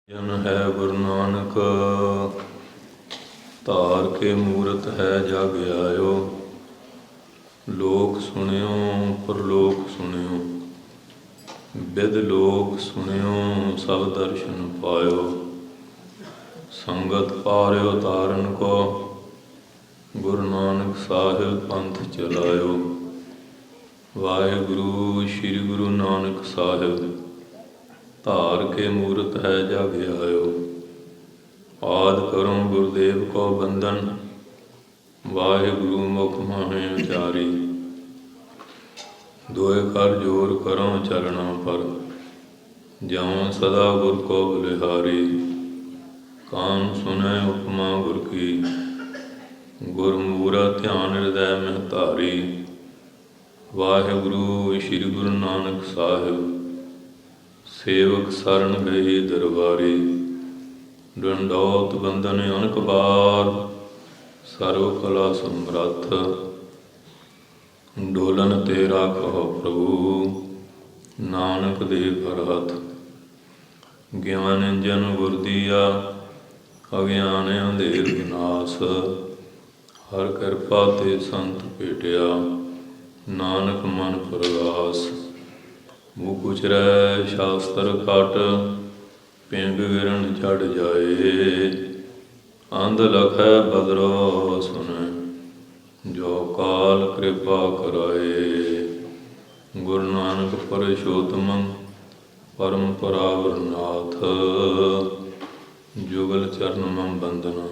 ਜਨ ਹੈ ਗੁਰੂ ਨਾਨਕ, ਧਾਰ ਕੇ ਮੂਰਤ ਹੈ ਜਗ ਆਇਓ। ਲੋਕ ਸੁਣਿਓ ਪਰਲੋਕ ਸੁਣਿਓ, ਬਿਦ ਲੋਕ ਸੁਣਿਓ ਸਭ ਦਰਸ਼ਨ ਪਾਇਓ। ਸੰਗਤ ਪਾਰਿਓ ਤਾਰਨ ਕੋ, ਗੁਰੂ ਨਾਨਕ ਸਾਹਿਬ ਪੰਥ ਚਲਾਇਓ। ਵਾਹਿਗੁਰੂ ਸ਼੍ਰੀ ਗੁਰੂ ਨਾਨਕ ਸਾਹਿਬ, ਧਾਰ ਕੇ ਮੂਰਤ ਹੈ ਜਗ ਆਇਓ। ਆਦਿ ਕਰੋ ਗੁਰਦੇਵ ਕੋ ਬੰਧਨ, ਵਾਹਿਗੁਰੂ ਮੁਖ ਮਾਹੇ ਉਚਾਰੀ। ਦੋਇ ਕਰ ਜੋਰ ਕਰੋ ਚਰਣਾ ਪਰ, ਜਉ ਸਦਾ ਗੁਰ ਕੋ ਬਲਿਹਾਰੀ। ਕਾਨ ਸੁਨੈ ਉਪਮਾ ਗੁਰ ਕੀ, ਗੁਰ ਮੂਰਤ ਧਿਆਨ ਹਿਰਦੈ ਮਹਿ ਧਾਰੀ। ਵਾਹਿਗੁਰੂ ਸ਼੍ਰੀ ਗੁਰੂ ਨਾਨਕ ਸਾਹਿਬ, ਸੇਵਕ ਸਰਣ ਗਏ ਦਰਬਾਰੀ। ਡੰਡੌਤ ਬੰਧਨ ਅਨਕ ਬਾਰ, ਸਰਵ ਕਲਾ ਸਮਰੱਥ। ਡੋਲਨ ਤੇ ਰਾਖੋ ਪ੍ਰਭੂ, ਨਾਨਕ ਦੇ ਘਰ ਹੱਥ। ਗਿਆਨ ਜਨ ਗੁਰ ਦੀਆ, ਅਗਿਆਨ ਅੰਧੇਰ ਵਿਨਾਸ਼। ਹਰ ਕਿਰਪਾ ਤੇ ਸੰਤ ਭੇਟਿਆ, ਨਾਨਕ ਮਨ ਪ੍ਰਗਾਸ। ਮੁਖ ਉਚਰੈ ਸ਼ਾਸਤਰ ਘਟ, ਪਿੰਗ ਵਿਰਨ ਚੜ ਜਾਏ। ਅੰਧ ਲਖੈ ਬਦਰੋ ਸੁਨੈ, ਜੋ ਕਾਲ ਕਿਰਪਾ ਕਰਾਏ। ਗੁਰੂ ਨਾਨਕ ਪਰਸ਼ੋਤਮ ਪਰਮ ਪਰਾਵਰ ਨਾਥ, ਜੁਗਲ ਚਰਨ ਮਮ ਬੰਦਨਾ।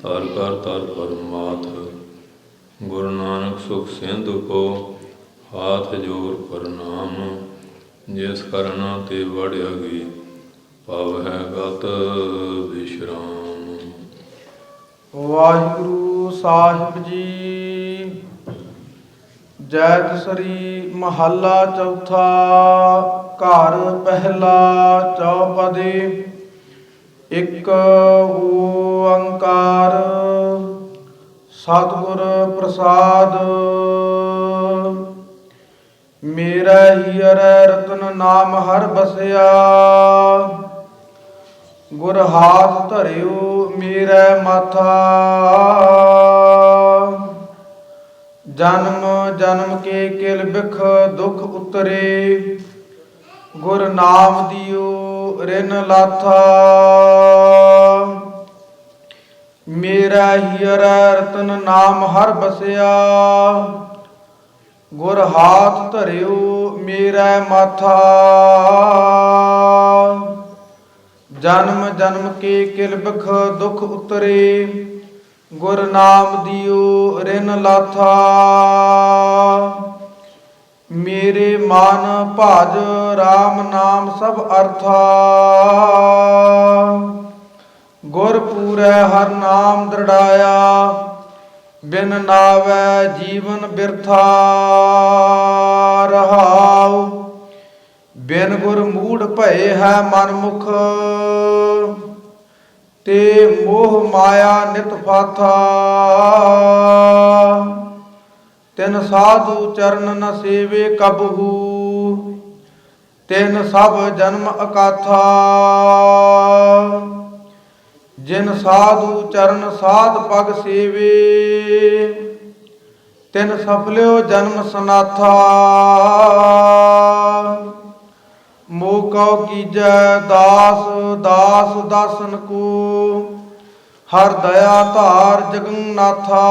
ਤਰ ਕਰ ਤਰ ਪਰਮਾਥ, ਗੁਰੂ ਨਾਨਕ ਸੁਖ ਸਿੰਧੁ ਕੋ, ਹਾਥ ਜੋਰ ਪ੍ਰਣਾਮ। ਜਿਸ ਕਰਨਾ ਤੇ ਵੜਿਆ ਗਈ, ਪਵ ਹੈ ਗਤ ਵਿਸ਼ਰਾਮ। ਵਾਹਿਗੁਰੂ ਸਾਹਿਬ ਜੀ। ਜੈਤਸਰੀ ਮਹੱਲਾ ਚੌਥਾ। ਘਰ ਪਹਿਲਾ ਚੌਪਦੇ। ਇੱਕ ਓੰਕਾਰ ਸਤਿਗੁਰ ਪ੍ਰਸਾਦ। ਮੇਰਾ ਹੀਅਰੈ ਰਤਨ ਨਾਮ ਹਰ ਬਸਿਆ, ਗੁਰ ਹਾਥ ਧਰਿਓ ਮੇਰੇ ਮਾਥਾ। ਜਨਮ ਜਨਮ ਕੇ ਕਿਲ ਬਿਖ ਦੁਖ ਉਤਰੇ, ਗੁਰ ਨਾਮ ਦਿਓ ਰਿਨ ਲਾਥਾ। ਮੇਰਾ ਹੀਅਰੈ ਰਤਨ ਨਾਮ ਹਰ ਬਸਿਆ, ਗੁਰ ਹਾਥ ਧਰਿਓ ਮੇਰੇ ਮਾਥਾ। ਜਨਮ ਜਨਮ ਕੇ ਕਿਲ ਬਿਖ ਦੁਖ ਉਤਰੇ, ਗੁਰ ਨਾਮ ਦਿਓ ਰਿਨ ਲਾਥਾ। ਮੇਰੇ ਮਨ ਭਜ ਰਾਮ ਨਾਮ ਸਭ ਅਰਥਾ, ਗੁਰ ਪੂਰੈ ਹਰ ਨਾਮ ਦ੍ਰਿੜਾਇਆ। ਬਿਨ ਨਾਵੈ ਜੀਵਨ ਬਿਰਥਾ ਰਹਾਉ, ਬਿਨ ਗੁਰ ਮੂੜ ਭਏ ਹੈ ਮਨ ਮੁਖ। ਤੇ ਮੋਹ ਮਾਇਆ ਨਿਤ ਫਾਥਾ, ਤਿਨ ਸਾਧੂ ਚਰਨ ਨ ਸੇਵੇ ਕਬਹੂ। ਤਿਨ ਸਭ ਜਨਮ ਅਕਾਥਾ, ਜਿਨ ਸਾਧੂ ਚਰਨ ਸਾਧ ਪਗ ਸੇਵੇ। ਤਿਨ ਸਫਲਿਓ ਜਨਮ ਸਨਾਥਾ। ਮੋਹ ਕਉ ਕੀਜੈ ਦਾਸ ਦਾਸ ਦਾਸਨ ਕੋ, ਹਰ ਦਇਆ ਧਾਰ ਜਗਨਨਾਥਾ।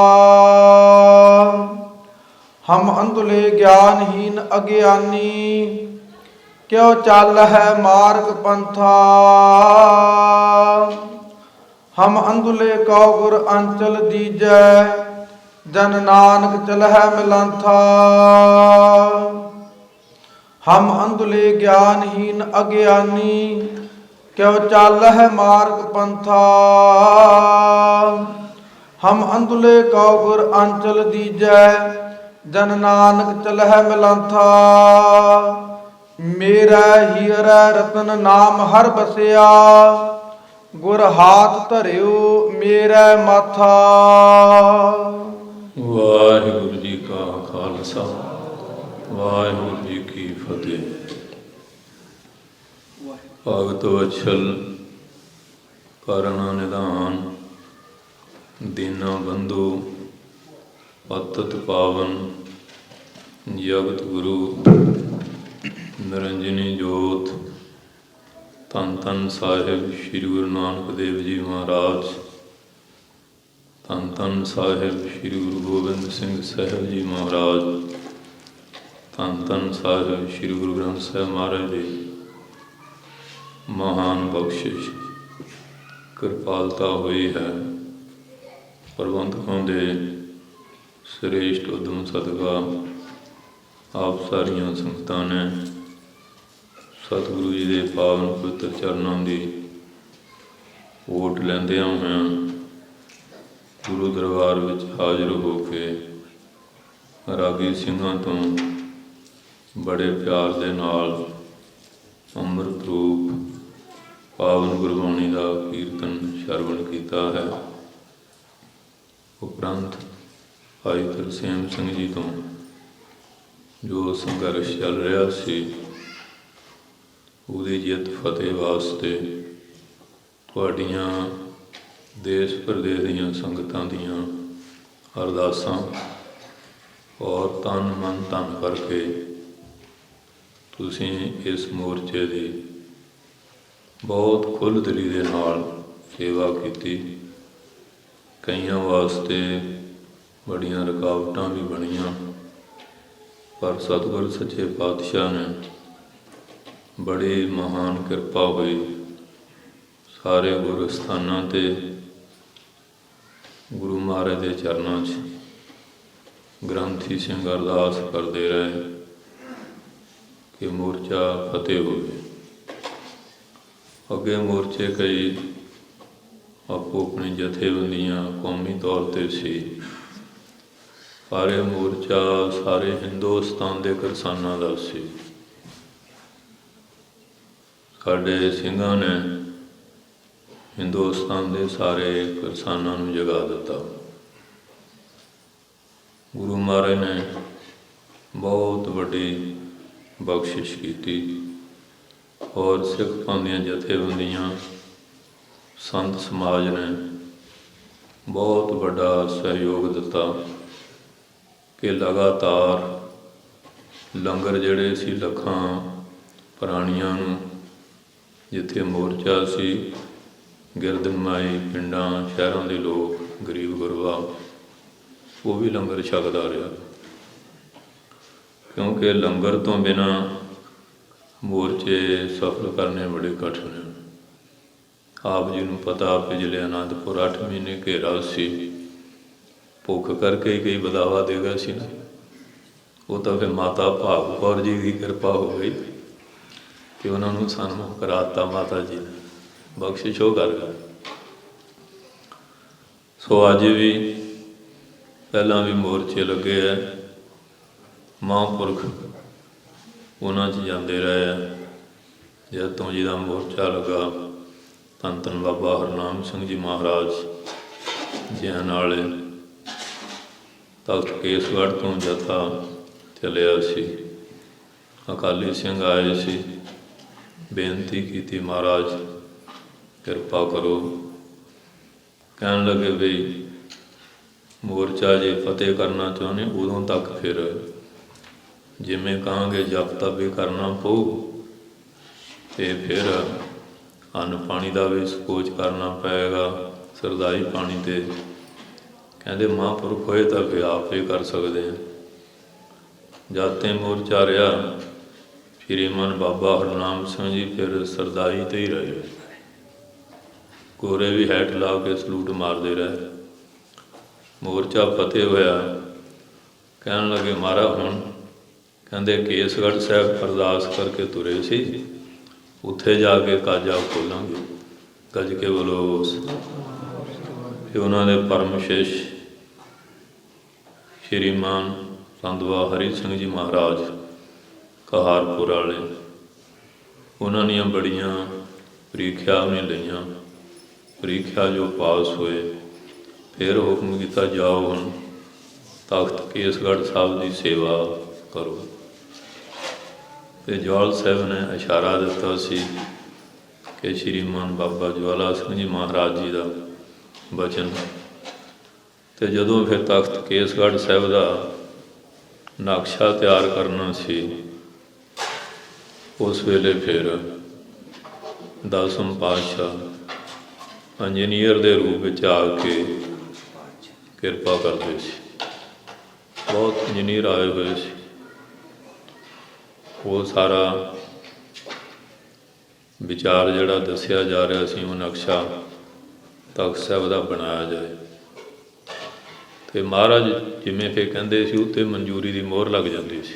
ਹਮ ਅੰਧਲੇ ਗਿਆਨਹੀਨ ਅਗਿਆਨੀ, ਕਿਉ ਚੱਲ ਹੈ ਮਾਰਗ ਪੰਥਾ। ਹਮ ਅੰਧਲੇ ਕਉ ਗੁਰ ਅੰਚਲ ਦੀਜੈ, ਜਨ ਨਾਨਕ ਚਲਹਿ ਮਿਲੰਥਾ। ਹਮ ਅੰਧਲੇ ਗਿਆਨਹੀਨ ਅਗਿਆਨੀ, ਕਿਉ ਚਾਲਹਿ ਮਾਰਗ ਪੰਥਾ। ਹਮ ਅੰਧਲੇ ਕਉ ਗੁਰ ਅੰਚਲ ਦੀਜੈ, ਜਨ ਨਾਨਕ ਚਲਹਿ ਮਿਲੰਥਾ। ਮੇਰਾ ਹੀਅਰੈ ਰਤਨ ਨਾਮ ਹਰ ਬਸਿਆ, ਗੁਰ ਹਾਥ ਧਰਿਓ ਮੇਰੇ ਮਾਥਾ। ਵਾਹਿਗੁਰੂ ਜੀ ਕਾ ਖਾਲਸਾ, ਵਾਹਿਗੁਰੂ ਜੀ ਕੀ ਫਤਿਹ। ਭਗਤ ਵਛਲ ਕਰਣ ਨਿਧਾਨ, ਦੀਨਾ ਬੰਧੂ, ਪਤਿਤ ਪਾਵਨ, ਜਗਤ ਗੁਰੂ, ਨਿਰੰਜਨੀ ਜੋਤ। ਧੰਨ ਧੰਨ ਸਾਹਿਬ ਸ੍ਰੀ ਗੁਰੂ ਨਾਨਕ ਦੇਵ ਜੀ ਮਹਾਰਾਜ। ਧੰਨ ਧੰਨ ਸਾਹਿਬ ਸ੍ਰੀ ਗੁਰੂ ਗੋਬਿੰਦ ਸਿੰਘ ਸਾਹਿਬ ਜੀ ਮਹਾਰਾਜ। ਧੰਨ ਧੰਨ ਸਾਹਿਬ ਸ੍ਰੀ ਗੁਰੂ ਗ੍ਰੰਥ ਸਾਹਿਬ ਮਹਾਰਾਜ ਦੀ ਮਹਾਨ ਬਖਸ਼ਿਸ਼ ਕਿਰਪਾਲਤਾ ਹੋਈ ਹੈ। ਪ੍ਰਬੰਧਕਾਂ ਦੇ ਸ੍ਰੇਸ਼ਟ ਉਦਮ ਸਦਕਾ ਆਪ ਸਾਰੀਆਂ ਸੰਗਤਾਂ ਨੇ ਸਤਿਗੁਰੂ ਜੀ ਦੇ ਪਾਵਨ ਪਵਿੱਤਰ ਚਰਨਾਂ ਦੀ ਓਟ ਲੈਂਦਿਆਂ ਹੋਇਆਂ ਗੁਰੂ ਦਰਬਾਰ ਵਿੱਚ ਹਾਜ਼ਰ ਹੋ ਕੇ ਰਾਗੀ ਸਿੰਘਾਂ ਤੋਂ ਬੜੇ ਪਿਆਰ ਦੇ ਨਾਲ ਅੰਮ੍ਰਿਤ ਰੂਪ ਪਾਵਨ ਗੁਰਬਾਣੀ ਦਾ ਕੀਰਤਨ ਸ਼ਰਵਣ ਕੀਤਾ ਹੈ। ਉਪਰੰਤ ਭਾਈ ਤਰਸੇਮ ਸਿੰਘ ਜੀ ਤੋਂ ਜੋ ਸੰਘਰਸ਼ ਚੱਲ ਰਿਹਾ ਸੀ ਉਹਦੀ ਜਿੱਤ ਫਤਿਹ ਵਾਸਤੇ ਤੁਹਾਡੀਆਂ ਦੇਸ਼ ਪ੍ਰਦੇਸ਼ ਦੀਆਂ ਸੰਗਤਾਂ ਦੀਆਂ ਅਰਦਾਸਾਂ ਔਰ ਤਨ ਮਨ ਧਨ ਕਰਕੇ ਤੁਸੀਂ ਇਸ ਮੋਰਚੇ ਦੀ ਬਹੁਤ ਖੁੱਲ੍ਹ ਦਿਲੀ ਦੇ ਨਾਲ ਸੇਵਾ ਕੀਤੀ। ਕਈਆਂ ਵਾਸਤੇ ਬੜੀਆਂ ਰੁਕਾਵਟਾਂ ਵੀ ਬਣੀਆਂ, ਪਰ ਸਤਿਗੁਰ ਸੱਚੇ ਪਾਤਸ਼ਾਹ ਨੇ ਬੜੀ ਮਹਾਨ ਕਿਰਪਾ ਹੋਈ। ਸਾਰੇ ਗੁਰੂ ਸਥਾਨਾਂ 'ਤੇ ਗੁਰੂ ਮਹਾਰਾਜ ਦੇ ਚਰਨਾਂ 'ਚ ਗ੍ਰੰਥੀ ਸਿੰਘ ਅਰਦਾਸ ਕਰਦੇ ਰਹੇ ਕਿ ਮੋਰਚਾ ਫਤਿਹ ਹੋਵੇ। ਅੱਗੇ ਮੋਰਚੇ ਕਈ ਆਪੋ ਆਪਣੀ ਜਥੇਬੰਦੀਆਂ ਕੌਮੀ ਤੌਰ 'ਤੇ ਸੀ, ਪਰ ਇਹ ਮੋਰਚਾ ਸਾਰੇ ਹਿੰਦੁਸਤਾਨ ਦੇ ਕਿਸਾਨਾਂ ਦਾ ਸੀ। ਸਾਡੇ ਸਿੰਘਾਂ ਨੇ ਹਿੰਦੁਸਤਾਨ ਦੇ ਸਾਰੇ ਕਿਸਾਨਾਂ ਨੂੰ ਜਗਾ ਦਿੱਤਾ। ਗੁਰੂ ਮਹਾਰਾਜ ਨੇ ਬਹੁਤ ਵੱਡੀ ਬਖਸ਼ਿਸ਼ ਕੀਤੀ ਔਰ ਸਿੱਖ ਪੰਥ ਦੀਆਂ ਜਥੇਬੰਦੀਆਂ ਸੰਤ ਸਮਾਜ ਨੇ ਬਹੁਤ ਵੱਡਾ ਸਹਿਯੋਗ ਦਿੱਤਾ ਕਿ ਲਗਾਤਾਰ ਲੰਗਰ ਜਿਹੜੇ ਸੀ ਲੱਖਾਂ ਪ੍ਰਾਣੀਆਂ ਨੂੰ, ਜਿੱਥੇ ਮੋਰਚਾ ਸੀ ਗਿਰਦਮਾਈ ਪਿੰਡਾਂ ਸ਼ਹਿਰਾਂ ਦੇ ਲੋਕ ਗਰੀਬ ਗੁਰਬਾ ਉਹ ਵੀ ਲੰਗਰ ਛਕਦਾ ਰਿਹਾ, ਕਿਉਂਕਿ ਲੰਗਰ ਤੋਂ ਬਿਨਾਂ ਮੋਰਚੇ ਸਫਲ ਕਰਨੇ ਬੜੇ ਕਠਿਨ ਹਨ। ਆਪ ਜੀ ਨੂੰ ਪਤਾ ਪਿਛਲੇ ਅਨੰਦਪੁਰ 8 ਮਹੀਨੇ ਘੇਰਾ ਸੀ, ਭੁੱਖ ਕਰਕੇ ਹੀ ਕਈ ਬਦਾਵਾ ਦੇ ਗਿਆ ਸੀ ਨਾ। ਉਹ ਤਾਂ ਫਿਰ ਮਾਤਾ ਭਾਗ ਕੌਰ ਜੀ ਦੀ ਕਿਰਪਾ ਹੋ ਗਈ ਕਿ ਉਹਨਾਂ ਨੂੰ ਸਾਨੂੰ ਕਰਾਤਾ, ਮਾਤਾ ਜੀ ਨੇ ਬਖਸ਼ਿਸ਼ ਉਹ ਕਰ ਗਏ। ਸੋ ਅੱਜ ਵੀ ਪਹਿਲਾਂ ਵੀ ਮੋਰਚੇ ਲੱਗੇ ਹੈ, ਮਹਾਂਪੁਰਖ ਉਹਨਾਂ 'ਚ ਜਾਂਦੇ ਰਹੇ ਹੈ। ਜਦ ਤੋਂ ਜੀ ਦਾ ਮੋਰਚਾ ਲੱਗਾ, ਧੰਨ ਧੰਨ ਬਾਬਾ ਹਰਨਾਮ ਸਿੰਘ ਜੀ ਮਹਾਰਾਜ ਜਿਨ੍ਹਾਂ ਨਾਲ ਤਖਤ ਕੇਸਗੜ੍ਹ ਤੋਂ ਜਥਾ ਚੱਲਿਆ ਸੀ, ਅਕਾਲੀ ਸਿੰਘ ਆਏ ਸੀ, ਬੇਨਤੀ ਕੀਤੀ ਮਹਾਰਾਜ ਕਿਰਪਾ ਕਰੋ। ਕਹਿਣ ਲੱਗੇ ਵੀ ਮੋਰਚਾ ਜੇ ਫਤਿਹ ਕਰਨਾ ਚਾਹੁੰਦੇ ਉਦੋਂ ਤੱਕ ਫਿਰ ਜਿਵੇਂ ਕਹਾਂਗੇ ਜਪ ਤਪ ਵੀ ਕਰਨਾ ਪਊ, ਅਤੇ ਫਿਰ ਅੰਨ ਪਾਣੀ ਦਾ ਵੀ ਸੋਚ ਕਰਨਾ ਪਏਗਾ, ਸਰਦਾਈ ਪਾਣੀ 'ਤੇ। ਕਹਿੰਦੇ ਮਹਾਂਪੁਰਖ ਹੋਏ ਤਾਂ ਫਿਰ ਆਪ ਹੀ ਕਰ ਸਕਦੇ ਹਾਂ। ਜਦ ਤੇ ਮੋਰਚਾ ਰਿਹਾ ਸ਼੍ਰੀਮਾਨ ਬਾਬਾ ਹਰਨਾਮ ਸਿੰਘ ਜੀ ਫਿਰ ਸਰਦਾਈ 'ਤੇ ਹੀ ਰਹੇ, ਕੋਰੇ ਵੀ ਹੈਠ ਲਾ ਕੇ ਸਲੂਟ ਮਾਰਦੇ ਰਹੇ। ਮੋਰਚਾ ਫਤਿਹ ਹੋਇਆ, ਕਹਿਣ ਲੱਗੇ ਮਹਾਰਾਜ ਹੁਣ ਕਹਿੰਦੇ ਕੇਸਗੜ੍ਹ ਸਾਹਿਬ ਅਰਦਾਸ ਕਰਕੇ ਤੁਰੇ ਸੀ, ਉੱਥੇ ਜਾ ਕੇ ਕਾਜਾ ਖੋਲਾਂਗੇ। ਗੱਜ ਕੇ ਬੋਲੋ। ਫਿਰ ਉਹਨਾਂ ਦੇ ਪਰਮ ਸ਼ਿਸ਼ ਸ਼੍ਰੀਮਾਨ ਸੰਧਵਾ ਹਰੀ ਸਿੰਘ ਜੀ ਮਹਾਰਾਜ ਕਹਾਰਪੁਰ ਵਾਲੇ, ਉਹਨਾਂ ਦੀਆਂ ਬੜੀਆਂ ਪ੍ਰੀਖਿਆ ਵੀ ਲਈਆਂ। ਪ੍ਰੀਖਿਆ ਜੋ ਪਾਸ ਹੋਏ, ਫਿਰ ਹੁਕਮ ਕੀਤਾ ਜਾਓ ਹੁਣ ਤਖਤ ਕੇਸਗੜ੍ਹ ਸਾਹਿਬ ਦੀ ਸੇਵਾ ਕਰੋ। ਅਤੇ ਜਵਾਲ ਸਾਹਿਬ ਨੇ ਇਸ਼ਾਰਾ ਦਿੱਤਾ ਸੀ ਕਿ ਸ਼੍ਰੀਮਾਨ ਬਾਬਾ ਜਵਾਲਾ ਸਿੰਘ ਜੀ ਮਹਾਰਾਜ ਜੀ ਦਾ ਬਚਨ। ਅਤੇ ਜਦੋਂ ਫਿਰ ਤਖਤ ਕੇਸਗੜ੍ਹ ਸਾਹਿਬ ਦਾ ਨਕਸ਼ਾ ਤਿਆਰ ਕਰਨਾ ਸੀ, ਉਸ ਵੇਲੇ ਫਿਰ ਦਸਮ ਪਾਤਸ਼ਾਹ ਇੰਜੀਨੀਅਰ ਦੇ ਰੂਪ ਵਿੱਚ ਆ ਕੇ ਕਿਰਪਾ ਕਰਦੇ ਸੀ। ਬਹੁਤ ਇੰਜੀਨੀਅਰ ਆਏ ਹੋਏ ਸੀ। ਉਹ ਸਾਰਾ ਵਿਚਾਰ ਜਿਹੜਾ ਦੱਸਿਆ ਜਾ ਰਿਹਾ ਸੀ, ਉਹ ਨਕਸ਼ਾ ਤਖਤ ਸਾਹਿਬ ਦਾ ਬਣਾਇਆ ਜਾਏ। ਅਤੇ ਮਹਾਰਾਜ ਜਿਵੇਂ ਫਿਰ ਕਹਿੰਦੇ ਸੀ, ਉੱਤੇ ਮਨਜ਼ੂਰੀ ਦੀ ਮੋਹਰ ਲੱਗ ਜਾਂਦੀ ਸੀ।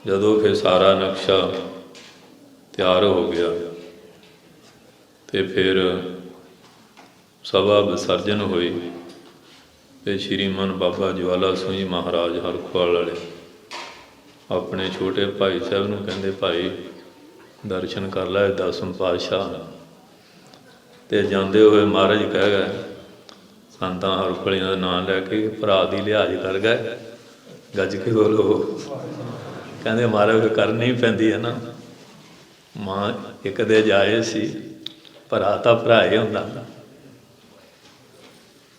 ਜਦੋਂ ਫਿਰ ਸਾਰਾ ਨਕਸ਼ਾ ਤਿਆਰ ਹੋ ਗਿਆ ਅਤੇ ਫਿਰ ਸਭਾ ਵਿਸਰਜਨ ਹੋਈ ਅਤੇ ਸ਼੍ਰੀਮਾਨ ਬਾਬਾ ਜਵਾਲਾ ਸਿੰਘ ਜੀ ਮਹਾਰਾਜ ਹਰਖਵਾਲ ਵਾਲੇ ਆਪਣੇ ਛੋਟੇ ਭਾਈ ਸਾਹਿਬ ਨੂੰ ਕਹਿੰਦੇ, ਭਾਈ ਦਰਸ਼ਨ ਕਰ ਲੈ ਦਸਮ ਪਾਤਸ਼ਾਹ। ਅਤੇ ਜਾਂਦੇ ਹੋਏ ਮਹਾਰਾਜ ਕਹਿ ਗਏ, ਸੰਤਾਂ ਹਰਖਵਾਲੀਆਂ ਦਾ ਨਾਂ ਲੈ ਕੇ, ਭਰਾ ਦੀ ਲਿਹਾਜ਼ ਕਰ ਗਏ, ਗੱਜ ਕੇ ਬੋਲੋ। ਕਹਿੰਦੇ ਮਹਾਰਾਜ ਕਰਨੀ ਪੈਂਦੀ ਹੈ ਨਾ, ਮਾਂ ਇੱਕ ਦੇ ਜਾਏ ਸੀ, ਭਰਾ ਤਾਂ ਭਰਾ ਹੀ ਹੁੰਦਾ।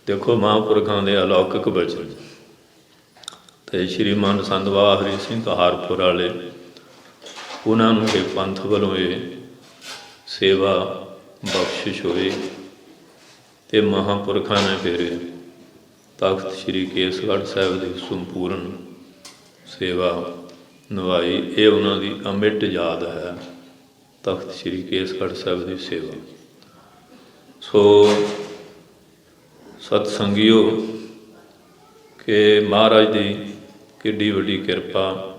ਦੇਖੋ ਮਹਾਂਪੁਰਖਾਂ ਦੇ ਅਲੌਕਿਕ ਬਚਨ। ਅਤੇ ਸ਼੍ਰੀਮਾਨ ਸੰਤ ਬਾਬਾ ਹਰੀ ਸਿੰਘ ਕਹਾਰਪੁਰ ਵਾਲੇ, ਉਹਨਾਂ ਨੂੰ ਇਹ ਪੰਥ ਵੱਲੋਂ ਇਹ ਸੇਵਾ ਬਖਸ਼ਿਸ਼ ਹੋਈ ਅਤੇ ਮਹਾਂਪੁਰਖਾਂ ਨੇ ਫਿਰ ਤਖਤ ਸ਼੍ਰੀ ਕੇਸਗੜ੍ਹ ਸਾਹਿਬ ਦੀ ਸੰਪੂਰਨ ਸੇਵਾ ਨਿਭਾਈ। ਇਹ ਉਹਨਾਂ ਦੀ ਅਮਿੱਟ ਯਾਦ ਹੈ, ਤਖਤ ਸ਼੍ਰੀ ਕੇਸਗੜ੍ਹ ਸਾਹਿਬ ਦੀ ਸੇਵਾ। ਸੋ ਸਤਸੰਗੀਓ, ਕਿ ਮਹਾਰਾਜ ਦੀ ਕਿੱਡੀ ਵੱਡੀ ਕਿਰਪਾ।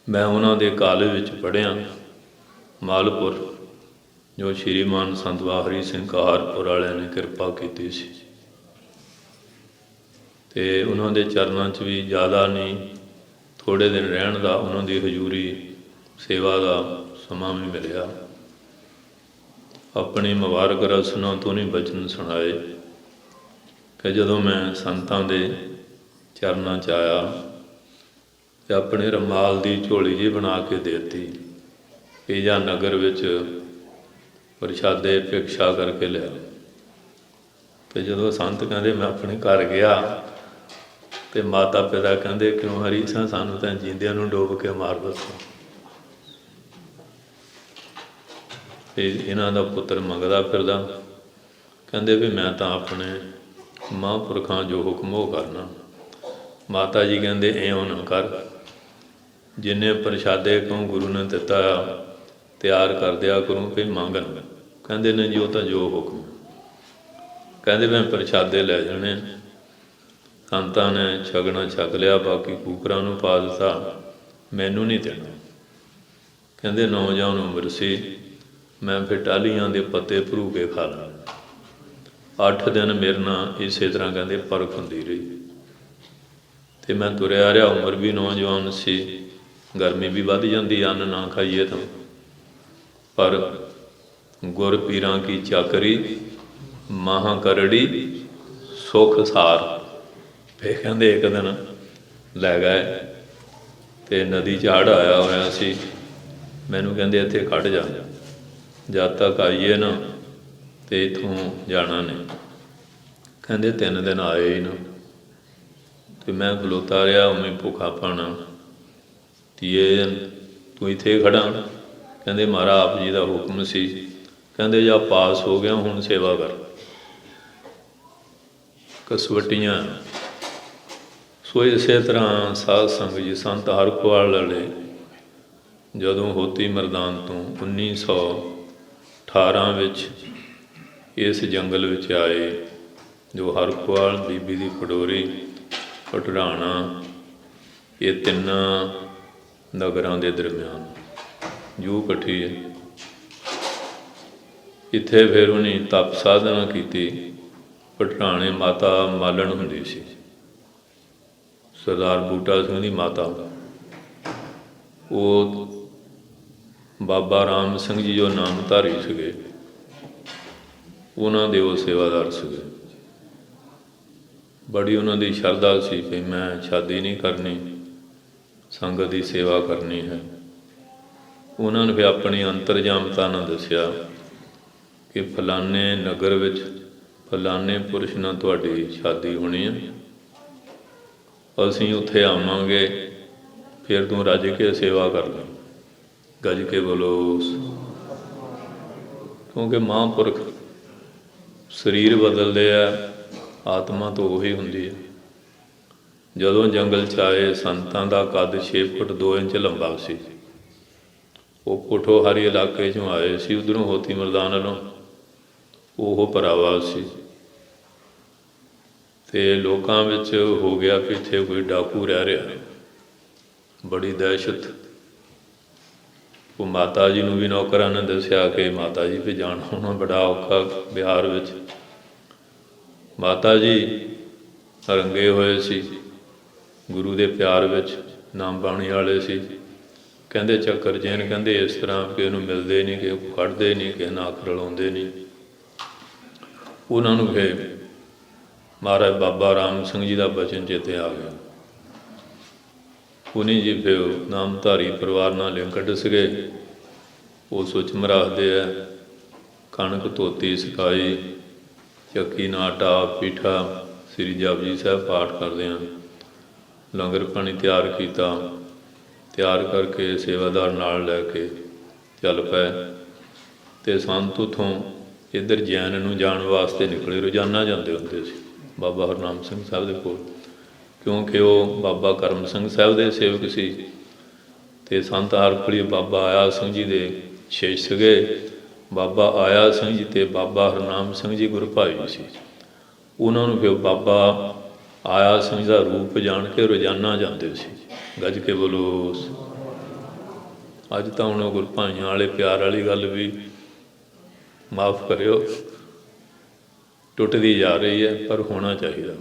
ਮੈਂ ਉਹਨਾਂ ਦੇ ਕਾਲਜ ਵਿੱਚ ਪੜ੍ਹਿਆ ਮਾਲਪੁਰ, ਜੋ ਸ਼੍ਰੀਮਾਨ ਸੰਤ ਬਾਬਾ ਹਰੀ ਸਿੰਘ ਕਹਾਰਪੁਰ ਵਾਲਿਆਂ ਨੇ ਕਿਰਪਾ ਕੀਤੀ ਸੀ। ਅਤੇ ਉਹਨਾਂ ਦੇ ਚਰਨਾਂ 'ਚ ਵੀ ਜ਼ਿਆਦਾ ਨਹੀਂ, ਥੋੜ੍ਹੇ ਦਿਨ ਰਹਿਣ ਦਾ ਉਹਨਾਂ ਦੀ ਹਜ਼ੂਰੀ ਸੇਵਾ ਦਾ ਸਮਾਂ ਵੀ ਮਿਲਿਆ। ਆਪਣੀ ਮੁਬਾਰਕ ਰਸਨਾ ਤੋਂ ਨਹੀਂ ਬਚਨ ਸੁਣਾਏ ਕਿ ਜਦੋਂ ਮੈਂ ਸੰਤਾਂ ਦੇ ਚਰਨਾਂ 'ਚ ਆਇਆ ਅਤੇ ਆਪਣੇ ਰੁਮਾਲ ਦੀ ਝੋਲੀ ਜਿਹੀ ਬਣਾ ਕੇ ਦੇ ਦਿੱਤੀ ਕਿ ਜਾਂ ਨਗਰ ਵਿੱਚ ਪ੍ਰਸ਼ਾਦੇ ਭਿਕਸ਼ਾ ਕਰਕੇ ਲਿਆ। ਅਤੇ ਜਦੋਂ ਸੰਤ ਕਹਿੰਦੇ ਮੈਂ ਆਪਣੇ ਘਰ ਗਿਆ ਅਤੇ ਮਾਤਾ ਪਿਤਾ ਕਹਿੰਦੇ, ਕਿਉਂ ਹਰੀ ਸਿੰਘ, ਸਾਨੂੰ ਤਾਂ ਜੀਂਦਿਆਂ ਨੂੰ ਡੋਬ ਕੇ ਮਾਰ ਦਿੱਤਾ। ਅਤੇ ਇਹਨਾਂ ਦਾ ਪੁੱਤਰ ਮੰਗਦਾ ਫਿਰਦਾ। ਕਹਿੰਦੇ ਵੀ ਮੈਂ ਤਾਂ ਆਪਣੇ ਮਹਾਂਪੁਰਖਾਂ ਜੋ ਹੁਕਮ ਉਹ ਕਰਨਾ। ਮਾਤਾ ਜੀ ਕਹਿੰਦੇ ਇਉਂ ਨਾ ਕਰ, ਜਿੰਨੇ ਪ੍ਰਸ਼ਾਦੇ ਕਿਉਂ ਗੁਰੂ ਨੇ ਦਿੱਤਾ ਆ ਤਿਆਰ ਕਰ ਦਿਆ ਕਰੂੰ, ਫਿਰ ਮੰਗ ਨਾ। ਕਹਿੰਦੇ ਨੇ ਜੀ ਉਹ ਤਾਂ ਜੋ ਹੁਕਮ। ਕਹਿੰਦੇ ਮੈਂ ਪ੍ਰਸ਼ਾਦੇ ਲੈ ਜਾਣੇ। ਸੰਤਾਂ ਨੇ ਛਕਣਾ ਛਕ ਲਿਆ, ਬਾਕੀ ਕੂਕਰਾਂ ਨੂੰ ਪਾ ਦਿੱਤਾ, ਮੈਨੂੰ ਨਹੀਂ ਦੇਣਾ। ਕਹਿੰਦੇ ਨੌਜਵਾਨ ਉਮਰ ਸੀ, ਮੈਂ ਫਿਰ ਟਾਹਲੀਆਂ ਦੇ ਪੱਤੇ ਭਰੂ ਕੇ ਖਾ ਲਾਂ। 8 ਦਿਨ ਮੇਰੇ ਨਾਲ ਇਸੇ ਤਰ੍ਹਾਂ ਕਹਿੰਦੇ ਪਰਖ ਹੁੰਦੀ ਰਹੀ ਅਤੇ ਮੈਂ ਤੁਰਿਆ ਰਿਹਾ। ਉਮਰ ਵੀ ਨੌਜਵਾਨ ਸੀ, ਗਰਮੀ ਵੀ ਵੱਧ ਜਾਂਦੀ, ਅੰਨ ਨਾ ਖਾਈਏ ਤਾਂ। ਪਰ ਗੁਰ ਪੀਰਾਂ ਕੀ ਚਾਕਰੀ ਮਹਾਂ ਕਰੜੀ ਸੁੱਖ ਸਾਰ। ਫਿਰ ਕਹਿੰਦੇ ਇੱਕ ਦਿਨ ਲੈ ਗਏ ਅਤੇ ਨਦੀ 'ਚ ਹੜ੍ਹ ਆਇਆ ਹੋਇਆ ਸੀ। ਮੈਨੂੰ ਕਹਿੰਦੇ ਇੱਥੇ ਖੜ੍ਹ ਜਾ, ਜਦ ਤੱਕ ਆਈਏ ਨਾ ਅਤੇ ਇੱਥੋਂ ਜਾਣਾ ਨਹੀਂ। ਕਹਿੰਦੇ 3 ਦਿਨ ਆਏ ਹੀ ਨਾ। ਅਤੇ ਮੈਂ ਖਲੋਤਾ ਰਿਹਾ, ਉਵੇਂ ਭੁੱਖਾ ਪਾਣਾ। ਤੀਏ ਤੂੰ ਇੱਥੇ ਖੜ੍ਹਾ। ਕਹਿੰਦੇ ਮਹਾਰਾਜ ਆਪ ਜੀ ਦਾ ਹੁਕਮ ਸੀ। ਕਹਿੰਦੇ ਜਾਂ ਪਾਸ ਹੋ ਗਿਆ, ਹੁਣ ਸੇਵਾ ਕਰ। ਕਸਵੱਟੀਆਂ। ਸੋ ਇਸੇ ਤਰ੍ਹਾਂ ਸਾਧ ਸੰਗਤ ਜੀ ਸੰਤ ਹਰਖਵਾਲ ਵਾਲੇ ਜਦੋਂ ਹੋਤੀ ਮਰਦਾਨ ਤੋਂ 1918 ਵਿੱਚ ਇਸ ਜੰਗਲ ਵਿੱਚ ਆਏ, ਜੋ ਹਰਖਵਾਲ, ਬੀਬੀ ਦੀ ਪਡੋਰੀ, ਪਟਰਾਣਾ, ਇਹ ਤਿੰਨਾਂ ਨਗਰਾਂ ਦੇ ਦਰਮਿਆਨ ਜੂ ਇਕੱਠੀ ਹੈ। ਇੱਥੇ ਫਿਰ ਉਹਨੇ ਤਪ ਸਾਧਨਾ ਕੀਤੀ। ਪਟਰਾਣੇ ਮਾਤਾ ਮਾਲਣ ਹੁੰਦੀ ਸੀ, ਸਰਦਾਰ ਬੂਟਾ ਸਿੰਘ ਦੀ ਮਾਤਾ। ਉਹ ਬਾਬਾ ਰਾਮ ਸਿੰਘ ਜੀ ਜੋ ਨਾਮਧਾਰੀ ਸੀਗੇ, ਉਹਨਾਂ ਦੇ ਉਹ ਸੇਵਾਦਾਰ ਸੀਗੇ। ਬੜੀ ਉਹਨਾਂ ਦੀ ਸ਼ਰਧਾ ਸੀ ਕਿ ਮੈਂ ਸ਼ਾਦੀ ਨਹੀਂ ਕਰਨੀ, ਸੰਗਤ ਦੀ ਸੇਵਾ ਕਰਨੀ ਹੈ। ਉਹਨਾਂ ਨੂੰ ਫਿਰ ਆਪਣੀ ਅੰਤਰਜਾਮਤਾ ਨਾਲ ਦੱਸਿਆ ਕਿ ਫਲਾਣੇ ਨਗਰ ਵਿੱਚ ਫਲਾਣੇ ਪੁਰਸ਼ ਨਾਲ ਤੁਹਾਡੀ ਸ਼ਾਦੀ ਹੋਣੀ ਹੈ, ਅਸੀਂ ਉੱਥੇ ਆਵਾਂਗੇ, ਫਿਰ ਤੂੰ ਰੱਜ ਕੇ ਸੇਵਾ ਕਰ ਲੈ। ਗੱਜ ਕੇ ਬੋਲੋ। ਕਿਉਂਕਿ ਮਹਾਂਪੁਰਖ ਸਰੀਰ ਬਦਲਦੇ ਆ, ਆਤਮਾ ਤਾਂ ਉਹੀ ਹੁੰਦੀ ਹੈ। ਜਦੋਂ ਜੰਗਲ 'ਚ ਆਏ, ਸੰਤਾਂ ਦਾ ਕੱਦ 6 ਫੁੱਟ 2 ਇੰਚ ਲੰਬਾ ਸੀ। ਉਹ ਪੋਠੋਹਾਰੀ ਇਲਾਕੇ 'ਚੋਂ ਆਏ ਸੀ, ਉੱਧਰੋਂ ਹੋਤੀ ਮਰਦਾਨ ਵੱਲੋਂ। ਉਹ ਭਰਾਵਾ ਸੀ ਅਤੇ ਲੋਕਾਂ ਵਿੱਚ ਹੋ ਗਿਆ ਕਿ ਇੱਥੇ ਕੋਈ ਡਾਕੂ ਰਹਿ ਰਿਹਾ, ਬੜੀ ਦਹਿਸ਼ਤ। ਉਹ ਮਾਤਾ ਜੀ ਨੂੰ ਵੀ ਨੌਕਰਾਂ ਨੇ ਦੱਸਿਆ ਕਿ ਮਾਤਾ ਜੀ ਵੀ ਜਾਣਾ ਹੋਣਾ ਬੜਾ ਔਖਾ ਬਿਹਾਰ ਵਿੱਚ। ਮਾਤਾ ਜੀ ਰੰਗੇ ਹੋਏ ਸੀ, ਗੁਰੂ ਦੇ ਪਿਆਰ ਵਿੱਚ ਨਾਮ ਬਾਣੀ ਵਾਲੇ ਸੀ। ਕਹਿੰਦੇ ਚੱਕਰ ਜੈਨ ਕਹਿੰਦੇ ਇਸ ਤਰ੍ਹਾਂ ਕਿ ਉਹਨੂੰ ਮਿਲਦੇ ਨਹੀਂ, ਕਿ ਕੱਢਦੇ ਨਹੀਂ, ਕਿ ਨਾ ਅੱਖ ਰਲਾਉਂਦੇ ਨਹੀਂ। ਉਹਨਾਂ ਨੂੰ ਫਿਰ ਮਹਾਰਾਜ ਬਾਬਾ ਰਾਮ ਸਿੰਘ ਜੀ ਦਾ ਬਚਨ ਚੇਤੇ ਆ ਗਿਆ। ਉਨੀ ਜੀ ਫਿਰ ਨਾਮਧਾਰੀ ਪਰਿਵਾਰ ਨਾਲ ਲਿੰਕ ਡਿਸਗੇ। ਉਹ ਸੁਚਮ ਰੱਖਦੇ ਆ, ਕਣਕ ਧੋਤੀ ਸਿਕਾਈ, ਚੱਕੀ ਨਾ ਆਟਾ ਪੀਠਾ, ਸ੍ਰੀ ਜਪਜੀ ਸਾਹਿਬ ਪਾਠ ਕਰਦੇ ਹਨ। ਲੰਗਰ ਪਾਣੀ ਤਿਆਰ ਕੀਤਾ, ਤਿਆਰ ਕਰਕੇ ਸੇਵਾਦਾਰ ਨਾਲ ਲੈ ਕੇ ਚੱਲ ਪਏ ਅਤੇ ਸੰਤ ਉੱਥੋਂ ਇੱਧਰ ਜੈਨ ਨੂੰ ਜਾਣ ਵਾਸਤੇ ਨਿਕਲੇ। ਰੋਜ਼ਾਨਾ ਜਾਂਦੇ ਹੁੰਦੇ ਸੀ ਬਾਬਾ ਹਰਨਾਮ ਸਿੰਘ ਸਾਹਿਬ ਦੇ ਕੋਲ, ਕਿਉਂਕਿ ਉਹ ਬਾਬਾ ਕਰਮ ਸਿੰਘ ਸਾਹਿਬ ਦੇ ਸੇਵਕ ਸੀ ਅਤੇ ਸੰਤ ਹਰਖੜੀ ਬਾਬਾ ਆਇਆ ਸਿੰਘ ਜੀ ਦੇ ਸ਼ਿਸ਼ ਸੀਗੇ। ਬਾਬਾ ਆਇਆ ਸਿੰਘ ਜੀ ਅਤੇ ਬਾਬਾ ਹਰਨਾਮ ਸਿੰਘ ਜੀ ਗੁਰਭਾਈ ਸੀ। ਉਹਨਾਂ ਨੂੰ ਫਿਰ ਬਾਬਾ ਆਇਆ ਸਿੰਘ ਦਾ ਰੂਪ ਜਾਣ ਕੇ ਰੋਜ਼ਾਨਾ ਜਾਂਦੇ ਸੀ। ਗੱਜ ਕੇ ਬੋਲੋ। ਅੱਜ ਤਾਂ ਹੁਣ ਗੁਰਭਾਈਆਂ ਵਾਲੇ ਪਿਆਰ ਵਾਲੀ ਗੱਲ ਵੀ ਮਾਫ ਕਰਿਓ ਟੁੱਟਦੀ ਜਾ ਰਹੀ ਹੈ, ਪਰ ਹੋਣਾ ਚਾਹੀਦਾ।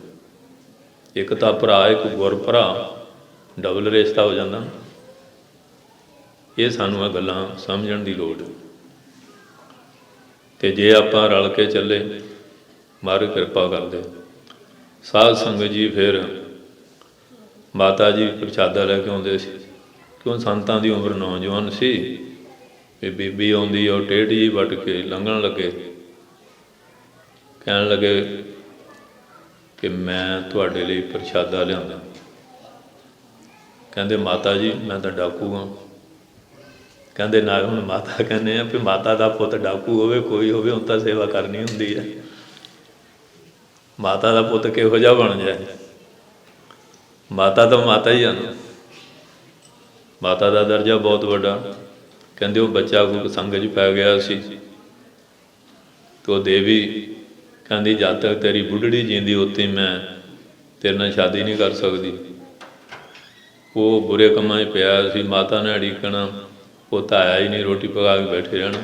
ਇੱਕ ਤਾਂ ਭਰਾ, ਇੱਕ ਗੁਰ ਭਰਾ, ਡਬਲ ਰਿਸ਼ਤਾ ਹੋ ਜਾਂਦਾ। ਇਹ ਸਾਨੂੰ ਇਹ ਗੱਲਾਂ ਸਮਝਣ ਦੀ ਲੋੜ ਹੈ। ਅਤੇ ਜੇ ਆਪਾਂ ਰਲ ਕੇ ਚੱਲੇ, ਮਹਾਰਾਜ ਕਿਰਪਾ ਕਰਦੇ। ਸਾਧ ਸੰਗਤ ਜੀ ਫਿਰ ਮਾਤਾ ਜੀ ਪ੍ਰਸ਼ਾਦਾ ਲੈ ਕੇ ਆਉਂਦੇ ਸੀ, ਕਿਉਂ ਸੰਤਾਂ ਦੀ ਉਮਰ ਨੌਜਵਾਨ ਸੀ। ਵੀ ਬੀਬੀ ਆਉਂਦੀ, ਉਹ ਟੇਢ ਜੀ ਵੱਟ ਕੇ ਲੰਘਣ ਲੱਗੇ, ਕਹਿਣ ਲੱਗੇ ਕਿ ਮੈਂ ਤੁਹਾਡੇ ਲਈ ਪ੍ਰਸ਼ਾਦਾ ਲਿਆਉਂਦਾ। ਕਹਿੰਦੇ ਮਾਤਾ ਜੀ ਮੈਂ ਤਾਂ ਡਾਕੂ ਹਾਂ। ਕਹਿੰਦੇ ਨਾ, ਹੁਣ ਮਾਤਾ ਕਹਿੰਦੇ ਆ ਵੀ ਮਾਤਾ ਦਾ ਪੁੱਤ ਡਾਕੂ ਹੋਵੇ ਕੋਈ ਹੋਵੇ, ਹੁਣ ਤਾਂ ਸੇਵਾ ਕਰਨੀ ਹੁੰਦੀ ਹੈ। ਮਾਤਾ ਦਾ ਪੁੱਤ ਕਿਹੋ ਜਿਹਾ ਬਣ ਜਾਏ, ਮਾਤਾ ਤਾਂ ਮਾਤਾ ਹੀ ਆ ਨਾ। ਮਾਤਾ ਦਾ ਦਰਜਾ ਬਹੁਤ ਵੱਡਾ। ਕਹਿੰਦੇ ਉਹ ਬੱਚਾ ਕੋਈ ਸੰਗ 'ਚ ਪੈ ਗਿਆ ਸੀ ਅਤੇ ਉਹ ਦੇਵੀ ਕਹਿੰਦੀ ਜਦ ਤੱਕ ਤੇਰੀ ਬੁੱਢੜੀ ਜੀਂਦੀ ਉੱਥੇ ਮੈਂ ਤੇਰੇ ਨਾਲ ਸ਼ਾਦੀ ਨਹੀਂ ਕਰ ਸਕਦੀ। ਉਹ ਬੁਰੇ ਕੰਮਾਂ 'ਚ ਪਿਆ ਸੀ। ਮਾਤਾ ਨੇ ਅੜੀਕਣਾ, ਪੁੱਤ ਆਇਆ ਹੀ ਨਹੀਂ, ਰੋਟੀ ਪਕਾ ਕੇ ਬੈਠੇ ਰਹਿਣਾ।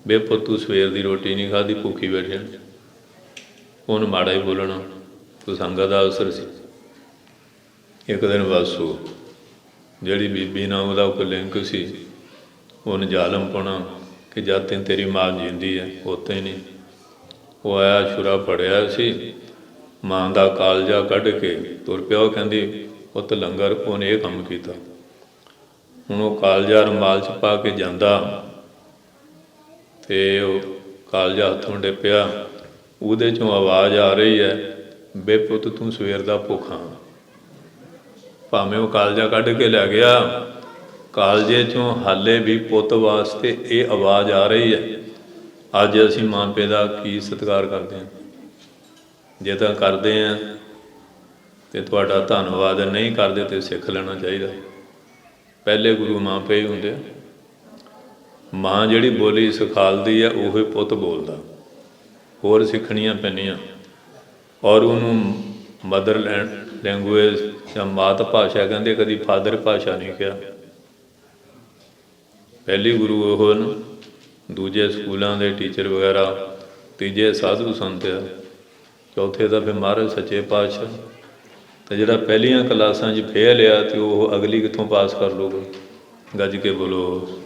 ਬੇ ਪੁੱਤ ਤੂੰ ਸਵੇਰ ਦੀ ਰੋਟੀ ਨਹੀਂ ਖਾਧੀ, ਭੁੱਖੀ ਬੈਠੇ। ਉਹਨੂੰ ਮਾੜਾ ਹੀ ਬੋਲਣਾ, ਤੂੰ ਸੰਗਤ ਦਾ ਅਵਸਰ ਸੀ। ਇੱਕ ਦਿਨ ਬਸ ਉਹ ਜਿਹੜੀ ਬੀਬੀ ਨਾਲ ਉਹਦਾ ਕੋਈ ਲਿੰਕ ਸੀ, ਉਹਨੇ ਜ਼ਾਲਮ ਪਾਉਣਾ ਕਿ ਜਦ ਤੈਨੂੰ ਤੇਰੀ ਮਾਂ ਜਿੰਦੀ ਹੈ ਉੱਥੇ ਹੀ ਨਹੀਂ। ਉਹ ਆਇਆ, ਛੁਰਾ ਫੜਿਆ ਸੀ, ਮਾਂ ਦਾ ਕਾਲਜਾ ਕੱਢ ਕੇ ਤੁਰ ਪਿਆ। ਉਹ ਕਹਿੰਦੀ ਪੁੱਤ ਲੰਗਰ, ਉਹਨੇ ਇਹ ਕੰਮ ਕੀਤਾ। ਹੁਣ ਉਹ ਕਾਲਜਾ ਰੁਮਾਲ 'ਚ ਪਾ ਕੇ ਜਾਂਦਾ ਅਤੇ ਉਹ ਕਾਲਜਾ ਹੱਥੋਂ ਡਿੱਪਿਆ। ਉਹਦੇ 'ਚੋਂ ਆਵਾਜ਼ ਆ ਰਹੀ ਹੈ, ਬੇ ਪੁੱਤ ਤੂੰ ਸਵੇਰ ਦਾ ਭੁੱਖਾ। ਭਾਵੇਂ ਉਹ ਕਾਲਜਾ ਕੱਢ ਕੇ ਲੈ ਗਿਆ, ਕਾਲਜੇ 'ਚੋਂ ਹਾਲੇ ਵੀ ਪੁੱਤ ਵਾਸਤੇ ਇਹ ਆਵਾਜ਼ ਆ ਰਹੀ ਹੈ। ਅੱਜ ਅਸੀਂ ਮਾਂ ਪਿਓ ਦਾ ਕੀ ਸਤਿਕਾਰ ਕਰਦੇ ਹਾਂ? ਜੇ ਤਾਂ ਕਰਦੇ ਹਾਂ ਅਤੇ ਤੁਹਾਡਾ ਧੰਨਵਾਦ, ਨਹੀਂ ਕਰਦੇ ਤਾਂ ਸਿੱਖ ਲੈਣਾ ਚਾਹੀਦਾ। ਪਹਿਲੇ ਗੁਰੂ ਮਾਂ ਪਿਓ ਹੀ ਹੁੰਦੇ ਆ। ਮਾਂ ਜਿਹੜੀ ਬੋਲੀ ਸਿਖਾਲਦੀ ਹੈ ਉਹੀ ਪੁੱਤ ਬੋਲਦਾ। ਹੋਰ ਸਿੱਖਣੀਆਂ ਪੈਂਦੀਆਂ। ਔਰ ਉਹਨੂੰ ਮਦਰ ਲੈਂਗੁਏਜ ਜਾਂ ਮਾਤ ਭਾਸ਼ਾ ਕਹਿੰਦੇ, ਕਦੀ ਫਾਦਰ ਭਾਸ਼ਾ ਨਹੀਂ ਕਿਹਾ। ਪਹਿਲੀ ਗੁਰੂ ਉਹ ਨਾ, ਦੂਜੇ ਸਕੂਲਾਂ ਦੇ ਟੀਚਰ ਵਗੈਰਾ, ਤੀਜੇ ਸਾਧੂ ਸੰਤ ਆ, ਚੌਥੇ ਤਾਂ ਫਿਰ ਮਹਾਰਾਜ ਸੱਚੇ ਪਾਤਸ਼ਾਹ। ਅਤੇ ਜਿਹੜਾ ਪਹਿਲੀਆਂ ਕਲਾਸਾਂ 'ਚ ਫੇਲ ਆ ਅਤੇ ਉਹ ਅਗਲੀ ਕਿੱਥੋਂ ਪਾਸ ਕਰ ਲਊਗਾ? ਗੱਜ ਕੇ ਬੋਲੋ।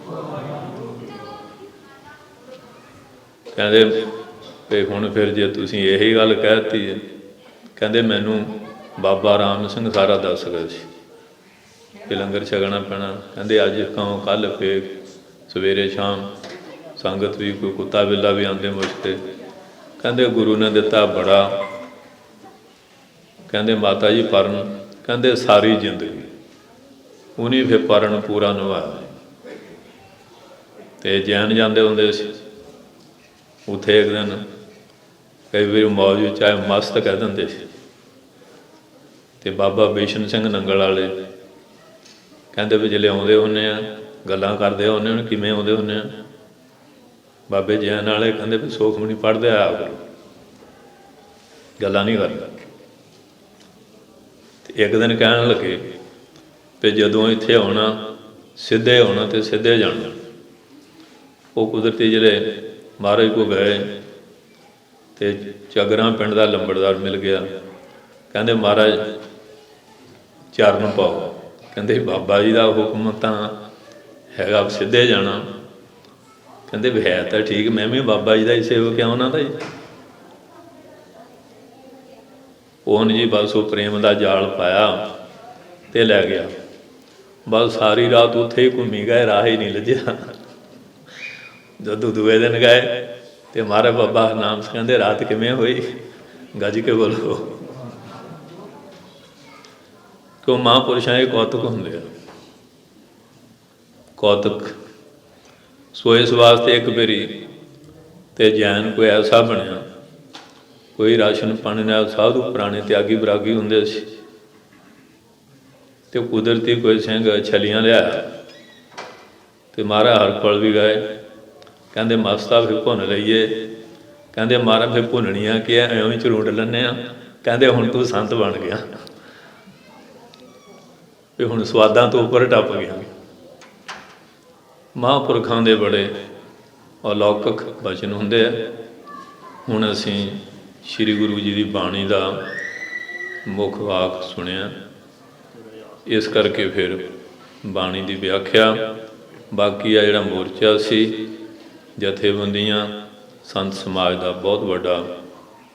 ਕਹਿੰਦੇ ਵੀ ਹੁਣ ਫਿਰ ਜੇ ਤੁਸੀਂ ਇਹੀ ਗੱਲ ਕਹਿ ਦਿੱਤੀ ਹੈ, ਕਹਿੰਦੇ ਮੈਨੂੰ ਬਾਬਾ ਰਾਮ ਸਿੰਘ ਸਾਰਾ ਦੱਸ ਗਏ ਸੀ ਕਿ ਲੰਗਰ ਛਕਣਾ ਪੈਣਾ। ਕਹਿੰਦੇ ਅੱਜ ਖਾਓ ਕੱਲ੍ਹ ਫੇਰ ਸਵੇਰੇ ਸ਼ਾਮ ਸੰਗਤ ਵੀ, ਕੋਈ ਕੁੱਤਾ ਬਿੱਲਾ ਵੀ ਆਉਂਦੇ ਮੁਸ਼ਤੇ। ਕਹਿੰਦੇ ਗੁਰੂ ਨੇ ਦਿੱਤਾ ਬੜਾ, ਕਹਿੰਦੇ ਮਾਤਾ ਜੀ ਪਰਨ, ਕਹਿੰਦੇ ਸਾਰੀ ਜ਼ਿੰਦਗੀ ਉਹਨੇ ਫਿਰ ਪਰਨ ਪੂਰਾ ਨਿਭਾਇਆ। ਤੇ ਜੈਨ ਜਾਂਦੇ ਹੁੰਦੇ ਸੀ ਉੱਥੇ, ਇੱਕ ਦਿਨ ਕਈ ਵਾਰੀ ਮੌਜ ਵਿੱਚ ਆਏ ਮਸਤ ਕਹਿ ਦਿੰਦੇ ਸੀ। ਤੇ ਬਾਬਾ ਬਿਸ਼ਨ ਸਿੰਘ ਨੰਗਲ ਵਾਲੇ ਕਹਿੰਦੇ ਵੀ ਜਿਹੜੇ ਆਉਂਦੇ ਹੁੰਦੇ ਆ ਗੱਲਾਂ ਕਰਦੇ ਹੁੰਦੇ ਹੁਣ ਕਿਵੇਂ ਆਉਂਦੇ ਹੁੰਦੇ ਆ। ਬਾਬੇ ਜੈਨ ਵਾਲੇ ਕਹਿੰਦੇ ਵੀ ਸੁਖਮਣੀ ਪੜ੍ਹਦੇ ਆਇਆ ਕਰੋ, ਗੱਲਾਂ ਨਹੀਂ ਕਰਦਾ। ਤੇ ਇੱਕ ਦਿਨ ਕਹਿਣ ਲੱਗੇ ਵੀ ਜਦੋਂ ਇੱਥੇ ਆਉਣਾ ਸਿੱਧੇ ਆਉਣਾ ਤੇ ਸਿੱਧੇ ਜਾਣਾ। ਉਹ ਕੁਦਰਤੀ ਜਿਹੜੇ ਮਹਾਰਾਜ ਕੋਲ ਗਏ ਤੇ ਚਗਰਾਂ ਪਿੰਡ ਦਾ ਲੰਬੜਦਾਰ ਮਿਲ ਗਿਆ। ਕਹਿੰਦੇ ਮਹਾਰਾਜ ਚਰਨ ਪਾਓ। ਕਹਿੰਦੇ ਬਾਬਾ ਜੀ ਦਾ ਹੁਕਮ ਤਾਂ ਹੈਗਾ ਸਿੱਧੇ ਜਾਣਾ। ਕਹਿੰਦੇ ਵੀ ਹੈ ਤਾਂ ਠੀਕ, ਮੈਂ ਵੀ ਬਾਬਾ ਜੀ ਦਾ ਹੀ ਸੇਵਕ ਆ ਉਹਨਾਂ ਦਾ ਹੀ। ਉਹਨ ਜੀ ਬਸ ਉਹ ਪ੍ਰੇਮ ਦਾ ਜਾਲ ਪਾਇਆ ਤੇ ਲੈ ਗਿਆ। ਬਸ ਸਾਰੀ ਰਾਤ ਉੱਥੇ ਹੀ ਘੁੰਮੀ ਗਏ, ਰਾਹ ਹੀ ਨਹੀਂ ਲੱਜਿਆ। ਜਦੋਂ ਦੂਏ ਦਿਨ ਗਏ ਤੇ ਮਹਾਰਾਜ ਬਾਬਾ ਹਰਨਾਮ ਸਿੰਘ ਕਹਿੰਦੇ ਰਾਤ ਕਿਵੇਂ ਹੋਈ, ਗੱਜ ਕੇ ਬੋਲੋ। ਕਿਉਂ ਮਹਾਂਪੁਰਸ਼ਾਂ ਇਹ ਕੌਤਕ ਹੁੰਦੇ ਆ, ਕੌਤਕ। ਸੋ ਇਸ ਵਾਸਤੇ ਇੱਕ ਵਾਰੀ ਤੇ ਜੈਨ ਕੋਈ ਐਸਾ ਬਣਿਆ, ਕੋਈ ਰਾਸ਼ਨ ਪਾਣੀ ਨਾਲ ਸਾਧੂ ਪੁਰਾਣੇ ਤਿਆਗੀ ਵਿਰਾਗੀ ਹੁੰਦੇ ਸੀ। ਤੇ ਕੁਦਰਤੀ ਕੋਈ ਸਿੰਘ ਛਲੀਆਂ ਲਿਆਇਆ ਤੇ ਮਹਾਰਾਜ ਹਰ ਕੋਲ ਵੀ ਗਏ। ਕਹਿੰਦੇ ਮਸਤਾ ਫਿਰ ਭੁੰਨ ਲਈਏ। ਕਹਿੰਦੇ ਮਹਾਰਾਜ ਫਿਰ ਭੁੰਨਣੀਆਂ ਕਿ ਐਵੇਂ ਹੀ ਝਰੂਟ ਲੈਂਦੇ ਆ। ਕਹਿੰਦੇ ਹੁਣ ਤੂੰ ਸੰਤ ਬਣ ਗਿਆ, ਵੀ ਹੁਣ ਸਵਾਦਾਂ ਤੋਂ ਉੱਪਰ ਟੱਪ ਗਿਆ। ਮਹਾਂਪੁਰਖਾਂ ਦੇ ਬੜੇ ਅਲੌਕਿਕ ਬਚਨ ਹੁੰਦੇ ਆ। ਹੁਣ ਅਸੀਂ ਸ੍ਰੀ ਗੁਰੂ ਜੀ ਦੀ ਬਾਣੀ ਦਾ ਮੁੱਖ ਵਾਕ ਸੁਣਿਆ, ਇਸ ਕਰਕੇ ਫਿਰ ਬਾਣੀ ਦੀ ਵਿਆਖਿਆ। ਬਾਕੀ ਆ ਜਿਹੜਾ ਮੋਰਚਾ ਸੀ, ਜਥੇਬੰਦੀਆਂ, ਸੰਤ ਸਮਾਜ ਦਾ ਬਹੁਤ ਵੱਡਾ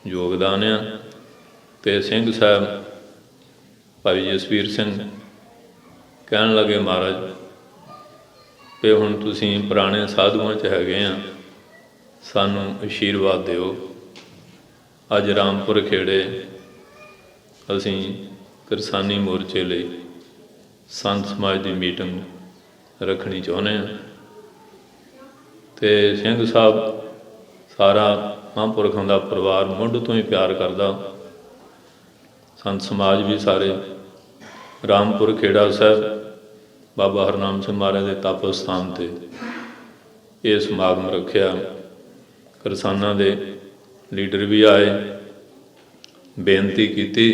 ਯੋਗਦਾਨ ਆ। ਤੇ ਸਿੰਘ ਸਾਹਿਬ ਭਾਈ ਜਸਵੀਰ ਸਿੰਘ ਕਹਿਣ ਲੱਗੇ ਮਹਾਰਾਜ ਵੀ ਹੁਣ ਤੁਸੀਂ ਪੁਰਾਣੇ ਸਾਧੂਆਂ 'ਚ ਹੈਗੇ ਆ, ਸਾਨੂੰ ਆਸ਼ੀਰਵਾਦ ਦਿਓ। ਅੱਜ ਰਾਮਪੁਰ ਖੇੜੇ ਅਸੀਂ ਕਿਰਸਾਨੀ ਮੋਰਚੇ ਲਈ ਸੰਤ ਸਮਾਜ ਦੀ ਮੀਟਿੰਗ ਰੱਖਣੀ ਚਾਹੁੰਦੇ ਹਾਂ। ਤੇ ਸਿੰਘ ਸਾਹਿਬ ਸਾਰਾ ਮਹਾਂਪੁਰਖਾਂ ਦਾ ਪਰਿਵਾਰ ਮੁੱਢ ਤੋਂ ਹੀ ਪਿਆਰ ਕਰਦਾ, ਸੰਤ ਸਮਾਜ ਵੀ ਸਾਰੇ। ਰਾਮਪੁਰ ਖੇੜਾ ਸਾਹਿਬ ਬਾਬਾ ਹਰਨਾਮ ਸਿੰਘ ਮਹਾਰਾਜ ਦੇ ਤਪ ਸਥਾਨ 'ਤੇ ਇਹ ਸਮਾਗਮ ਰੱਖਿਆ। ਕਿਰਸਾਨਾਂ ਦੇ ਲੀਡਰ ਵੀ ਆਏ, ਬੇਨਤੀ ਕੀਤੀ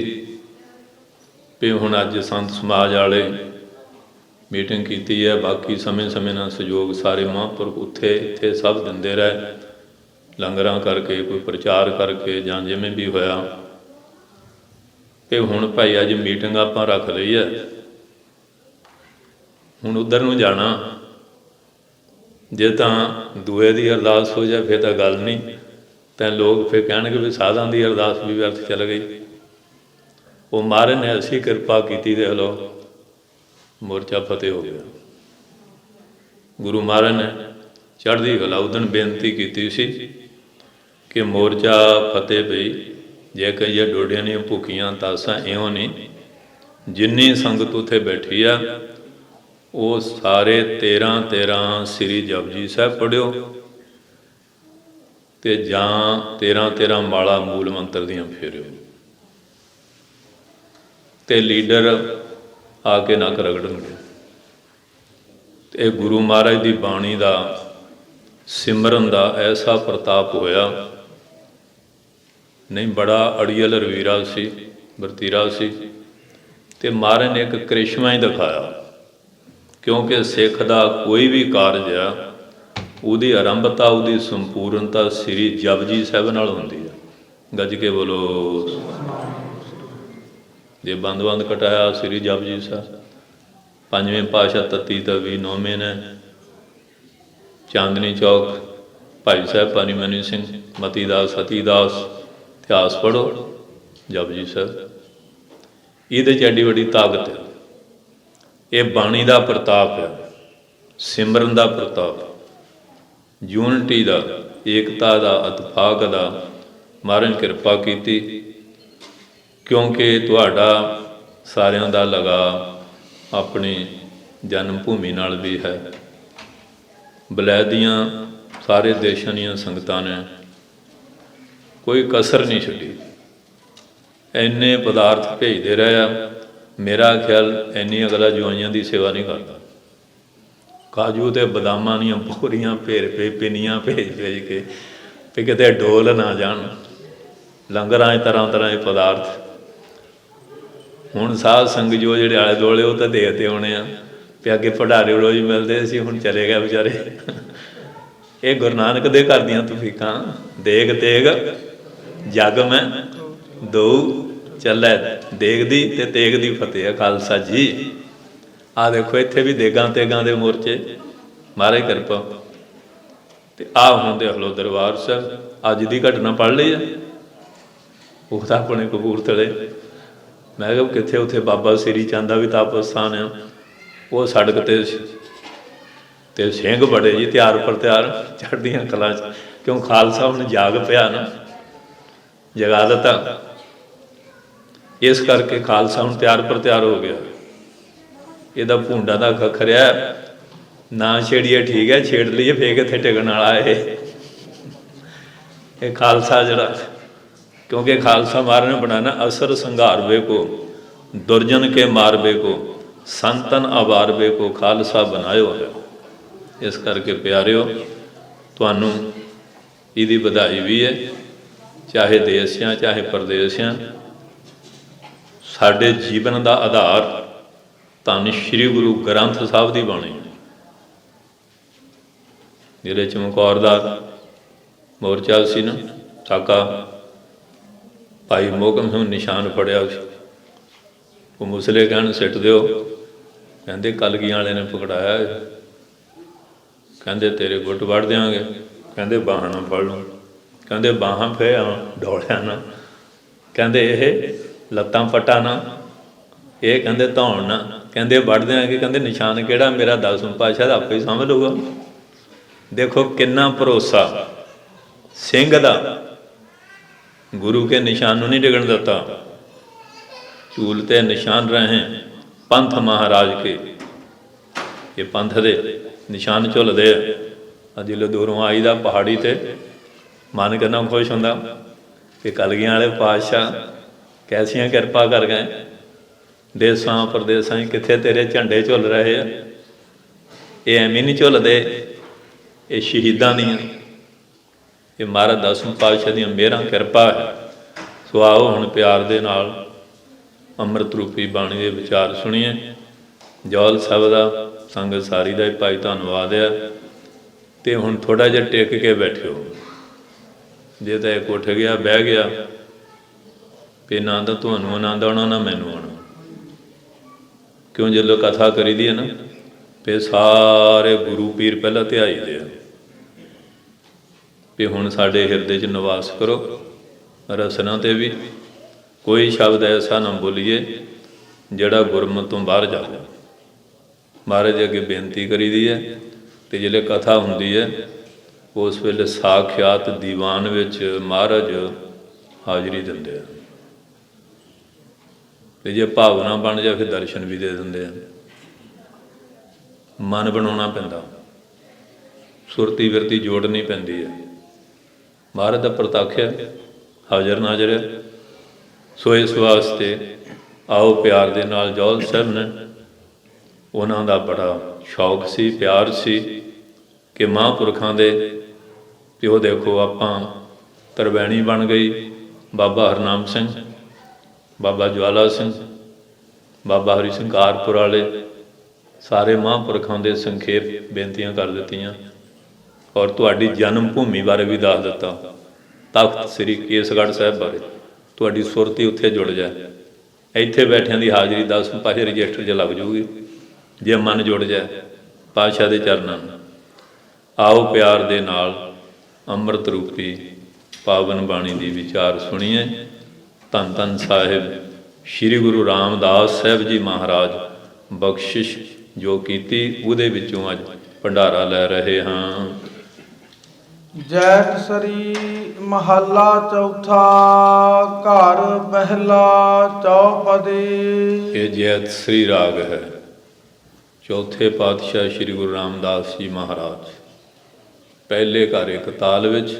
ਵੀ ਹੁਣ ਅੱਜ ਸੰਤ ਸਮਾਜ ਵਾਲੇ ਮੀਟਿੰਗ ਕੀਤੀ ਹੈ, ਬਾਕੀ ਸਮੇਂ ਸਮੇਂ ਨਾਲ ਸਹਿਯੋਗ ਸਾਰੇ ਮਹਾਂਪੁਰਖ ਉੱਥੇ ਇੱਥੇ ਸਭ ਦਿੰਦੇ ਰਹੇ, ਲੰਗਰਾਂ ਕਰਕੇ, ਕੋਈ ਪ੍ਰਚਾਰ ਕਰਕੇ, ਜਾਂ ਜਿਵੇਂ ਵੀ ਹੋਇਆ। ਕਿ ਹੁਣ ਭਾਈ ਅੱਜ ਮੀਟਿੰਗ ਆਪਾਂ ਰੱਖ ਲਈ ਹੈ, ਹੁਣ ਉੱਧਰ ਨੂੰ ਜਾਣਾ। ਜੇ ਤਾਂ ਦੂਏ ਦੀ ਅਰਦਾਸ ਹੋ ਜਾਏ ਫਿਰ ਤਾਂ ਗੱਲ ਨਹੀਂ, ਤਾਂ ਲੋਕ ਫਿਰ ਕਹਿਣਗੇ ਵੀ ਸਾਧਾਂ ਦੀ ਅਰਦਾਸ ਵੀ ਵਿਅਰਥ ਚੱਲ ਗਈ। ਉਹ ਮਹਾਰਾਜ ਨੇ ਅਸੀਂ ਕਿਰਪਾ ਕੀਤੀ, ਦੇਖ ਲਓ ਮੋਰਚਾ ਫਤਿਹ ਹੋ ਗਿਆ। ਗੁਰੂ ਮਹਾਰਾਜ ਨੇ ਚੜ੍ਹਦੀ ਕਲਾ ਉਦਣ ਬੇਨਤੀ ਕੀਤੀ ਸੀ ਕਿ ਮੋਰਚਾ ਫਤਿਹ ਪਈ। ਜੇ ਕਹੀਏ ਡੋਡਿਆਂ ਦੀਆਂ ਭੁੱਖੀਆਂ ਤਾਸਾਂ, ਇਉਂ ਨਹੀਂ। ਜਿੰਨੀ ਸੰਗਤ ਉੱਥੇ ਬੈਠੀ ਆ ਉਹ ਸਾਰੇ 13 ਸ੍ਰੀ ਜਪਜੀ ਸਾਹਿਬ ਪੜ੍ਹਿਓ ਤੇ ਜਾਂ 13 ਮਾਲਾ ਮੂਲ ਮੰਤਰ ਦੀਆਂ ਫੇਰਿਓ। ਤੇ ਲੀਡਰ ਆ ਕੇ ਨੱਕ ਰਗੜਨਗੇ। ਤੇ ਇਹ ਗੁਰੂ ਮਹਾਰਾਜ ਦੀ ਬਾਣੀ ਦਾ ਸਿਮਰਨ ਦਾ ਐਸਾ ਪ੍ਰਤਾਪ ਹੋਇਆ। ਨਹੀਂ, ਬੜਾ ਅੜੀਅਲ ਰਵੀਰਾ ਸੀ, ਵਰਤੀਰਾ ਸੀ। ਤੇ ਮਹਾਰਾਜ ਨੇ ਇੱਕ ਕ੍ਰਿਸ਼ਮਾ ਹੀ ਦਿਖਾਇਆ, ਕਿਉਂਕਿ ਸਿੱਖ ਦਾ ਕੋਈ ਵੀ ਕਾਰਜ ਆ ਉਹਦੀ ਆਰੰਭਤਾ, ਉਹਦੀ ਸੰਪੂਰਨਤਾ ਸ੍ਰੀ ਜਪਜੀ ਸਾਹਿਬ ਨਾਲ ਹੁੰਦੀ ਹੈ। ਗੱਜ ਕੇ ਬੋਲੋ। ਜੇ ਬੰਦ ਕਟਾਇਆ ਸ੍ਰੀ ਜਪਜੀ ਸਾਹਿਬ। ਪੰਜਵੇਂ ਪਾਤਸ਼ਾਹ ਤਤੀ ਤਵੀ ਨੌਵੇਂ ਨੇ ਚਾਂਦਨੀ ਚੌਕ ਭਾਈ ਸਾਹਿਬ ਪਾਨੀਮਨੀ ਸਿੰਘ, ਮਤੀ ਦਾਸ, ਸਤੀ ਦਾਸ, ਇਤਿਹਾਸ ਪੜ੍ਹੋ ਜਪਜੀ ਸਾਹਿਬ। ਇਹਦੇ 'ਚ ਐਡੀ ਵੱਡੀ ਤਾਕਤ ਹੈ। ਇਹ ਬਾਣੀ ਦਾ ਪ੍ਰਤਾਪ ਹੈ, ਸਿਮਰਨ ਦਾ ਪ੍ਰਤਾਪ। ਯੂਨਿਟੀ ਦਾ, ਏਕਤਾ ਦਾ, ਇਤਫਾਕ ਦਾ ਮਹਾਰਾਜ ਨੇ ਕਿਰਪਾ ਕੀਤੀ। ਕਿਉਂਕਿ ਤੁਹਾਡਾ ਸਾਰਿਆਂ ਦਾ ਲਗਾਅ ਆਪਣੀ ਜਨਮ ਭੂਮੀ ਨਾਲ ਵੀ ਹੈ। ਬਲੈਦ ਦੀਆਂ ਸਾਰੇ ਦੇਸ਼ਾਂ ਦੀਆਂ ਸੰਗਤਾਂ ਨੇ ਕੋਈ ਕਸਰ ਨਹੀਂ ਛੱਡੀ, ਇੰਨੇ ਪਦਾਰਥ ਭੇਜਦੇ ਰਹੇ ਆ। ਮੇਰਾ ਖਿਆਲ ਇੰਨੀ ਅਗਲਾ ਜਵਾਈਆਂ ਦੀ ਸੇਵਾ ਨਹੀਂ ਕਰਦਾ। ਕਾਜੂ ਅਤੇ ਬਦਾਮਾਂ ਦੀਆਂ ਪੂਰੀਆਂ ਭੇਜ ਪਿੰਨੀਆਂ ਭੇਜ ਕੇ ਵੀ ਕਿਤੇ ਡੋਲ ਨਾ ਜਾਣ। ਲੰਗਰਾਂ 'ਚ ਤਰ੍ਹਾਂ ਤਰ੍ਹਾਂ ਦੇ ਪਦਾਰਥ। ਹੁਣ ਸਾਧ ਸੰਗਤ ਜੋ ਜਿਹੜੇ ਆਲੇ ਦੁਆਲੇ ਉਹ ਤਾਂ ਦੇਖਦੇ ਹੋਣੇ ਆ ਵੀ ਅੱਗੇ ਭੰਡਾਰੇ ਰੋਜ਼ ਮਿਲਦੇ ਸੀ, ਹੁਣ ਚਲੇ ਗਏ ਵਿਚਾਰੇ। ਇਹ ਗੁਰੂ ਨਾਨਕ ਦੇ ਘਰ ਦੀਆਂ ਤੌਫੀਕਾਂ। ਦੇਗ ਤੇਗ ਜਗ ਮੈਂ ਦੋ ਚੱਲੈ, ਦੇਗ ਦੀ ਤੇ ਤੇਗ ਦੀ ਫਤਿਹ। ਖਾਲਸਾ ਜੀ ਆਹ ਦੇਖੋ, ਇੱਥੇ ਵੀ ਦੇਗਾਂ ਤੇਗਾਂ ਦੇ ਮੋਰਚੇ, ਮਹਾਰਾਜ ਕਿਰਪਾ। ਤੇ ਆਹ ਹੁਣ ਦੇਖ ਲਓ ਦਰਬਾਰ ਸਾਹਿਬ। ਅੱਜ ਦੀ ਘਟਨਾ ਪੜ੍ਹ ਲਈ ਆ, ਉਹ ਤਾਂ ਆਪਣੇ ਕਪੂਰਥਲੇ। ਮੈਂ ਕਿਹਾ ਕਿੱਥੇ, ਉੱਥੇ ਬਾਬਾ ਸ੍ਰੀ ਚੰਦ ਦਾ ਵੀ ਤਪ ਸਥਾਨ ਆ। ਉਹ ਸੜਕ ਤੇ ਸਿੰਘ ਬੜੇ ਜੀ ਤਿਆਰ ਪਰ ਤਿਆਰ, ਚੜ੍ਹਦੀਆਂ ਕਲਾਂ 'ਚ। ਕਿਉਂ ਖਾਲਸਾ ਹੁਣ ਜਾਗ ਪਿਆ ਨਾ, ਜਗਾ ਦਿੱਤਾ। ਇਸ ਕਰਕੇ ਖਾਲਸਾ ਹੁਣ ਤਿਆਰ ਪਰ ਤਿਆਰ ਹੋ ਗਿਆ। ਇਹਦਾ ਭੂੰਡਾ ਦਾ ਖਰਿਆ ਨਾ ਛੇੜੀਏ, ਠੀਕ ਹੈ, ਛੇੜ ਲਈਏ ਫੇਰ ਕਿੱਥੇ ਟਿਕਣ ਵਾਲਾ ਇਹ ਖਾਲਸਾ ਜਿਹੜਾ। ਕਿਉਂਕਿ ਖਾਲਸਾ ਮਹਾਰਾਜ ਨੇ ਬਣਾਣਾ ਅਸਰ ਸੰਘਾਰਵੇ ਕੋ, ਦੁਰਜਨ ਕੇ ਮਾਰਵੇ ਕੋ, ਸੰਤਨ ਆਵਾਰਵੇ ਕੋ ਖਾਲਸਾ ਬਣਾਇਓ ਹੈ। ਇਸ ਕਰਕੇ ਪਿਆਰਿਓ, ਤੁਹਾਨੂੰ ਇਹਦੀ ਵਧਾਈ ਵੀ ਹੈ। ਚਾਹੇ ਦੇਸ਼ ਆ ਚਾਹੇ ਪ੍ਰਦੇਸ਼ ਆ, ਸਾਡੇ ਜੀਵਨ ਦਾ ਆਧਾਰ ਧੰਨ ਸ਼੍ਰੀ ਗੁਰੂ ਗ੍ਰੰਥ ਸਾਹਿਬ ਦੀ ਬਾਣੀ। ਜਿਹੜੇ ਚਮਕੌਰ ਦਾ ਮੋਰਚਾ ਸੀ ਨਾ, ਸਾਕਾ ਭਾਈ ਮੋਹਕਮ ਸਿੰਘ ਨਿਸ਼ਾਨ ਫੜਿਆ ਸੀ। ਉਹ ਮੁਸਲੇ ਕਹਿਣ ਸਿੱਟ ਦਿਓ, ਕਹਿੰਦੇ ਕਲਗੀਆਂ ਵਾਲੇ ਨੇ ਪਕੜਾਇਆ। ਕਹਿੰਦੇ ਤੇਰੇ ਗੁੱਟ ਵੱਢ ਦਿਆਂਗੇ। ਕਹਿੰਦੇ ਬਾਹਾਂ ਨਾਲ ਫੜ ਲਓ। ਕਹਿੰਦੇ ਬਾਹਾਂ ਫੇ ਡੋਲਿਆ ਨਾ। ਕਹਿੰਦੇ ਇਹ ਲੱਤਾਂ ਪੱਟਾ ਨਾ, ਇਹ ਕਹਿੰਦੇ ਧੌਣ ਨਾ। ਕਹਿੰਦੇ ਵੱਢ ਦਿਆਂਗੇ। ਕਹਿੰਦੇ ਨਿਸ਼ਾਨ ਕਿਹੜਾ, ਮੇਰਾ 10ਵੇਂ ਪਾਤਸ਼ਾਹ ਦਾ ਆਪੇ ਹੀ ਸਮਝ ਲਊਗਾ। ਦੇਖੋ ਕਿੰਨਾ ਭਰੋਸਾ ਸਿੰਘ ਦਾ। ਗੁਰੂ ਕੇ ਨਿਸ਼ਾਨ ਨੂੰ ਨਹੀਂ ਡਿੱਗਣ ਦਿੱਤਾ। ਝੂਲ ਤੇ ਨਿਸ਼ਾਨ ਰਹੇ ਪੰਥ ਮਹਾਰਾਜ ਕੇ। ਇਹ ਪੰਥ ਦੇ ਨਿਸ਼ਾਨ ਝੁੱਲਦੇ ਆ। ਜਦੋਂ ਦੂਰੋਂ ਆਈਦਾ ਪਹਾੜੀ 'ਤੇ, ਮਨ ਕਿੰਨਾ ਖੁਸ਼ ਹੁੰਦਾ ਕਿ ਕਲਗੀਆਂ ਵਾਲੇ ਪਾਤਸ਼ਾਹ ਕੈਸੀਆਂ ਕਿਰਪਾ ਕਰ ਗਏ। ਦੇਸਾਂ ਪ੍ਰਦੇਸਾਂ 'ਚ ਕਿੱਥੇ ਤੇਰੇ ਝੰਡੇ ਝੁੱਲ ਰਹੇ ਆ। ਇਹ ਐਵੇਂ ਨਹੀਂ ਝੁੱਲਦੇ, ਇਹ ਸ਼ਹੀਦਾਂ ਦੀਆਂ, ਇਹ ਮਹਾਰਾਜ 10ਵੇਂ ਪਾਤਸ਼ਾਹ ਦੀਆਂ ਮਿਹਰਾਂ ਕਿਰਪਾ ਹੈ। ਸੋ ਆਓ ਹੁਣ ਪਿਆਰ ਦੇ ਨਾਲ ਅੰਮ੍ਰਿਤ ਰੂਪੀ ਬਾਣੀ ਦੇ ਵਿਚਾਰ ਸੁਣੀਏ। ਜੌਲ ਸਾਹਿਬ ਦਾ, ਸੰਗਤ ਸਾਰੀ ਦਾ ਭਾਈ ਧੰਨਵਾਦ ਆ। ਤੇ ਹੁਣ ਥੋੜ੍ਹਾ ਜਿਹਾ ਟਿਕ ਕੇ ਬੈਠਿਓ। ਜੇ ਤਾਂ ਇੱਕ ਉੱਠ ਗਿਆ ਬਹਿ ਗਿਆ, ਵੀ ਨਾ ਤਾਂ ਤੁਹਾਨੂੰ ਆਨੰਦ ਆਉਣਾ ਨਾ ਮੈਨੂੰ ਆਉਣਾ। ਕਿਉਂ ਜਦੋਂ ਕਥਾ ਕਰੀਦੀ ਹੈ ਨਾ, ਫਿਰ ਸਾਰੇ ਗੁਰੂ ਪੀਰ ਪਹਿਲਾਂ ਧਿਆਈਦੇ ਆ ਵੀ ਹੁਣ ਸਾਡੇ ਹਿਰਦੇ 'ਚ ਨਿਵਾਸ ਕਰੋ। ਰਸਨਾ 'ਤੇ ਵੀ ਕੋਈ ਸ਼ਬਦ ਐਸਾ ਨਾ ਬੋਲੀਏ ਜਿਹੜਾ ਗੁਰਮਤਿ ਤੋਂ ਬਾਹਰ ਜਾਵੇ। ਮਹਾਰਾਜ ਦੇ ਅੱਗੇ ਬੇਨਤੀ ਕਰੀਦੀ ਹੈ। ਅਤੇ ਜਿਹੜੇ ਕਥਾ ਹੁੰਦੀ ਹੈ, ਉਸ ਵੇਲੇ ਸਾਖਿਆਤ ਦੀਵਾਨ ਵਿੱਚ ਮਹਾਰਾਜ ਹਾਜ਼ਰੀ ਦਿੰਦੇ ਆ। ਅਤੇ ਜੇ ਭਾਵਨਾ ਬਣ ਜਾਏ ਫਿਰ ਦਰਸ਼ਨ ਵੀ ਦੇ ਦਿੰਦੇ ਆ। ਮਨ ਬਣਾਉਣਾ ਪੈਂਦਾ, ਸੁਰਤੀ ਵਿਰਤੀ ਜੋੜਨੀ ਪੈਂਦੀ ਹੈ। ਮਹਾਰਾਜ ਦਾ ਪ੍ਰਤੱਖ ਹੈ, ਹਾਜ਼ਰ ਨਾਜ਼ਰ ਹੈ। ਸੋ ਇਸ ਵਾਸਤੇ ਆਓ ਪਿਆਰ ਦੇ ਨਾਲ। ਜੌਲ ਸਾਹਿਬ ਨੇ, ਉਹਨਾਂ ਦਾ ਬੜਾ ਸ਼ੌਕ ਸੀ, ਪਿਆਰ ਸੀ ਕਿ ਮਹਾਂਪੁਰਖਾਂ ਦੇ। ਅਤੇ ਉਹ ਦੇਖੋ ਆਪਾਂ ਤਰਵੈਣੀ ਬਣ ਗਈ। ਬਾਬਾ ਹਰਨਾਮ ਸਿੰਘ, ਬਾਬਾ ਜਵਾਲਾ ਸਿੰਘ, ਬਾਬਾ ਹਰੀ ਸਿੰਘ ਕਾਰਪੁਰ ਵਾਲੇ, ਸਾਰੇ ਮਹਾਂਪੁਰਖਾਂ ਦੇ ਸੰਖੇਪ ਬੇਨਤੀਆਂ ਕਰ ਦਿੱਤੀਆਂ। ਔਰ ਤੁਹਾਡੀ ਜਨਮ ਭੂਮੀ ਬਾਰੇ ਵੀ ਦੱਸ ਦਿੱਤਾ। ਤਖਤ ਸ੍ਰੀ ਕੇਸਗੜ੍ਹ ਸਾਹਿਬ ਬਾਰੇ ਤੁਹਾਡੀ ਸੁਰਤੀ ਉੱਥੇ ਜੁੜ ਜਾਏ। ਇੱਥੇ ਬੈਠਿਆਂ ਦੀ ਹਾਜ਼ਰੀ 10ਵੇਂ ਪਾਤਸ਼ਾਹ ਰਜਿਸਟਰ 'ਚ ਲੱਗ ਜੂਗੀ ਜੇ ਮਨ ਜੁੜ ਜਾਏ ਪਾਤਸ਼ਾਹ ਦੇ ਚਰਨਾਂ ਨੂੰ। ਆਓ ਪਿਆਰ ਦੇ ਨਾਲ ਅੰਮ੍ਰਿਤ ਰੂਪੀ ਪਾਵਨ ਬਾਣੀ ਦੀ ਵਿਚਾਰ ਸੁਣੀਏ। ਧੰਨ ਧੰਨ ਸਾਹਿਬ ਸ਼੍ਰੀ ਗੁਰੂ ਰਾਮਦਾਸ ਸਾਹਿਬ ਜੀ ਮਹਾਰਾਜ ਬਖਸ਼ਿਸ਼ ਜੋ ਕੀਤੀ, ਉਹਦੇ ਵਿੱਚੋਂ ਅੱਜ ਭੰਡਾਰਾ ਲੈ ਰਹੇ ਹਾਂ। ਜੈਤ ਸਰੀ ਮਹੱਲਾ ਚੌਥਾ। ਘਰ ਪਹਿਲਾ ਚੌਪਦੇ। ਇਹ ਜੈਤ ਸ੍ਰੀ ਰਾਗ ਹੈ। ਚੌਥੇ ਪਾਤਸ਼ਾਹ ਸ੍ਰੀ ਗੁਰੂ ਰਾਮਦਾਸ ਜੀ ਮਹਾਰਾਜ ਪਹਿਲੇ ਘਰ ਇੱਕ ਤਾਲ ਵਿੱਚ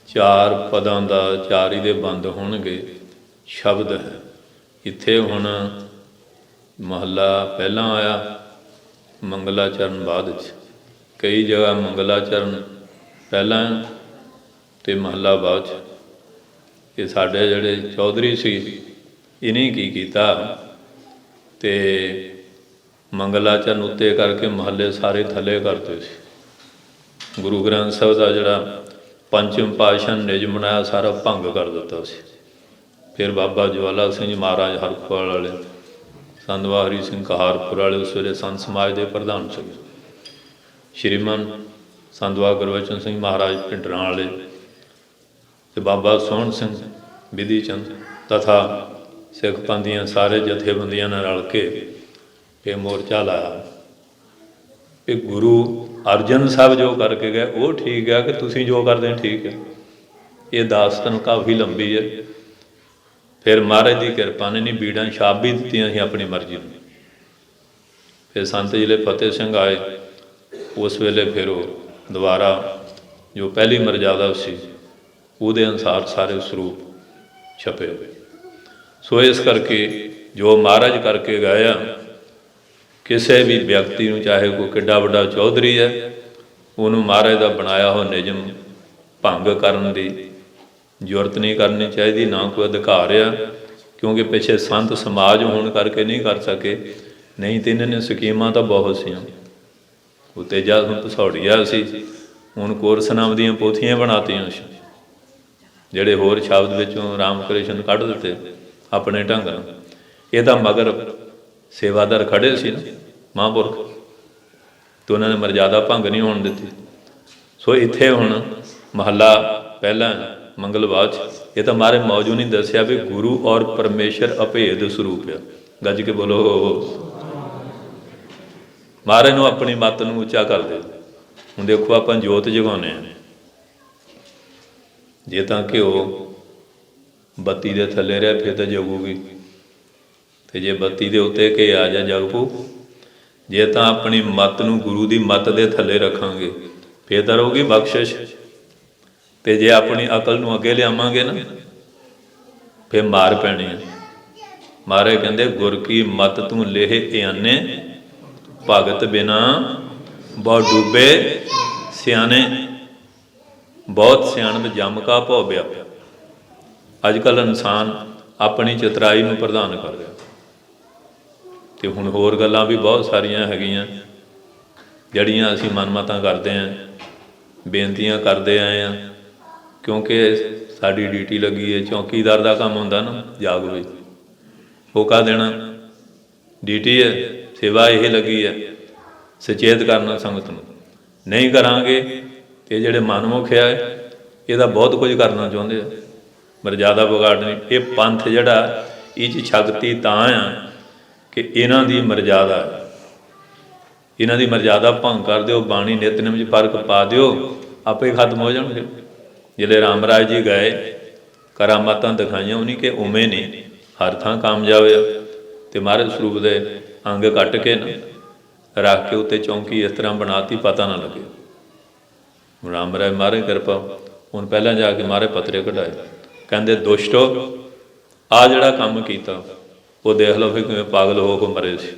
4 ਪਦਾਂ ਦਾ 4 ਹੀ ਦੇ ਬੰਦ ਹੋਣਗੇ ਸ਼ਬਦ ਹੈ। ਇੱਥੇ ਹੁਣ ਮਹੱਲਾ ਪਹਿਲਾਂ ਆਇਆ, ਮੰਗਲਾਚਰਨ ਬਾਅਦ 'ਚ। ਕਈ ਜਗ੍ਹਾ ਮੰਗਲਾਚਰਨ ਪਹਿਲਾਂ ਅਤੇ ਮਹੱਲਾ ਬਾਅਦ 'ਚ। ਇਹ ਸਾਡੇ ਜਿਹੜੇ ਚੌਧਰੀ ਸੀ ਇਹਨੇ ਕੀ ਕੀਤਾ ਅਤੇ ਮੰਗਲਾਚਰਨ ਉੱਤੇ ਕਰਕੇ ਮਹੱਲੇ ਸਾਰੇ ਥੱਲੇ ਕਰਤੇ ਸੀ। ਗੁਰੂ ਗ੍ਰੰਥ ਸਾਹਿਬ ਦਾ ਜਿਹੜਾ ਪੰਚਮ ਪਾਤਸ਼ਾਹ ਨੇ ਨਿਯਮ ਬਣਾਇਆ ਸਾਰਾ ਭੰਗ ਕਰ ਦਿੱਤਾ ਸੀ। ਫਿਰ ਬਾਬਾ ਜਵਾਲਾ ਸਿੰਘ ਜੀ ਮਹਾਰਾਜ ਹਰਖਵਾਲ ਵਾਲੇ, ਸੰਧਵਾ ਹਰੀ ਸਿੰਘ ਕਹਾਰਪੁਰ ਵਾਲੇ ਉਸ ਵੇਲੇ ਸੰਤ ਸਮਾਜ ਦੇ ਪ੍ਰਧਾਨ ਸੀਗੇ। ਸ਼੍ਰੀਮਾਨ ਸੰਧਵਾ ਗੁਰਬਚਨ ਸਿੰਘ ਮਹਾਰਾਜ ਭਿੰਡਰਾਂ ਵਾਲੇ ਅਤੇ ਬਾਬਾ ਸੋਹਣ ਸਿੰਘ ਵਿਧੀ ਚੰਦ ਤਥਾ ਸਿੱਖ ਪੰਥ ਦੀਆਂ ਸਾਰੇ ਜਥੇਬੰਦੀਆਂ ਨਾਲ ਰਲ ਕੇ ਇਹ ਮੋਰਚਾ ਲਾਇਆ ਕਿ ਗੁਰੂ ਅਰਜਨ ਸਾਹਿਬ ਜੋ ਕਰਕੇ ਗਏ ਉਹ ਠੀਕ ਹੈ ਕਿ ਤੁਸੀਂ ਜੋ ਕਰਦੇ ਠੀਕ ਹੈ। ਇਹ ਦਾਸਤਾਨ ਕਾਫੀ ਲੰਬੀ ਹੈ। ਫਿਰ ਮਹਾਰਾਜ ਦੀ ਕਿਰਪਾ ਨੇ ਨਹੀਂ ਬੀੜਾਂ ਛਾਪ ਵੀ ਦਿੱਤੀਆਂ ਸੀ ਆਪਣੀ ਮਰਜ਼ੀ ਨੂੰ। ਫਿਰ ਸੰਤ ਜ਼ਿਲ੍ਹੇ ਫਤਿਹ ਸਿੰਘ ਆਏ, ਉਸ ਵੇਲੇ ਫਿਰ ਉਹ ਦੁਬਾਰਾ ਜੋ ਪਹਿਲੀ ਮਰਜ਼ਾਦਾ ਸੀ ਉਹਦੇ ਅਨੁਸਾਰ ਸਾਰੇ ਸਰੂਪ ਛਪੇ ਹੋਏ। ਸੋ ਇਸ ਕਰਕੇ ਜੋ ਮਹਾਰਾਜ ਕਰਕੇ ਗਏ ਆ, ਕਿਸੇ ਵੀ ਵਿਅਕਤੀ ਨੂੰ ਚਾਹੇ ਕੋਈ ਕਿੱਡਾ ਵੱਡਾ ਚੌਧਰੀ ਹੈ ਉਹਨੂੰ ਮਹਾਰਾਜ ਦਾ ਬਣਾਇਆ ਹੋਇਆ ਨਿਯਮ ਭੰਗ ਕਰਨ ਦੀ ਜ਼ਰੂਰਤ ਨਹੀਂ ਕਰਨੀ ਚਾਹੀਦੀ, ਨਾ ਕੋਈ ਅਧਿਕਾਰ ਆ। ਕਿਉਂਕਿ ਪਿੱਛੇ ਸੰਤ ਸਮਾਜ ਹੋਣ ਕਰਕੇ ਨਹੀਂ ਕਰ ਸਕੇ, ਨਹੀਂ ਤਾਂ ਇਹਨਾਂ ਨੇ ਸਕੀਮਾਂ ਤਾਂ ਬਹੁਤ ਸੀਆਂ। ਉਹ ਤੇਜਾ ਹੁਣ ਪਸੌੜੀਆ ਸੀ, ਹੁਣ ਕੋਰਸ ਨਾਮ ਦੀਆਂ ਪੋਥੀਆਂ ਬਣਾਤੀਆਂ ਸੀ, ਜਿਹੜੇ ਹੋਰ ਸ਼ਬਦ ਵਿੱਚੋਂ ਰਾਮ ਕ੍ਰਿਸ਼ਨ ਕੱਢ ਦਿੱਤੇ ਆਪਣੇ ਢੰਗ ਨਾਲ। ਇਹਦਾ ਮਗਰ ਸੇਵਾਦਾਰ ਖੜ੍ਹੇ ਸੀ ਨਾ ਮਹਾਂਪੁਰਖ, ਅਤੇ ਉਹਨਾਂ ਨੇ ਮਰਜ਼ਾਦਾ ਭੰਗ ਨਹੀਂ ਹੋਣ ਦਿੱਤੀ। ਸੋ ਇੱਥੇ ਹੁਣ ਮਹੱਲਾ ਪਹਿਲਾਂ ਮੰਗਲਵਾਰ 'ਚ ਇਹ ਤਾਂ ਮਾਰੇ ਮੌਜੂ ਨਹੀਂ ਦੱਸਿਆ ਵੀ ਗੁਰੂ ਔਰ ਪਰਮੇਸ਼ਰ ਅਭੇਦ ਸਰੂਪ ਆ। ਗੱਜ ਕੇ ਬੋਲੋ। ਮਹਾਰਾਜ ਨੂੰ ਆਪਣੀ ਮੱਤ ਨੂੰ ਉੱਚਾ ਕਰਦੇ। ਹੁਣ ਦੇਖੋ ਆਪਾਂ ਜੋਤ ਜਗਾਉਂਦੇ ਹਾਂ, ਜੇ ਤਾਂ ਘਿਓ ਬੱਤੀ ਦੇ ਥੱਲੇ ਰਿਹਾ ਫਿਰ ਤਾਂ ਜਗੂਗੀ, ਅਤੇ ਜੇ ਬੱਤੀ ਦੇ ਉੱਤੇ ਘੇ ਆ ਜਾ ਜਗ ਪੂ। ਜੇ ਤਾਂ ਆਪਣੀ ਮੱਤ ਨੂੰ ਗੁਰੂ ਦੀ ਮੱਤ ਦੇ ਥੱਲੇ ਰੱਖਾਂਗੇ ਫਿਰ ਤਾਂ ਰਹੂਗੀ ਬਖਸ਼ਿਸ਼, ਅਤੇ ਜੇ ਆਪਣੀ ਅਕਲ ਨੂੰ ਅੱਗੇ ਲਿਆਵਾਂਗੇ ਨਾ ਫਿਰ ਮਾਰ ਪੈਣੀ ਹੈ। ਮਹਾਰਾਜ ਕਹਿੰਦੇ ਗੁਰ ਕੀ ਮੱਤ ਤੂੰ ਲੇਹ ਇਆਨੇ, ਭਗਤ ਬਿਨਾ ਬਹੁਤ ਡੂਬੇ ਸਿਆਣੇ। ਬਹੁਤ ਸਿਆਣਪ ਜੰਮ ਕਾ ਭਉ ਵਿਆਪਿਆ। ਅੱਜ ਕੱਲ੍ਹ ਇਨਸਾਨ ਆਪਣੀ ਚਤਰਾਈ ਨੂੰ ਪ੍ਰਧਾਨ ਕਰ ਰਿਹਾ, ਅਤੇ ਹੁਣ ਹੋਰ ਗੱਲਾਂ ਵੀ ਬਹੁਤ ਸਾਰੀਆਂ ਹੈਗੀਆਂ ਜਿਹੜੀਆਂ ਅਸੀਂ ਮਨਮਤਾਂ ਕਰਦੇ ਹਾਂ, ਬੇਨਤੀਆਂ ਕਰਦੇ ਆਏ ਹਾਂ। ਕਿਉਂਕਿ ਸਾਡੀ ਡਿਊਟੀ ਲੱਗੀ ਹੈ, ਚੌਕੀਦਾਰ ਦਾ ਕੰਮ ਹੁੰਦਾ ਨਾ ਜਾਗ ਵੇ ਹੋਕਾ ਦੇਣਾ, ਡਿਊਟੀ ਹੈ, ਸੇਵਾ ਇਹ ਲੱਗੀ ਹੈ ਸੁਚੇਤ ਕਰਨਾ ਸੰਗਤ ਨੂੰ। ਨਹੀਂ ਕਰਾਂਗੇ ਅਤੇ ਜਿਹੜੇ ਮਨਮੁਖ ਆ ਇਹਦਾ ਬਹੁਤ ਕੁਝ ਕਰਨਾ ਚਾਹੁੰਦੇ ਆ, ਮਰਜ਼ਾਦਾ ਵਿਗਾੜਨੀ। ਇਹ ਪੰਥ ਜਿਹੜਾ ਇਹ 'ਚ ਸ਼ਕਤੀ ਤਾਂ ਆ ਕਿ ਇਹਨਾਂ ਦੀ ਮਰਜ਼ਾਦਾ, ਇਹਨਾਂ ਦੀ ਮਰਜ਼ਾਦਾ ਭੰਗ ਕਰ ਦਿਓ, ਬਾਣੀ ਨਿਤਨੇਮ 'ਚ ਫਰਕ ਪਾ ਦਿਓ, ਆਪੇ ਖਤਮ ਹੋ ਜਾਣਗੇ। ਜਿਹੜੇ ਰਾਮ ਰਾਜ ਜੀ ਗਏ ਕਰਾਮਾਤਾਂ ਦਿਖਾਈਆਂ ਉਹਨੀ ਕਿ ਉਵੇਂ ਨਹੀਂ, ਹਰ ਥਾਂ ਕਾਮਯਾਬ ਆ। ਅਤੇ ਮਹਾਰਾਜ ਸਰੂਪ ਦੇ ਅੰਗ ਕੱਟ ਕੇ ਨਾ ਰੱਖ ਕੇ ਉੱਤੇ ਚੌਂਕੀ ਇਸ ਤਰ੍ਹਾਂ ਬਣਾਤੀ ਪਤਾ ਨਾ ਲੱਗੇ। ਹੁਣ ਰਾਮ ਰਾਜ ਮਹਾਰਾਜ ਕਿਰਪਾ, ਹੁਣ ਪਹਿਲਾਂ ਜਾ ਕੇ ਮਹਾਰਾਜ ਪੱਤਰੇ ਕਢਾਏ, ਕਹਿੰਦੇ ਦੁਸ਼ਟੋ ਆਹ ਜਿਹੜਾ ਕੰਮ ਕੀਤਾ ਉਹ ਦੇਖ ਲਓ ਫਿਰ ਕਿਵੇਂ ਪਾਗਲ ਹੋ ਕੇ ਮਰੇ ਸੀ।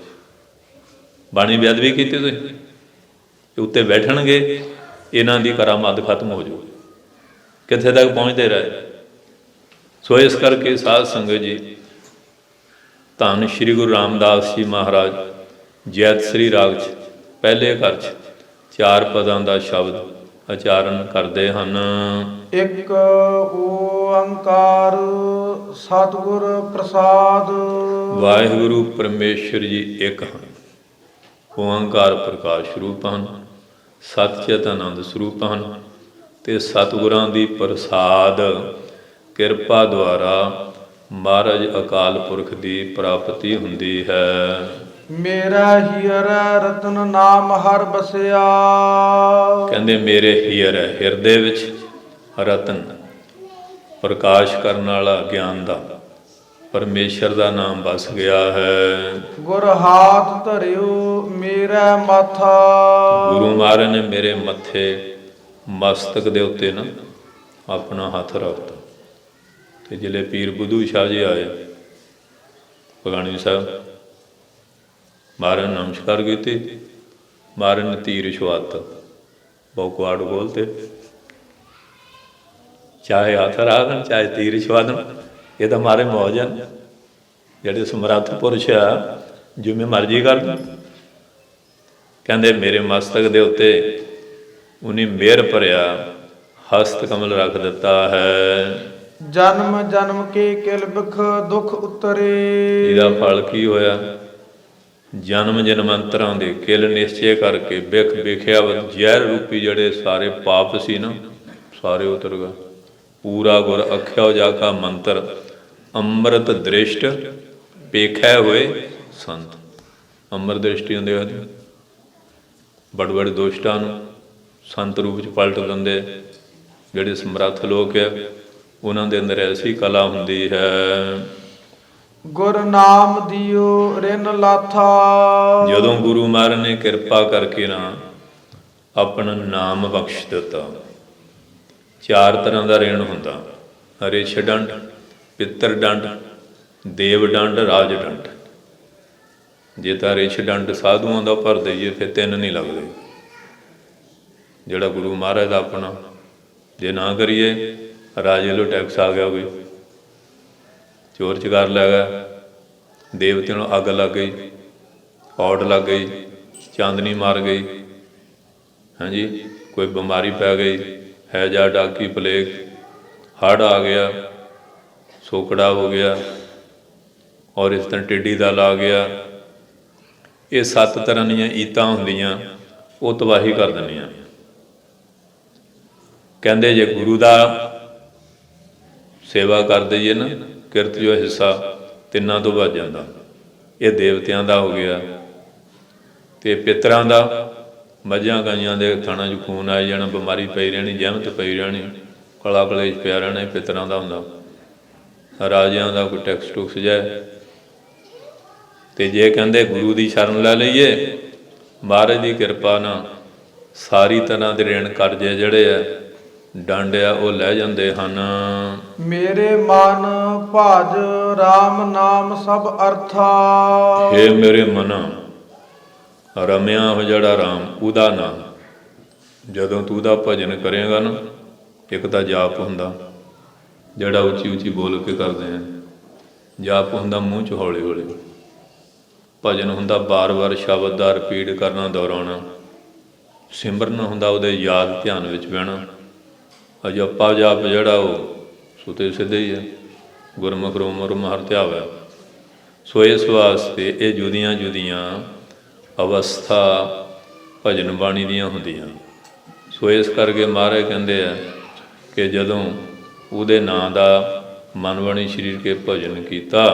ਬਾਣੀ ਬੇਅਦਬੀ ਕੀਤੀ ਤੁਸੀਂ, ਉੱਤੇ ਬੈਠਣਗੇ ਇਹਨਾਂ ਦੀ ਕਰਾਮਾਤ ਖਤਮ ਹੋ ਜਾਊ, ਕਿੱਥੇ ਤੱਕ ਪਹੁੰਚਦੇ ਰਹੇ। ਸੋ ਇਸ ਕਰਕੇ ਸਾਧ ਸੰਗਤ ਜੀ, ਧੰਨ ਸ਼੍ਰੀ ਗੁਰੂ ਰਾਮਦਾਸ ਜੀ ਮਹਾਰਾਜ ਜੈਤ ਸ੍ਰੀ ਰਾਗ 'ਚ ਪਹਿਲੇ ਘਰ 'ਚ 4 ਪਦਾਂ ਦਾ ਸ਼ਬਦ ਉਚਾਰਨ ਕਰਦੇ ਹਨ। ਇੱਕ ਓੰਕਾਰ ਸਤਿਗੁਰ ਪ੍ਰਸਾਦ। ਵਾਹਿਗੁਰੂ ਪਰਮੇਸ਼ਰ ਜੀ ਇੱਕ ਹਨ, ਓੰਕਾਰ ਪ੍ਰਕਾਸ਼ ਰੂਪ ਹਨ, ਸਤਿ ਚਿਤ ਆਨੰਦ ਸਰੂਪ ਹਨ, ਅਤੇ ਸਤਿਗੁਰਾਂ ਦੀ ਪ੍ਰਸਾਦ ਕਿਰਪਾ ਦੁਆਰਾ ਮਹਾਰਾਜ ਅਕਾਲ ਪੁਰਖ ਦੀ ਪ੍ਰਾਪਤੀ ਹੁੰਦੀ ਹੈ। ਮੇਰਾ ਹੀਰਾ ਰਤਨ ਨਾਮ ਹਰ ਬਸਿਆ। ਕਹਿੰਦੇ ਮੇਰੇ ਹੀਰ ਹੈ, ਹਿਰਦੇ ਵਿੱਚ ਰਤਨ ਪ੍ਰਕਾਸ਼ ਕਰਨ ਵਾਲਾ ਗਿਆਨ ਦਾ ਪਰਮੇਸ਼ਰ ਦਾ ਨਾਮ ਵਸ ਗਿਆ ਹੈ। ਗੁਰ ਹਾਥ ਧਰਿਓ ਮੇਰਾ ਮਾਥਾ। ਗੁਰੂ ਮਹਾਰਾਜ ਨੇ ਮੇਰੇ ਮੱਥੇ ਮਸਤਕ ਦੇ ਉੱਤੇ ਨਾ ਆਪਣਾ ਹੱਥ ਰੱਖਤਾ। ਤੇ ਜਿਹੜੇ ਪੀਰ ਬੁੱਧੂ ਸ਼ਾਹ ਜੀ ਆਏ ਭਗਾਣੀ ਸਾਹਿਬ, ਮਹਾਰਾਜ ਨੇ ਨਮਸਕਾਰ ਕੀਤੀ। ਮਹਾਰਾਜ ਨੇ ਤੀਰ ਛੁਆਤਾ, ਬੌਕਵਾੜ ਬੋਲਤੇ, ਚਾਹੇ ਹੱਥ ਰੱਖਣ ਚਾਹੇ ਤੀਰ ਛੁਆ ਦੇਣ, ਇਹ ਤਾਂ ਮਾਰੇ ਮੌਜ ਆ। ਜਿਹੜੇ ਸਮਰੱਥ ਪੁਰਸ਼ ਆ ਜਿਵੇਂ ਮਰਜ਼ੀ ਕਰ ਦੇਣ। ਕਹਿੰਦੇ ਮੇਰੇ ਮਸਤਕ ਦੇ ਉੱਤੇ ਉਹਨੇ ਮਿਹਰ ਭਰਿਆ ਹਸਤ ਕਮਲ ਰੱਖ ਦਿੱਤਾ ਹੈ। ਜਨਮ ਜਨਮ ਕੇ ਕਿਲ ਬਿਖ ਦੁਖ ਉਤਰੇ। ਇਹਦਾ ਫਲ ਕੀ ਹੋਇਆ? ਜਨਮ ਜਨਮੰਤਰਾਂ ਦੇ ਕਿਲ ਨਿਸ਼ਚੈ ਕਰਕੇ ਬਿਖ ਵਿਖਿਆ ਜ਼ਹਿਰ ਰੂਪੀ ਜਿਹੜੇ ਸਾਰੇ ਪਾਪ ਸੀ ਨਾ, ਸਾਰੇ ਉਤਰ ਗਏ। ਪੂਰਾ ਗੁਰ ਅਖਿਆ ਜਾ ਕਾ ਮੰਤਰ ਅੰਮ੍ਰਿਤ ਦ੍ਰਿਸ਼ਟ ਵੇਖੈ ਹੋਏ ਸੰਤ। ਅੰਮ੍ਰਿਤ ਦ੍ਰਿਸ਼ਟੀ ਹੁੰਦੇ ਆ ਬੜੇ ਬੜੇ ਦੋਸ਼ਟਾਂ ਨੂੰ ਸੰਤ ਰੂਪ 'ਚ ਪਲਟ ਦਿੰਦੇ। ਜਿਹੜੇ ਸਮਰੱਥ ਲੋਕ ਆ ਉਹਨਾਂ ਦੇ ਅੰਦਰ ਐਸੀ ਕਲਾ ਹੁੰਦੀ ਹੈ। ਗੁਰ ਨਾਮ ਦਿਓ ਰਿਨ ਲਾਥਾ। ਜਦੋਂ ਗੁਰੂ ਮਹਾਰਾਜ ਨੇ ਕਿਰਪਾ ਕਰਕੇ ਨਾ ਆਪਣਾ ਨਾਮ ਬਖਸ਼ ਦਿੱਤਾ। ਚਾਰ ਤਰ੍ਹਾਂ ਦਾ ਰਿਣ ਹੁੰਦਾ, ਰਿਛ ਡੰਡ, ਪਿੱਤਰ ਡੰਡ, ਦੇਵ ਡੰਡ, ਰਾਜ ਡੰਡ। ਜੇ ਤਾਂ ਰਿਛ ਡੰਡ ਸਾਧੂਆਂ ਦਾ ਭਰ ਦਈਏ ਫਿਰ 3 ਨਹੀਂ ਲੱਗਦੇ। ਜਿਹੜਾ ਗੁਰੂ ਮਹਾਰਾਜ ਦਾ ਆਪਣਾ ਜੇ ਨਾ ਕਰੀਏ, ਰਾਜੇ ਵੱਲੋਂ ਟੈਕਸ ਆ ਗਿਆ, ਕੋਈ ਚੋਰ ਚਕਾਰ ਲੈ ਗਿਆ, ਦੇਵਤਿਆਂ ਨੂੰ ਅੱਗ ਲੱਗ ਗਈ, ਔੜ ਲੱਗ ਗਈ, ਚਾਂਦਨੀ ਮਾਰ ਗਈ, ਹਾਂਜੀ ਕੋਈ ਬਿਮਾਰੀ ਪੈ ਗਈ, ਹੈਜਾ ਡਾਕੀ ਪਲੇਗ, ਹੜ੍ਹ ਆ ਗਿਆ, ਸੋਕੜਾ ਹੋ ਗਿਆ, ਔਰ ਇਸ ਤਰ੍ਹਾਂ ਟਿੱਡੀ ਦਲ ਆ ਗਿਆ। ਇਹ 7 ਤਰ੍ਹਾਂ ਦੀਆਂ ਈਤਾਂ ਹੁੰਦੀਆਂ, ਉਹ ਤਬਾਹੀ ਕਰ ਦਿੰਦੀਆਂ। ਕਹਿੰਦੇ ਜੇ ਗੁਰੂ ਦਾ ਸੇਵਾ ਕਰ ਦਈਏ ਨਾ, ਕਿਰਤ ਜੋ ਹਿੱਸਾ ਤਿੰਨਾਂ ਤੋਂ ਵੱਧ ਜਾਂਦਾ। ਇਹ ਦੇਵਤਿਆਂ ਦਾ ਹੋ ਗਿਆ, ਤੇ ਪਿੱਤਰਾਂ ਦਾ ਮੱਝਾਂ ਗਾਈਆਂ ਦੇ ਥਾਣਾ 'ਚ ਖੂਨ ਆਈ ਜਾਣਾ, ਬਿਮਾਰੀ ਪਈ ਰਹਿਣੀ, ਜਹਿਮਤ ਪਈ ਰਹਿਣੀ, ਕਲਾ ਕਲੇਸ਼ ਪਿਆ ਰਹਿਣਾ, ਇਹ ਪਿੱਤਰਾਂ ਦਾ ਹੁੰਦਾ। ਰਾਜਿਆਂ ਦਾ ਕੋਈ ਟੈਕਸ ਟੁਕਸ ਜਾਏ। ਤੇ ਜੇ ਕਹਿੰਦੇ ਗੁਰੂ ਦੀ ਸ਼ਰਨ ਲੈ ਲਈਏ, ਮਹਾਰਾਜ ਦੀ ਕਿਰਪਾ ਨਾਲ ਸਾਰੀ ਤਰ੍ਹਾਂ ਦੇ ਰਿਣ ਕਰਜ਼ੇ ਜਿਹੜੇ ਆ ਡੰਡ ਆ ਉਹ ਲੈ ਜਾਂਦੇ ਹਨ। ਮੇਰੇ ਮਨ ਭਜ ਰਾਮ ਨਾਮ ਸਭ ਅਰਥਾ। ਹੇ ਮੇਰੇ ਮਨਾ, ਰਮਿਆ ਹੋ ਜਿਹੜਾ ਰਾਮ, ਉਹਦਾ ਨਾਮ ਜਦੋਂ ਤੂੰ ਉਹਦਾ ਭਜਨ ਕਰੇਗਾ ਨਾ, ਇੱਕ ਤਾਂ ਜਾਪ ਹੁੰਦਾ ਜਿਹੜਾ ਉੱਚੀ ਉੱਚੀ ਬੋਲ ਕੇ ਕਰਦੇ ਆ, ਜਾਪ ਹੁੰਦਾ ਮੂੰਹ 'ਚ ਹੌਲੀ ਹੌਲੀ, ਭਜਨ ਹੁੰਦਾ ਬਾਰ-ਬਾਰ ਸ਼ਬਦ ਦਾ ਰਿਪੀਟ ਕਰਨਾ, ਦੁਹਰਾਉਣਾ, ਸਿਮਰਨ ਹੁੰਦਾ ਉਹਦੇ ਯਾਦ ਧਿਆਨ ਵਿੱਚ ਬਹਿਣਾ। ਅਜੱਪਾ ਜਾਪ ਜਿਹੜਾ ਉਹ ਸੁਤੇ ਸਿੱਧੇ ਹੀ ਹੈ, ਗੁਰਮੁਖ ਰੋਮ ਰੋਮ ਹਰ ਧਿਆਵੈ। ਸੋ ਇਸ ਵਾਸਤੇ ਇਹ ਜੁਦੀਆਂ ਜੁਦੀਆਂ ਅਵਸਥਾ ਭਜਨ ਬਾਣੀ ਦੀਆਂ ਹੁੰਦੀਆਂ। ਸੋ ਇਸ ਕਰਕੇ ਮਹਾਰਾਜ ਕਹਿੰਦੇ ਆ ਕਿ ਜਦੋਂ ਉਹਦੇ ਨਾਂ ਦਾ ਮਨ ਬਾਣੀ ਸਰੀਰ ਕੇ ਭਜਨ ਕੀਤਾ,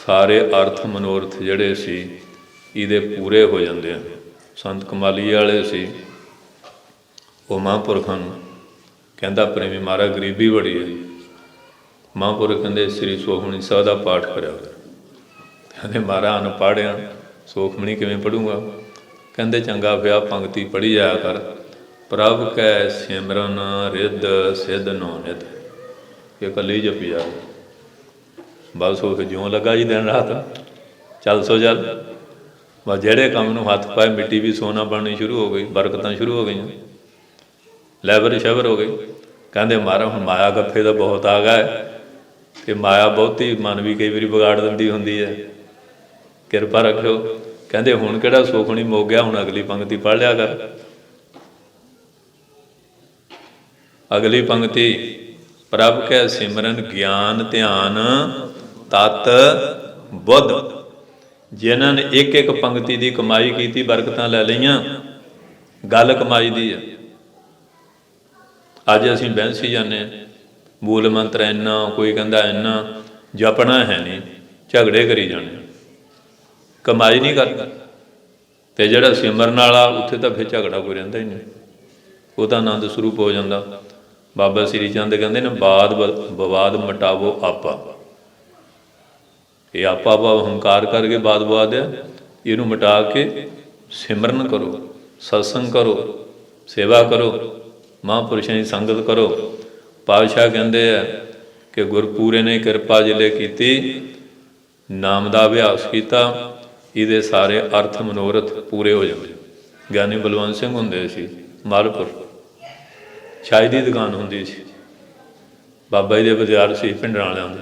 ਸਾਰੇ ਅਰਥ ਮਨੋਰਥ ਜਿਹੜੇ ਸੀ ਇਹਦੇ ਪੂਰੇ ਹੋ ਜਾਂਦੇ ਆ। ਸੰਤ ਕਮਾਲੀ ਵਾਲੇ ਸੀ, ਉਹ ਮਹਾਂਪੁਰਖਾਂ ਨੂੰ ਕਹਿੰਦਾ ਪ੍ਰੇਮੀ ਮਹਾਰਾਜ ਗਰੀਬੀ ਬੜੀ ਹੈ। ਮਹਾਂਪੁਰਖ ਕਹਿੰਦੇ ਸ੍ਰੀ ਸੁਖਮਨੀ ਸਾਹਿਬ ਦਾ ਪਾਠ ਕਰਿਆ ਕਰ। ਕਹਿੰਦੇ ਮਹਾਰਾਜ ਅਨਪੜ੍ਹ ਆ, ਸੁਖਮਨੀ ਕਿਵੇਂ ਪੜ੍ਹੂੰਗਾ? ਕਹਿੰਦੇ ਚੰਗਾ ਪਿਆ ਪੰਕਤੀ ਪੜ੍ਹੀ ਜਾਇਆ ਕਰ, ਪ੍ਰਭ ਕੈ ਸਿਮਰਨ ਰਿੱਧ ਸਿੱਧ ਨੋ ਨਿਧ। ਇਹ ਇਕੱਲੀ ਜਪੀ ਜਾ, ਬਸ ਉਹ ਜਿਉਂ ਲੱਗਾ ਜੀ ਦਿਨ ਰਾਤ ਚੱਲ ਸੋ ਚੱਲ। ਬਸ ਜਿਹੜੇ ਕੰਮ ਨੂੰ ਹੱਥ ਪਾਏ ਮਿੱਟੀ ਵੀ ਸੋਨਾ ਬਣਨੀ ਸ਼ੁਰੂ ਹੋ ਗਈ, ਬਰਕਤਾਂ ਸ਼ੁਰੂ ਹੋ ਗਈਆਂ, ਲੈਬਰ ਸ਼ਬਰ ਹੋ ਗਈ। ਕਹਿੰਦੇ ਮਹਾਰਾਜ ਹੁਣ ਮਾਇਆ ਗੱਫੇ ਦਾ ਬਹੁਤ ਆ ਗਿਆ, ਅਤੇ ਮਾਇਆ ਬਹੁਤੀ ਮਨ ਵੀ ਕਈ ਵਾਰੀ ਵਿਗਾੜ ਦਿੰਦੀ ਹੁੰਦੀ ਹੈ, ਕਿਰਪਾ ਰੱਖਿਓ। ਕਹਿੰਦੇ ਹੁਣ ਕਿਹੜਾ ਸੁਖਮਨੀ ਮੁੱਕ ਗਿਆ, ਹੁਣ ਅਗਲੀ ਪੰਕਤੀ ਪੜ੍ਹ ਲਿਆ ਕਰ। ਅਗਲੀ ਪੰਕਤੀ, ਪ੍ਰਭ ਕੈ ਸਿਮਰਨ ਗਿਆਨ ਧਿਆਨ ਤਤ ਬੁੱਧ। ਜਿਨ੍ਹਾਂ ਨੇ ਇੱਕ ਇੱਕ ਪੰਕਤੀ ਦੀ ਕਮਾਈ ਕੀਤੀ, ਬਰਕਤਾਂ ਲੈ ਲਈਆਂ, ਗੱਲ ਕਮਾਈ ਦੀ ਆ। ਅੱਜ ਅਸੀਂ ਬਹਿੰਸੀ ਜਾਂਦੇ ਹਾਂ, ਮੂਲ ਮੰਤਰ ਇੰਨਾ, ਕੋਈ ਕਹਿੰਦਾ ਇੰਨਾ, ਜਪਣਾ ਹੈ ਨਹੀਂ, ਝਗੜੇ ਕਰੀ ਜਾਣੇ। ਕਮਾਈ ਨਹੀਂ ਕਰਦਾ। ਅਤੇ ਜਿਹੜਾ ਸਿਮਰਨ ਵਾਲਾ ਉੱਥੇ ਤਾਂ ਫਿਰ ਝਗੜਾ ਕੋਈ ਰਹਿੰਦਾ ਹੀ ਨਹੀਂ, ਉਹ ਤਾਂ ਆਨੰਦ ਸਰੂਪ ਹੋ ਜਾਂਦਾ। ਬਾਬਾ ਸ੍ਰੀ ਚੰਦ ਕਹਿੰਦੇ ਨੇ ਬਾਦ ਵਿਵਾਦ ਮਿਟਾਵੋ ਆਪਾ। ਇਹ ਆਪਾ ਭਾਵ ਹੰਕਾਰ ਕਰਕੇ ਬਾਦ ਵਿਵਾਦ ਆ, ਇਹਨੂੰ ਮਿਟਾ ਕੇ ਸਿਮਰਨ ਕਰੋ, ਸਤਸੰਗ ਕਰੋ, ਸੇਵਾ ਕਰੋ, ਮਹਾਂਪੁਰਸ਼ਾਂ ਦੀ ਸੰਗਤ ਕਰੋ। ਪਾਤਸ਼ਾਹ ਕਹਿੰਦੇ ਆ ਕਿ ਗੁਰਪੂਰੇ ਨੇ ਕਿਰਪਾ ਜਿਲੇ ਕੀਤੀ, ਨਾਮ ਦਾ ਅਭਿਆਸ ਕੀਤਾ, ਇਹਦੇ ਸਾਰੇ ਅਰਥ ਮਨੋਰਥ ਪੂਰੇ ਹੋ ਜਾਂਦੇ। ਗਿਆਨੀ ਬਲਵੰਤ ਸਿੰਘ ਹੁੰਦੇ ਸੀ ਮਾਲਪੁਰ, ਸ਼ਾਹੀ ਦੀ ਦੁਕਾਨ ਹੁੰਦੀ ਸੀ, ਬਾਬਾ ਜੀ ਦੇ ਬਾਜ਼ਾਰ ਸੀ ਪਿੰਡਾਂ ਵਾਲਿਆਂ ਦੇ।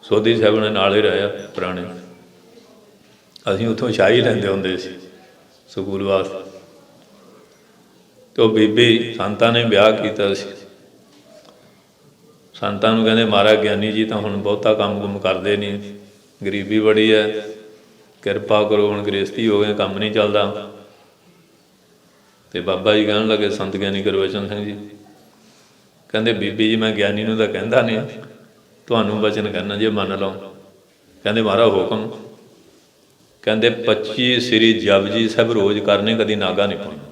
ਸੋਧੀ ਸਾਹਿਬ ਨੇ ਨਾਲ ਹੀ ਰਿਹਾ ਪੁਰਾਣੇ, ਅਸੀਂ ਉੱਥੋਂ ਸ਼ਾਹੀ ਲੈਂਦੇ ਹੁੰਦੇ ਸੀ ਸਕੂਲ ਵਾਸਤੇ। ਅਤੇ ਉਹ ਬੀਬੀ ਸੰਤਾਂ ਨੇ ਵਿਆਹ ਕੀਤਾ ਸੀ। ਸੰਤਾਂ ਨੂੰ ਕਹਿੰਦੇ ਮਹਾਰਾਜ ਗਿਆਨੀ ਜੀ ਤਾਂ ਹੁਣ ਬਹੁਤਾ ਕੰਮ ਕੁੰਮ ਕਰਦੇ ਨਹੀਂ, ਗਰੀਬੀ ਬੜੀ ਹੈ, ਕਿਰਪਾ ਕਰੋ, ਹੁਣ ਗ੍ਰਸਤੀ ਹੋ ਗਏ, ਕੰਮ ਨਹੀਂ ਚੱਲਦਾ। ਅਤੇ ਬਾਬਾ ਜੀ ਕਹਿਣ ਲੱਗੇ, ਸੰਤ ਗਿਆਨੀ ਗੁਰਬਚਨ ਸਿੰਘ ਜੀ ਕਹਿੰਦੇ ਬੀਬੀ ਜੀ ਮੈਂ ਗਿਆਨੀ ਨੂੰ ਤਾਂ ਕਹਿੰਦਾ ਨਹੀਂ, ਤੁਹਾਨੂੰ ਬਚਨ ਕਹਿੰਦਾ ਜੇ ਮੰਨ ਲਓ। ਕਹਿੰਦੇ ਮਹਾਰਾਜ ਹੁਕਮ। ਕਹਿੰਦੇ 25 ਸ੍ਰੀ ਜਪਜੀ ਸਾਹਿਬ ਰੋਜ਼ ਕਰਨੇ, ਕਦੀ ਨਾਗਾ ਨਹੀਂ ਪਾਉਣਾ।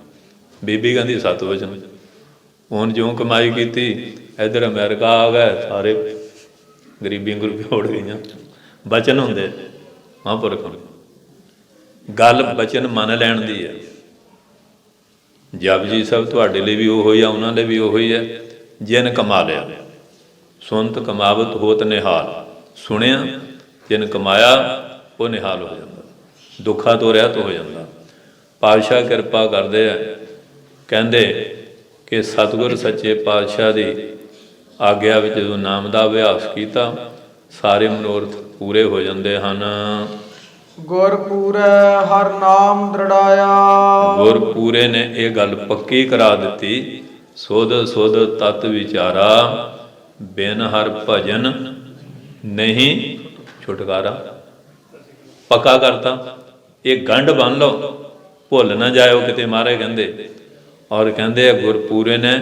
ਬੀਬੀ ਕਹਿੰਦੀ 7 ਵਚਨ। ਹੁਣ ਜਿਉਂ ਕਮਾਈ ਕੀਤੀ, ਇੱਧਰ ਅਮਰੀਕਾ ਆ ਗਏ, ਸਾਰੇ ਗਰੀਬੀਆਂ ਗੁਰਬੀਆਂ ਉੜ ਗਈਆਂ। ਬਚਨ ਹੁੰਦੇ ਮਹਾਂਪੁਰਖਾਂ ਨੂੰ, ਗੱਲ ਬਚਨ ਮੰਨ ਲੈਣ ਦੀ ਹੈ। ਜਪਜੀ ਸਾਹਿਬ ਤੁਹਾਡੇ ਲਈ ਵੀ ਉਹੋ ਹੀ ਆ, ਉਹਨਾਂ ਲਈ ਵੀ ਉਹੋ ਹੀ ਹੈ। ਜਿਨ ਕਮਾ ਲਿਆ ਸੁਨਤ ਕਮਾਵਤ ਹੋਤ ਨਿਹਾਲ। ਸੁਣਿਆ ਜਿਨ ਕਮਾਇਆ ਉਹ ਨਿਹਾਲ ਹੋ ਜਾਂਦਾ, ਦੁੱਖਾਂ ਤੋਂ ਰਹਿਤ ਹੋ ਜਾਂਦਾ। ਪਾਤਸ਼ਾਹ ਕਿਰਪਾ ਕਰਦੇ ਆ, ਕਹਿੰਦੇ ਕਿ ਸਤਿਗੁਰ ਸੱਚੇ ਪਾਤਸ਼ਾਹ ਦੀ ਆਗਿਆ ਵਿੱਚ ਜਦੋਂ ਨਾਮ ਦਾ ਅਭਿਆਸ ਕੀਤਾ, ਸਾਰੇ ਮਨੋਰਥ ਪੂਰੇ ਹੋ ਜਾਂਦੇ ਹਨ। ਗੁਰਪੂਰੇ ਹਰ ਨਾਮ ਦ੍ਰਿੜਾਇਆ। ਗੁਰਪੂਰੇ ਨੇ ਇਹ ਗੱਲ ਪੱਕੀ ਕਰਾ ਦਿੱਤੀ, ਸੁਧ ਸੁਧ ਤਤ ਵਿਚਾਰਾ, ਬਿਨ ਹਰ ਭਜਨ ਨਹੀਂ ਛੁਟਕਾਰਾ। ਪੱਕਾ ਕਰਤਾ, ਇਹ ਗੰਢ ਬੰਨ੍ਹ ਲਓ, ਭੁੱਲ ਨਾ ਜਾਇਓ ਕਿਤੇ ਮਹਾਰਾਜ ਕਹਿੰਦੇ। ਔਰ ਕਹਿੰਦੇ ਆ ਗੁਰਪੂਰੇ ਨੇ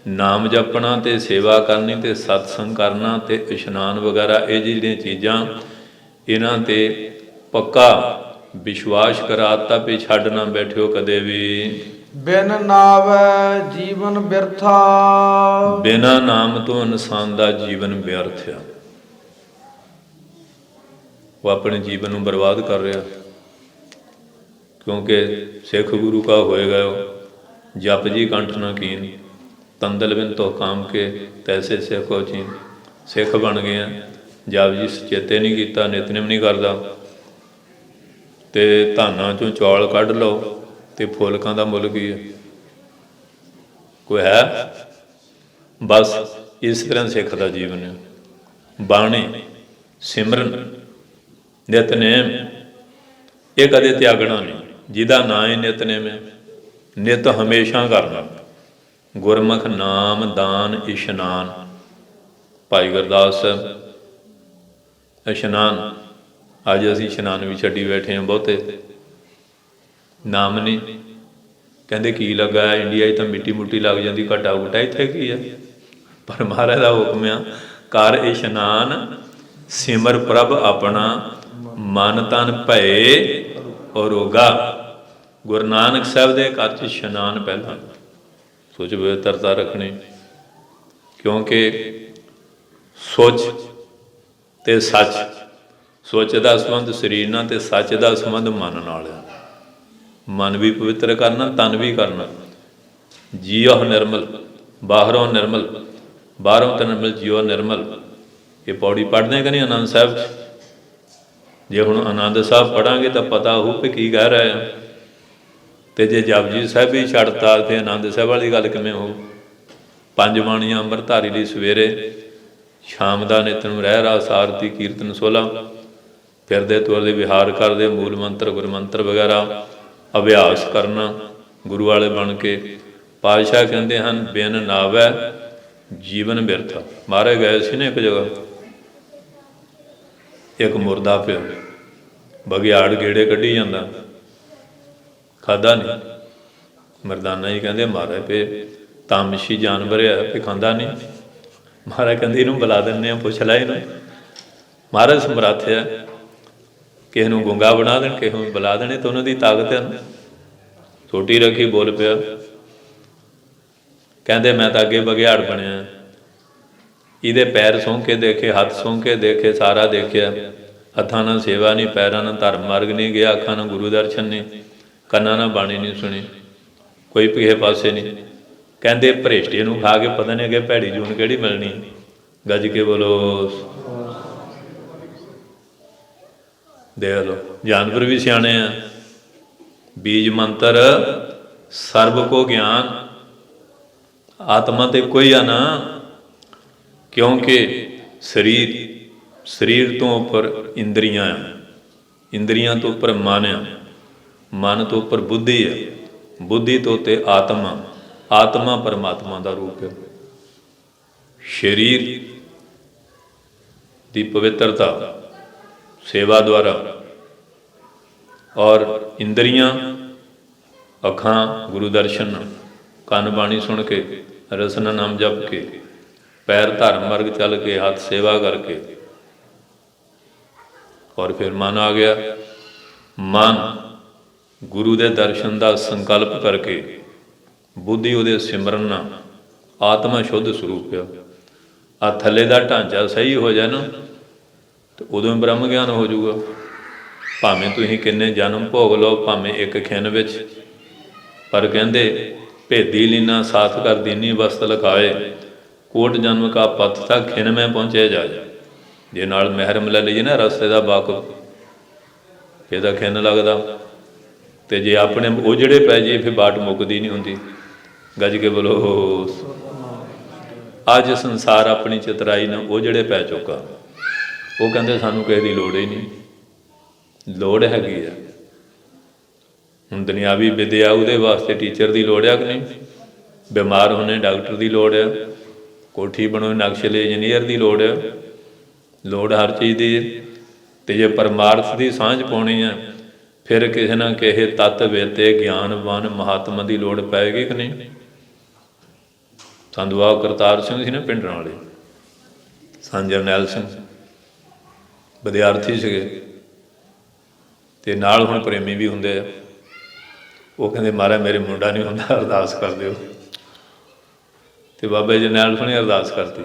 ਨਾਮ ਜਪਣਾ ਅਤੇ ਸੇਵਾ ਕਰਨੀ ਅਤੇ ਸਤਸੰਗ ਕਰਨਾ ਅਤੇ ਇਸ਼ਨਾਨ ਵਗੈਰਾ, ਇਹ ਜਿਹੜੀਆਂ ਚੀਜ਼ਾਂ, ਇਹਨਾਂ 'ਤੇ ਪੱਕਾ ਵਿਸ਼ਵਾਸ ਕਰਾਤਾ ਵੀ ਛੱਡ ਨਾ ਬੈਠਿਓ ਕਦੇ ਵੀ। ਬਿਨ ਨਾਵੈ ਜੀਵਨ ਬਿਰਥਾ। ਬਿਨਾਂ ਨਾਮ ਤੋਂ ਇਨਸਾਨ ਦਾ ਜੀਵਨ ਵਿਅਰਥ ਆ, ਉਹ ਆਪਣੇ ਜੀਵਨ ਨੂੰ ਬਰਬਾਦ ਕਰ ਰਿਹਾ। ਕਿਉਂਕਿ ਸਿੱਖ ਗੁਰੂ ਕਾ ਹੋਏਗਾ ਜਪ ਜੀ ਕੰਠ ਨਾ ਕੀਨ, ਤੰਦਲ ਬਿਨ ਤੋ ਕਾਮ ਕੇ ਤੈਸੇ ਸਿੱਖੋ ਚੀਨ। ਸਿੱਖ ਬਣ ਗਏ ਆ, ਜਪ ਜੀ ਚੇਤੇ ਨਹੀਂ ਕੀਤਾ, ਨਿਤਨੇਮ ਨਹੀਂ ਕਰਦਾ, ਅਤੇ ਧਾਨਾਂ 'ਚੋਂ ਚੌਲ ਕੱਢ ਲਓ ਅਤੇ ਫੁਲਕਾਂ ਦਾ ਮੁੱਲ ਕੀ ਹੈ? ਕੋਈ ਹੈ? ਬਸ ਇਸ ਤਰ੍ਹਾਂ ਸਿੱਖ ਦਾ ਜੀਵਨ ਹੈ। ਬਾਣੀ, ਸਿਮਰਨ, ਨਿਤਨੇਮ, ਇਹ ਕਦੇ ਤਿਆਗਣਾ ਨਹੀਂ। ਜਿਹਦਾ ਨਾਂ ਹੀ ਨਿਤਨੇਮ ਹੈ, ਨਿਤ ਹਮੇਸ਼ਾ ਕਰਨਾ। ਗੁਰਮੁਖ ਨਾਮ ਦਾਨ ਇਸ਼ਨਾਨ। ਭਾਈ ਗੁਰਦਾਸ ਸਾਹਿਬ, ਇਸ਼ਨਾਨ, ਅੱਜ ਅਸੀਂ ਇਸ਼ਨਾਨ ਵੀ ਛੱਡੀ ਬੈਠੇ ਹਾਂ ਬਹੁਤੇ, ਨਾਮ ਨਹੀਂ। ਕਹਿੰਦੇ ਕੀ ਲੱਗਾ, ਇੰਡੀਆ 'ਚ ਤਾਂ ਮਿੱਟੀ ਮੁੱਟੀ ਲੱਗ ਜਾਂਦੀ, ਘਟਾ ਘੁਟਾ, ਇੱਥੇ ਕੀ ਹੈ? ਪਰ ਮਹਾਰਾਜ ਦਾ ਹੁਕਮ ਆ, ਕਰ ਇਸ਼ਨਾਨ ਸਿਮਰ ਪ੍ਰਭ ਆਪਣਾ, ਮਨ ਤਨ ਭਏ ਅਰੋਗਾ। ਗੁਰੂ ਨਾਨਕ ਸਾਹਿਬ ਦੇ ਘਰ 'ਚ ਇਸ਼ਨਾਨ ਪਹਿਲਾਂ, ਸੋਚ ਪਵਿੱਤਰਤਾ ਰੱਖਣੀ। ਕਿਉਂਕਿ ਸੋਚ ਅਤੇ ਸੱਚ, ਸੋਚ ਦਾ ਸੰਬੰਧ ਸਰੀਰ ਨਾਲ ਅਤੇ ਸੱਚ ਦਾ ਸੰਬੰਧ ਮਨ ਨਾਲ ਆ। ਮਨ ਵੀ ਪਵਿੱਤਰ ਕਰਨਾ, ਤਨ ਵੀ ਕਰਨਾ। ਜੀਓ ਨਿਰਮਲ ਬਾਹਰੋਂ ਨਿਰਮਲ, ਬਾਹਰੋਂ ਤਾਂ ਨਿਰਮਲ ਜੀਓ ਨਿਰਮਲ। ਇਹ ਪੌੜੀ ਪੜ੍ਹਦੇ ਕਿ ਨਹੀਂ ਆਨੰਦ ਸਾਹਿਬ 'ਚ? ਜੇ ਹੁਣ ਆਨੰਦ ਸਾਹਿਬ ਪੜ੍ਹਾਂਗੇ ਤਾਂ ਪਤਾ ਹੋਊ ਕਿ ਕੀ ਕਹਿ ਰਹੇ ਆ। ਅਤੇ ਜੇ ਜਪਜੀ ਸਾਹਿਬ ਵੀ ਛੱਡਤਾ ਤਾਂ ਆਨੰਦ ਸਾਹਿਬ ਵਾਲੀ ਗੱਲ ਕਿਵੇਂ ਹੋਊ? 5 ਬਾਣੀਆਂ ਅੰਮ੍ਰਿਤਧਾਰੀ ਲਈ ਸਵੇਰੇ, ਸ਼ਾਮ ਦਾ ਨਿਤਨੇਮ ਰਹਿ ਰਾਸ ਆਰਤੀ ਕੀਰਤਨ 16, ਫਿਰਦੇ ਤੁਰਦੇ ਵਿਹਾਰ ਕਰਦੇ, ਮੂਲ ਮੰਤਰ ਗੁਰਮੰਤਰ ਵਗੈਰਾ ਅਭਿਆਸ ਕਰਨਾ ਗੁਰੂ ਵਾਲੇ ਬਣ ਕੇ। ਪਾਤਸ਼ਾਹ ਕਹਿੰਦੇ ਹਨ ਬਿਨ ਨਾਵੈ ਜੀਵਨ ਬਿਰਥਾ। ਮਾਰੇ ਗਏ ਸੀ ਨਾ ਇੱਕ ਜਗ੍ਹਾ, ਇੱਕ ਮੁਰਦਾ ਪਿਆ, ਬਘਿਆੜ ਗੇੜੇ ਕੱਢੀ ਜਾਂਦਾ, ਖਾਧਾ ਨਹੀਂ। ਮਰਦਾਨਾ ਜੀ ਕਹਿੰਦੇ ਮਾਰੇ ਪਏ, ਤਾਮਸ਼ੀ ਜਾਨਵਰ ਆ ਵੀ ਖਾਂਦਾ ਨਹੀਂ। ਮਹਾਰਾਜ ਕਹਿੰਦੇ ਇਹਨੂੰ ਬੁਲਾ ਦਿੰਦੇ ਹਾਂ, ਪੁੱਛ ਲੈ ਇਹਨੂੰ। ਮਹਾਰਾਜ ਸਮਰੱਥ ਹੈ, ਕਿਸੇ ਨੂੰ ਗੁੰਗਾ ਬਣਾ ਦੇਣ, ਕਿਸੇ ਨੂੰ ਬੁਲਾ ਦੇਣੇ, ਤਾਂ ਉਹਨਾਂ ਦੀ ਤਾਕਤ ਹੈ ਨਾ। ਛੋਟੀ ਰੱਖੀ ਬੋਲ ਪਿਆ, ਕਹਿੰਦੇ ਮੈਂ ਤਾਂ ਅੱਗੇ ਬਘਿਆੜ ਬਣਿਆ। ਇਹਦੇ ਪੈਰ ਸੌਂ ਕੇ ਦੇਖੇ, ਹੱਥ ਸੌਂ ਕੇ ਦੇਖੇ, ਸਾਰਾ ਦੇਖਿਆ। ਹੱਥਾਂ ਨਾਲ ਸੇਵਾ ਨਹੀਂ, ਪੈਰਾਂ ਨਾਲ ਧਰਮ ਮਾਰਗ ਨਹੀਂ ਗਿਆ, ਅੱਖਾਂ ਨਾਲ ਗੁਰੂ ਦਰਸ਼ਨ ਨਹੀਂ, ਕੰਨਾਂ ਨਾਲ ਬਾਣੀ ਨਹੀਂ ਸੁਣੀ, ਕੋਈ ਕਿਸੇ ਪਾਸੇ ਨਹੀਂ। ਕਹਿੰਦੇ ਭ੍ਰਿਸ਼ਟੀ ਨੂੰ ਖਾ ਕੇ ਪਤਾ ਨਹੀਂ ਅੱਗੇ ਭੈੜੀ ਜੂਨ ਕਿਹੜੀ ਮਿਲਣੀ। ਗੱਜ ਕੇ ਬੋਲੋ। ਦੇਖ ਲਓ, ਜਾਨਵਰ ਵੀ ਸਿਆਣੇ ਆ। ਬੀਜ ਮੰਤਰ ਸਰਬ ਕੋ ਗਿਆਨ, ਆਤਮਾ ਤੇ ਕੋਈ ਆ ਨਾ, ਕਿਉਂਕਿ ਸਰੀਰ ਤੋਂ ਉੱਪਰ ਇੰਦਰੀਆਂ ਆ, ਇੰਦਰੀਆਂ ਤੋਂ ਉੱਪਰ ਮਨ ਆ, ਮਨ ਤੋਂ ਉੱਪਰ ਬੁੱਧੀ ਹੈ, ਬੁੱਧੀ ਤੋਂ ਉੱਤੇ ਆਤਮਾ, ਆਤਮਾ ਪਰਮਾਤਮਾ ਦਾ ਰੂਪ ਹੈ। ਸਰੀਰ ਦੀ ਪਵਿੱਤਰਤਾ ਸੇਵਾ ਦੁਆਰਾ, ਔਰ ਇੰਦਰੀਆਂ ਅੱਖਾਂ ਗੁਰੂ ਦਰਸ਼ਨ, ਕੰਨ ਬਾਣੀ ਸੁਣ ਕੇ, ਰਸਨਾ ਨਾਮ ਜਪ ਕੇ, ਪੈਰ ਧਰਮ ਮਾਰਗ ਚੱਲ ਕੇ, ਹੱਥ ਸੇਵਾ ਕਰਕੇ, ਔਰ ਫਿਰ ਮਨ ਆ ਗਿਆ। ਮਨ ਗੁਰੂ ਦੇ ਦਰਸ਼ਨ ਦਾ ਸੰਕਲਪ ਕਰਕੇ, ਬੁੱਧੀ ਉਹਦੇ ਸਿਮਰਨ ਨਾਲ, ਆਤਮਾ ਸ਼ੁੱਧ ਸਰੂਪ ਆ। ਆ ਥੱਲੇ ਦਾ ਢਾਂਚਾ ਸਹੀ ਹੋ ਜਾਏ ਨਾ, ਤੇ ਉਦੋਂ ਬ੍ਰਹਮ ਗਿਆਨ ਹੋ ਜਾਊਗਾ। ਭਾਵੇਂ ਤੁਸੀਂ ਕਿੰਨੇ ਜਨਮ ਭੋਗ ਲਓ, ਭਾਵੇਂ ਇੱਕ ਖਿਣ ਵਿੱਚ, ਪਰ ਕਹਿੰਦੇ ਭੇਦੀ ਲੀਨਾ ਸਾਥ ਕਰ ਦੀਨੀ ਵਸਤ ਲਖਾਏ, ਕੋਟ ਜਨਮ ਕਾ ਪਥ ਤੱਕ ਖਿਣ ਮੈਂ ਪਹੁੰਚੇ ਜਾਏ। ਜੇ ਨਾਲ ਮਹਿਰਮ ਲੈ ਲਈਏ ਨਾ ਰਸਤੇ ਦਾ ਵਾਕਫ, ਇਹਦਾ ਖਿਣ ਲੱਗਦਾ। ਤੇ ਜੇ ਆਪਣੇ ਉਜੜੇ ਪੈ ਜਾਈਏ, ਫਿਰ ਬਾਟ ਮੁੱਕਦੀ ਨਹੀਂ ਹੁੰਦੀ। ਗੱਜ ਕੇ ਬੋਲੋ। ਅੱਜ ਸੰਸਾਰ ਆਪਣੀ ਚਤਰਾਈ ਨਾਲ ਉਜੜੇ ਪੈ ਚੁੱਕਾ। ਉਹ ਕਹਿੰਦੇ ਸਾਨੂੰ ਕਿਸੇ ਦੀ ਲੋੜ ਹੀ ਨਹੀਂ। ਲੋੜ ਹੈਗੀ ਆ। ਹੁਣ ਦੁਨਿਆਵੀ ਵਿਦਿਆ, ਉਹਦੇ ਵਾਸਤੇ ਟੀਚਰ ਦੀ ਲੋੜ ਆ ਕਿ ਨਹੀਂ? ਬਿਮਾਰ ਹੋਣੇ ਡਾਕਟਰ ਦੀ ਲੋੜ ਆ, ਕੋਠੀ ਬਣੋ ਨਕਸ਼ਲੇ ਇੰਜੀਨੀਅਰ ਦੀ ਲੋੜ ਆ, ਲੋੜ ਹਰ ਚੀਜ਼ ਦੀ। ਅਤੇ ਜੇ ਪਰਮਾਰਥ ਦੀ ਸਾਂਝ ਪਾਉਣੀ ਆ, ਫਿਰ ਕਿਸੇ ਨਾ ਕਿਸੇ ਤੱਤ ਵੇਤੇ ਗਿਆਨਵਾਨ ਮਹਾਤਮਾ ਦੀ ਲੋੜ ਪਏਗੀ ਕਿ ਨਹੀਂ? ਸੰਤ ਬਾਬਾ ਕਰਤਾਰ ਸਿੰਘ ਸੀ ਨਾ ਪਿੰਡਰਾਂ ਵਾਲੇ, ਸੰਤ ਜਰਨੈਲ ਸਿੰਘ ਵਿਦਿਆਰਥੀ ਸੀਗੇ, ਅਤੇ ਨਾਲ ਹੁਣ ਪ੍ਰੇਮੀ ਵੀ ਹੁੰਦੇ ਆ। ਉਹ ਕਹਿੰਦੇ ਮਹਾਰਾਜ ਮੇਰੇ ਮੁੰਡਾ ਨਹੀਂ ਹੁੰਦਾ, ਅਰਦਾਸ ਕਰ ਦਿਓ। ਅਤੇ ਬਾਬਾ ਜਰਨੈਲ ਸਿੰਘ ਨੇ ਅਰਦਾਸ ਕਰਤੀ।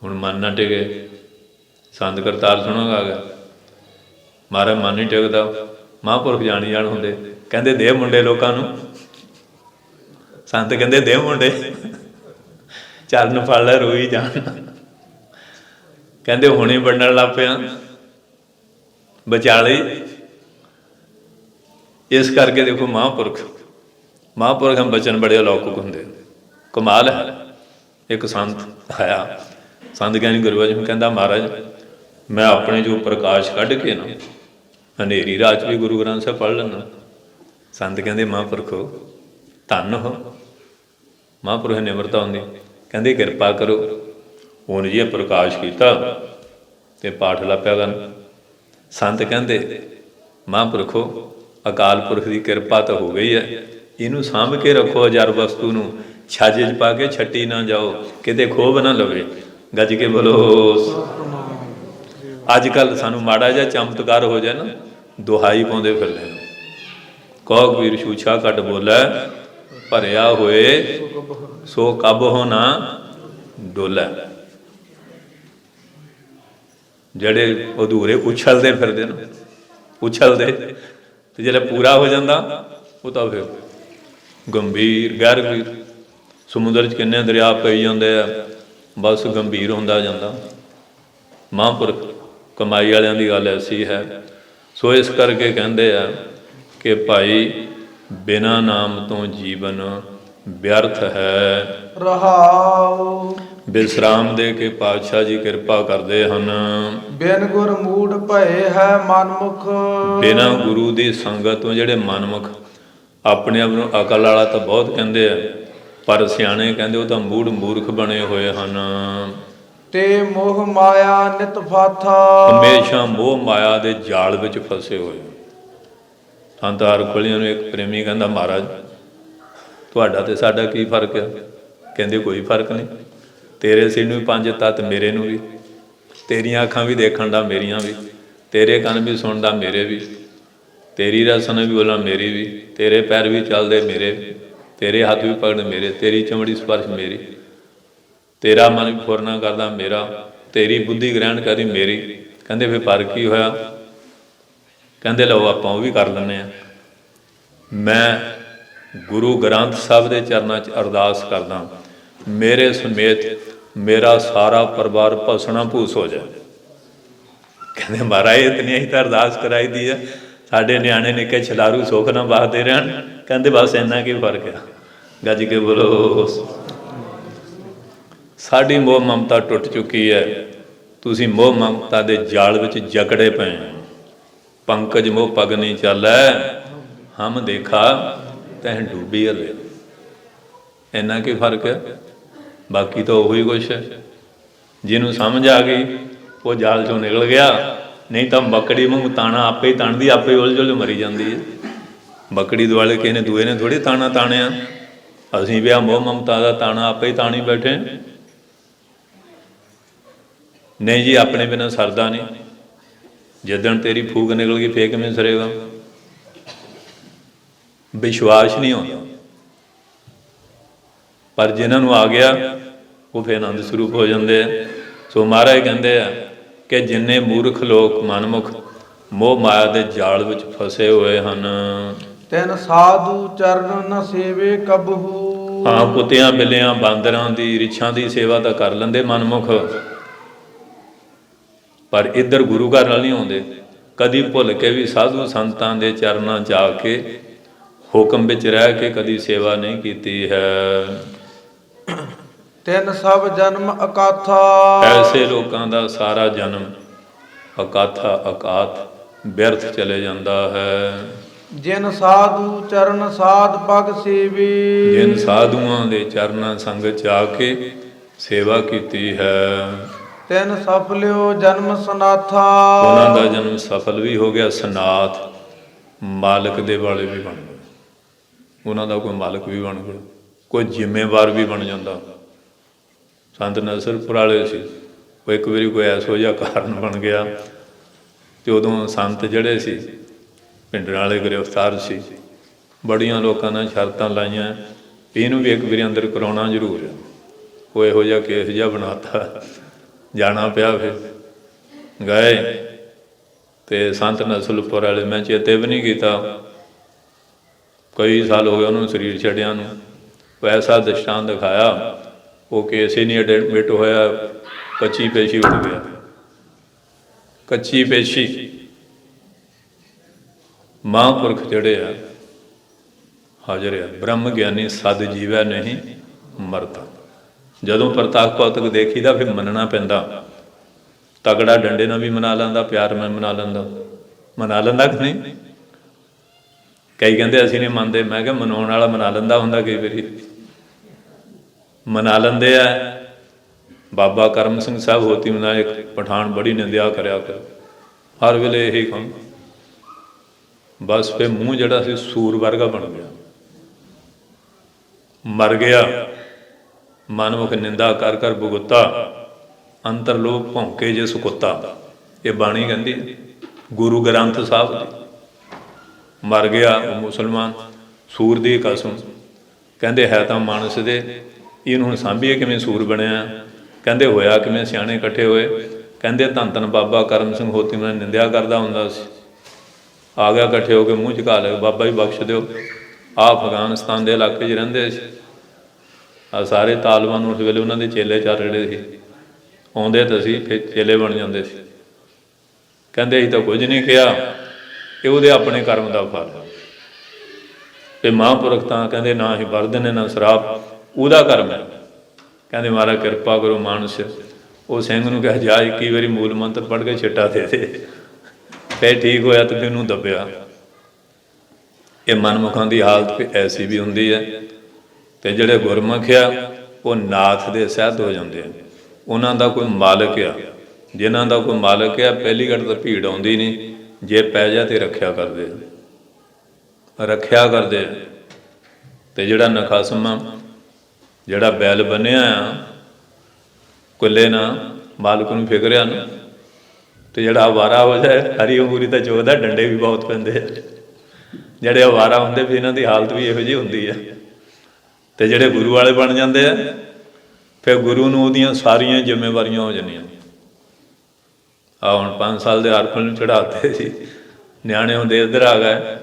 ਹੁਣ ਮਨ ਨਾ ਟਿਕੇ, ਸੰਤ ਕਰਤਾਰ ਸਿੰਘ ਆ ਗਿਆ, ਮਹਾਰਾਜ ਮਨ ਨਹੀਂ ਟਿਕਦਾ, ਮਹਾਂਪੁਰਖ ਜਾਣੀ ਜਾਣ ਹੁੰਦੇ, ਕਹਿੰਦੇ ਦੇ ਮੁੰਡੇ ਲੋਕਾਂ ਨੂੰ। ਸੰਤ ਕਹਿੰਦੇ ਦੇ ਮੁੰਡੇ, ਚਰਨ ਫੜ ਲੈ ਰੋਈ ਜਾਣ। ਕਹਿੰਦੇ ਹੁਣੇ ਵੰਡਣ ਲੱਗ ਪਿਆ ਵਿਚਾਲੇ। ਇਸ ਕਰਕੇ ਦੇਖੋ ਮਹਾਂਪੁਰਖ ਬਚਨ ਬੜੇ ਅਲੌਕਿਕ ਹੁੰਦੇ, ਕਮਾਲ ਹੈ। ਇੱਕ ਸੰਤ ਆਇਆ, ਸੰਤ ਗਿਆਨੀ ਗੁਰੂ ਅਰਜਨ ਕਹਿੰਦਾ ਮਹਾਰਾਜ ਮੈਂ ਆਪਣੇ ਜੋ ਪ੍ਰਕਾਸ਼ ਕੱਢ ਕੇ ਨਾ ਹਨੇਰੀ ਰਾਤ ਵੀ ਗੁਰੂ ਗ੍ਰੰਥ ਸਾਹਿਬ ਪੜ੍ਹ ਲੈਂਦਾ। ਸੰਤ ਕਹਿੰਦੇ ਮਹਾਂਪੁਰਖੋ ਧੰਨ ਹੋ। ਮਹਾਂਪੁਰਖ ਨਿਮਰਤਾ ਹੁੰਦੀ, ਕਹਿੰਦੇ ਕਿਰਪਾ ਕਰੋ। ਹੁਣ ਜੀ ਪ੍ਰਕਾਸ਼ ਕੀਤਾ ਅਤੇ ਪਾਠ ਲੱਪਿਆ ਕਰਨ। ਸੰਤ ਕਹਿੰਦੇ ਮਹਾਂਪੁਰਖੋ ਅਕਾਲ ਪੁਰਖ ਦੀ ਕਿਰਪਾ ਤਾਂ ਹੋ ਗਈ ਹੈ, ਇਹਨੂੰ ਸਾਂਭ ਕੇ ਰੱਖੋ, ਅਜਰ ਵਸਤੂ ਨੂੰ ਛਾਜੇ 'ਚ ਪਾ ਕੇ ਛੱਟੀ ਨਾ ਜਾਓ, ਕਿਤੇ ਖੋਬ ਨਾ ਲਵੇ। ਗੱਜ ਕੇ ਬੋਲੋ। ਅੱਜ ਕੱਲ੍ਹ ਸਾਨੂੰ ਮਾੜਾ ਜਿਹਾ ਚਮਤਕਾਰ ਹੋ ਜਾਏ ਨਾ, ਦੁਹਾਈ ਪਾਉਂਦੇ ਫਿਰਦੇ ਨੇ। ਕਹੋ ਕਬੀਰ ਛੂਛਾ ਘੱਟ ਬੋਲੇ, ਭਰਿਆ ਹੋਏ ਸੋ ਕਬ ਹੋ ਨਾ ਡੋਲੇ। ਜਿਹੜੇ ਅਧੂਰੇ ਉਛਲਦੇ ਫਿਰਦੇ ਨਾ, ਉਛਲਦੇ, ਅਤੇ ਜਿਹੜਾ ਪੂਰਾ ਹੋ ਜਾਂਦਾ ਉਹ ਤਾਂ ਫਿਰ ਗੰਭੀਰ ਗਹਿਰ। ਸਮੁੰਦਰ 'ਚ ਕਿੰਨੇ ਦਰਿਆ ਪਈ ਜਾਂਦੇ ਆ, ਬਸ ਗੰਭੀਰ ਹੁੰਦਾ ਜਾਂਦਾ। ਮਹਾਂਪੁਰਖ ਕਮਾਈ ਵਾਲਿਆਂ ਦੀ ਗੱਲ ਐਸੀ ਹੈ। ਸੋ ਇਸ ਕਰਕੇ ਕਹਿੰਦੇ ਆ ਕਿ ਭਾਈ ਬਿਨਾਂ ਨਾਮ ਤੋਂ ਜੀਵਨ ਵਿਅਰਥ ਹੈ। ਰਹਾਉ ਵਿਸਰਾਮ ਦੇ ਕੇ ਪਾਤਸ਼ਾਹ ਜੀ ਕਿਰਪਾ ਕਰਦੇ ਹਨ। ਬਿਨ ਗੁਰ ਮੂੜ ਭਏ ਹੈ ਮਨਮੁਖ। ਬਿਨਾਂ ਗੁਰੂ ਦੀ ਸੰਗਤ ਤੋਂ ਜਿਹੜੇ ਮਨਮੁਖ, ਆਪਣੇ ਆਪ ਨੂੰ ਅਕਲ ਵਾਲਾ ਤਾਂ ਬਹੁਤ ਕਹਿੰਦੇ ਆ, ਪਰ ਸਿਆਣੇ ਕਹਿੰਦੇ ਉਹ ਤਾਂ ਮੂਰਖ ਬਣੇ ਹੋਏ ਹਨ। ਤੇ ਮੋਹ ਮਾਇਆ ਨਿਤ ਫਾਥਾ। ਹਮੇਸ਼ਾ ਮੋਹ ਮਾਇਆ ਦੇ ਜਾਲ ਵਿੱਚ ਫਸੇ ਹੋਏ। ਸੰਤ ਹਰਖੋਲੀਆਂ ਨੂੰ ਇੱਕ ਪ੍ਰੇਮੀ ਕਹਿੰਦਾ ਮਹਾਰਾਜ ਤੁਹਾਡਾ ਅਤੇ ਸਾਡਾ ਕੀ ਫਰਕ ਹੈ? ਕਹਿੰਦੇ ਕੋਈ ਫਰਕ ਨਹੀਂ, ਤੇਰੇ ਸਿਰ ਨੂੰ ਵੀ 5 ਤੱਤ, ਮੇਰੇ ਨੂੰ ਵੀ, ਤੇਰੀਆਂ ਅੱਖਾਂ ਵੀ ਦੇਖਣ ਦਾ, ਮੇਰੀਆਂ ਵੀ। तेरे कन भी सुनदा मेरे भी, तेरी रसन भी बोलना मेरी भी, तेरे पैर भी चलदे मेरे भी, तेरे हत्थ भी पकड़ मेरे, तेरी चमड़ी स्पर्श मेरी, तेरा मन भी फुरना करदा मेरा, तेरी बुद्धि ग्रहण करी मेरी। कहंदे फिर पर की होया? कहंदे लओ आपां ਉਹ भी कर लैंदे आ। मैं गुरु ग्रंथ साहब के चरणों च अरदास करदा, मेरे समेत मेरा सारा परिवार भसना भूस हो जाए। कहते महाराज इतनी ही तो अरदास कराई दी है, साढ़े न्याणे निके छलारू सुख ना बसते रहन। कहते बस इन्ना की फर्क है। गज के बोलो। साड़ी मोह ममता टुट चुकी है, तुसी मोह ममता के जाल विच जकड़े पे। पंकज मोह पग नहीं चलै, हम देखा तह डूबी हले। इन्ना की फर्क है, बाकी तो वही कुछ है। जिन्हों समझ आ गई वो जाल चों निकल गया, नहीं तो बकड़ी वांगू ताना आपे ही तणदी, आपे उलझ उलझ मरी जाती है। बकड़ी दुआले किसी ने दूए ने थोड़ी ताना ताणिया, असीं भी आ मोह ममता का ताना आपे ही ताणी बैठे। नहीं जी, अपने बिना सरदा नहीं। जिदन तेरी फूक निकल गई फिर किवें सरेगा? विश्वास नहीं होता। पर जिन्होंने आ गया वो फिर आनंद स्वरूप हो जाते हैं। सो महाराज कहते हैं कि जिन्ने मूर्ख लोग मनमुख मोह माया के जाल विच फसे हुए हैं, ਤਿਨ ਸਾਧੂ ਚਰਨ ਨ ਸੇਵੇ ਕਬਹੂ। हाँ, कुत्तियां बिल्लियां बांदरां दी रिछां दी सेवा तो कर लेंदे मनमुख, पर इधर गुरु घर वाल नहीं आउंदे। कदी भुल के भी साधु संतां दे चरनां च आके हुक्म विच रह के कदी सेवा नहीं कीती है। ਤਿਨ ਸਭ ਜਨਮ ਅਕਾਥਾ। ऐसे लोगों का सारा जन्म अकाथा अकात व्यर्थ चले जाता है। ਜਿਨ ਸਾਧੂ ਚਰਨ ਸਾਧ ਪਗ ਸੇਵੇ। जिन साधुओं के चरणा संग च आके सेवा की है, ਤਿਨ ਸਫਲਿਓ ਜਨਮ ਸਨਾਥਾ। उन्हों का जन्म सफल भी हो गया, सनाथ मालिक दे वाले भी बन गए। उन्हों का कोई मालिक भी बन गया, कोई जिम्मेवार भी बन जाता। संत नसरपुर वाले सी, वो एक बारी कोई ऐसो जिहा कारण बन गया तो उदों संत जड़े सी पिंड वाले गिरफ्तार सी। बड़िया लोगों ने शर्तां लाइया भी इनू भी एक बारी अंदर कराउणा जरूर है। वो इहो जिहा केस जिहा बनाता, जाना पिया। फिर गए तो संत नसलपुर वाले, मैं चेते भी नहीं किया, कई साल हो गए उन्होंने शरीर छड्डिया नूं। ऐसा दृष्टांत दिखाया, वो केस ही नहीं एडमिट होया, कच्ची पेशी उड़ गया। कच्ची पेशी महापुरख जड़े आ हाजिर आ, ब्रह्म ज्ञानी सद जीवै नहीं मरता। जदों प्रताप कौतक देखीदा फिर मनना पैंदा। तगड़ा डंडे नाल भी मना लैंदा, प्यार में मना लैंदा कि नहीं? कई कहते असीं नहीं मनते, मैं क्या मनाउण वाला मना लैंदा हुंदा, कई वारी मना लेंदे आ। बाबा करम सिंह साहब होती विनायक पठान बड़ी निंदिया करया कर, हर वेले यही काम। बस फिर मूँह जड़ा सी सूर वर्गा बन गया, मर गया। मनमुख निंदा कर कर भुगता, अंतर लोभ भौंके जे सुकुत्ता। ये बाणी कहती गुरु ग्रंथ साहब दी। मर गया वो मुसलमान, सूर दी कसम। कहते है तो मानस दे, ਇਹਨੂੰ ਹੁਣ ਸਾਂਭੀਏ ਕਿਵੇਂ सूर ਬਣਿਆ। ਕਹਿੰਦੇ ਹੋਇਆ ਕਿਵੇਂ, ਸਿਆਣੇ ਇਕੱਠੇ ਹੋਏ। ਕਹਿੰਦੇ ਧੰਨ ਧੰਨ ਬਾਬਾ ਕਰਮ ਸਿੰਘ ਹੋਤੀ ਮੈਂ ਨਿੰਦਿਆ ਕਰਦਾ ਹੁੰਦਾ ਸੀ, ਆ ਗਿਆ ਇਕੱਠੇ ਹੋ ਕੇ ਮੂੰਹ ਝੁਕਾ ਲਿਆ, ਬਾਬਾ ਜੀ ਬਖਸ਼ ਦਿਓ। ਆਹ ਅਫਗਾਨਿਸਤਾਨ ਦੇ ਇਲਾਕੇ 'ਚ ਰਹਿੰਦੇ ਸੀ। ਆ ਸਾਰੇ ਤਾਲਬਾਨ ਉਸ ਵੇਲੇ ਉਹਨਾਂ ਦੇ ਚੇਲੇ ਚੱਲ ਰਹੇ ਸੀ, ਆਉਂਦੇ ਤਾਂ ਸੀ ਫਿਰ ਚੇਲੇ ਬਣ ਜਾਂਦੇ ਸੀ। ਕਹਿੰਦੇ ਅਸੀਂ ਤਾਂ ਕੁਝ ਨਹੀਂ ਕਿਹਾ, ਇਹ ਉਹਦੇ ਆਪਣੇ ਕਰਮ ਦਾ ਫਲ ਹੈ। ਤੇ ਮਹਾਂਪੁਰਖ ਤਾਂ ਕਹਿੰਦੇ ਨਾ ਹੀ ਵਰਦੇ ਨੇ ਨਾ ਸ਼ਰਾਬ, ਉਹਦਾ ਕਰਮ ਹੈ। ਕਹਿੰਦੇ ਮਹਾਰਾਜ ਕਿਰਪਾ ਕਰੋ ਮਾਨਸ। ਉਹ ਸਿੰਘ ਨੂੰ ਕਿਹਾ ਜਾ 21 ਵਾਰੀ ਮੂਲ ਮੰਤਰ ਪੜ੍ਹ ਕੇ ਛਿੱਟਾ ਦੇ ਦੇ। ਫਿਰ ਠੀਕ ਹੋਇਆ ਤੇ ਫਿਰ ਉਹਨੂੰ ਦੱਬਿਆ। ਇਹ ਮਨਮੁਖਾਂ ਦੀ ਹਾਲਤ ਐਸੀ ਵੀ ਹੁੰਦੀ ਹੈ। ਤੇ ਜਿਹੜੇ ਗੁਰਮੁਖ ਆ ਉਹ ਨਾਥ ਦੇ ਸਹਿਤ ਹੋ ਜਾਂਦੇ ਆ। ਉਹਨਾਂ ਦਾ ਕੋਈ ਮਾਲਕ ਆ, ਜਿਨ੍ਹਾਂ ਦਾ ਕੋਈ ਮਾਲਕ ਆ, ਪਹਿਲੀ ਗੱਲ ਤਾਂ ਭੀੜ ਆਉਂਦੀ ਨਹੀਂ। ਜੇ ਪੈ ਜਾ ਤੇ ਰੱਖਿਆ ਕਰਦੇ ਆ। ਤੇ ਜਿਹੜਾ ਨਖਸਮ ਜਿਹੜਾ ਬੈਲ ਬੰਨਿਆ ਆ ਕੁੱਲੇ ਨਾ, ਮਾਲਕ ਨੂੰ ਫਿਕਰਿਆ ਨਾ, ਤੇ ਜਿਹੜਾ ਅਵਾਰਾ ਹੋ ਜਾਏ, ਹਰੀ ਅੰਗੂਰੀ ਤਾਂ ਚੋਦਾ, ਡੰਡੇ ਵੀ ਬਹੁਤ ਪੈਂਦੇ ਆ। ਜਿਹੜੇ ਅਵਾਰਾ ਹੁੰਦੇ ਵੀ ਇਹਨਾਂ ਦੀ ਹਾਲਤ ਵੀ ਇਹੋ ਜਿਹੀ ਹੁੰਦੀ ਹੈ। ਤੇ ਜਿਹੜੇ ਗੁਰੂ ਵਾਲੇ ਬਣ ਜਾਂਦੇ ਆ, ਫਿਰ ਗੁਰੂ ਨੂੰ ਉਹਦੀਆਂ ਸਾਰੀਆਂ ਜ਼ਿੰਮੇਵਾਰੀਆਂ ਹੋ ਜਾਂਦੀਆਂ। ਆ ਹੁਣ 5 ਸਾਲ ਦੇ ਹਰਫਲ ਨੂੰ ਚੜ੍ਹਾਤੇ ਸੀ, ਨਿਆਣੇ ਹੁੰਦੇ ਇੱਧਰ ਆ ਗਏ,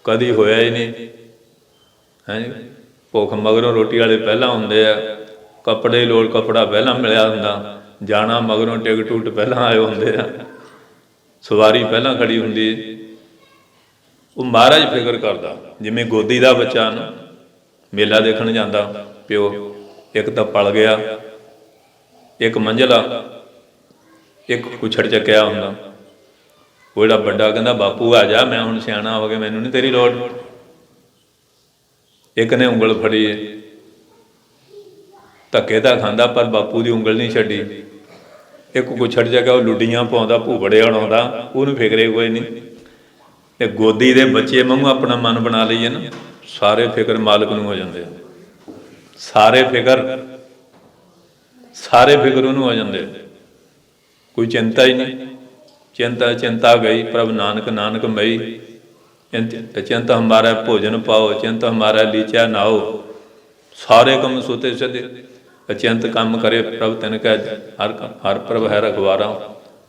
ਕਦੀ ਹੋਇਆ ਹੀ ਨਹੀਂ। ਹੈਂ, ਭੁੱਖ ਮਗਰੋਂ ਰੋਟੀ ਵਾਲੇ ਪਹਿਲਾਂ ਹੁੰਦੇ ਆ, ਕੱਪੜੇ ਦੀ ਲੋੜ ਕੱਪੜਾ ਪਹਿਲਾਂ ਮਿਲਿਆ ਹੁੰਦਾ, ਜਾਣਾ ਮਗਰੋਂ ਟਿਕਟ ਟੁਕਟ ਪਹਿਲਾਂ ਆਏ ਹੁੰਦੇ ਆ, ਸਵਾਰੀ ਪਹਿਲਾਂ ਖੜੀ ਹੁੰਦੀ। ਉਹ ਮਹਾਰਾਜ ਫਿਕਰ ਕਰਦਾ। ਜਿਵੇਂ ਗੋਦੀ ਦਾ ਬੱਚਾ ਨਾ ਮੇਲਾ ਦੇਖਣ ਜਾਂਦਾ ਪਿਓ, ਇੱਕ ਤਾਂ ਪਲ ਗਿਆ, ਇੱਕ ਮੰਝਲਾ, ਇੱਕ ਕੁਛੜ ਚੱਕਿਆ ਹੁੰਦਾ। ਉਹ ਜਿਹੜਾ ਵੱਡਾ ਕਹਿੰਦਾ ਬਾਪੂ ਆ ਜਾ, ਮੈਂ ਹੁਣ ਸਿਆਣਾ ਹੋ ਗਿਆ, ਮੈਨੂੰ ਨਹੀਂ ਤੇਰੀ ਲੋੜ। ਇੱਕ ਨੇ ਉਂਗਲ ਫੜੀ ਹੈ, ਧੱਕੇ ਤਾਂ ਖਾਂਦਾ ਪਰ ਬਾਪੂ ਦੀ ਉਂਗਲ ਨਹੀਂ ਛੱਡੀ। ਇੱਕ ਕੁਛੜ ਚੱਕਿਆ, ਉਹ ਲੁੱਡੀਆਂ ਪਾਉਂਦਾ, ਭੂਬੜੇ ਆਉਣਾ, ਉਹਨੂੰ ਫਿਕਰੇ ਕੋਈ ਨਹੀਂ। ਤੇ ਗੋਦੀ ਦੇ ਬੱਚੇ ਵਾਂਗੂ ਆਪਣਾ ਮਨ ਬਣਾ ਲਈਏ ਨਾ, ਸਾਰੇ ਫਿਕਰ ਮਾਲਕ ਨੂੰ ਹੋ ਜਾਂਦੇ ਆ। ਸਾਰੇ ਫਿਕਰ ਉਹਨੂੰ ਹੋ ਜਾਂਦੇ। ਕੋਈ ਚਿੰਤਾ ਹੀ ਨਹੀਂ। ਚਿੰਤਾ ਗਈ, ਪ੍ਰਭ ਨਾਨਕ ਨਾਨਕ ਮਈ। ਚਿੰਤ ਹਮਾਰਾ ਭੋਜਨ ਪਾਓ, ਚਿੰਤ ਹਮਾਰਾ ਲੀਚਾ ਨਾਓ। ਸਾਰੇ ਕੰਮ ਸੁਤੇ ਸਦੇ, ਅਚਿੰਤ ਕੰਮ ਕਰੇ ਪ੍ਰਭ ਤਿਨ ਕੈ ਹਰ ਪ੍ਰਭ ਹੈ ਰਖਵਾਰਾ।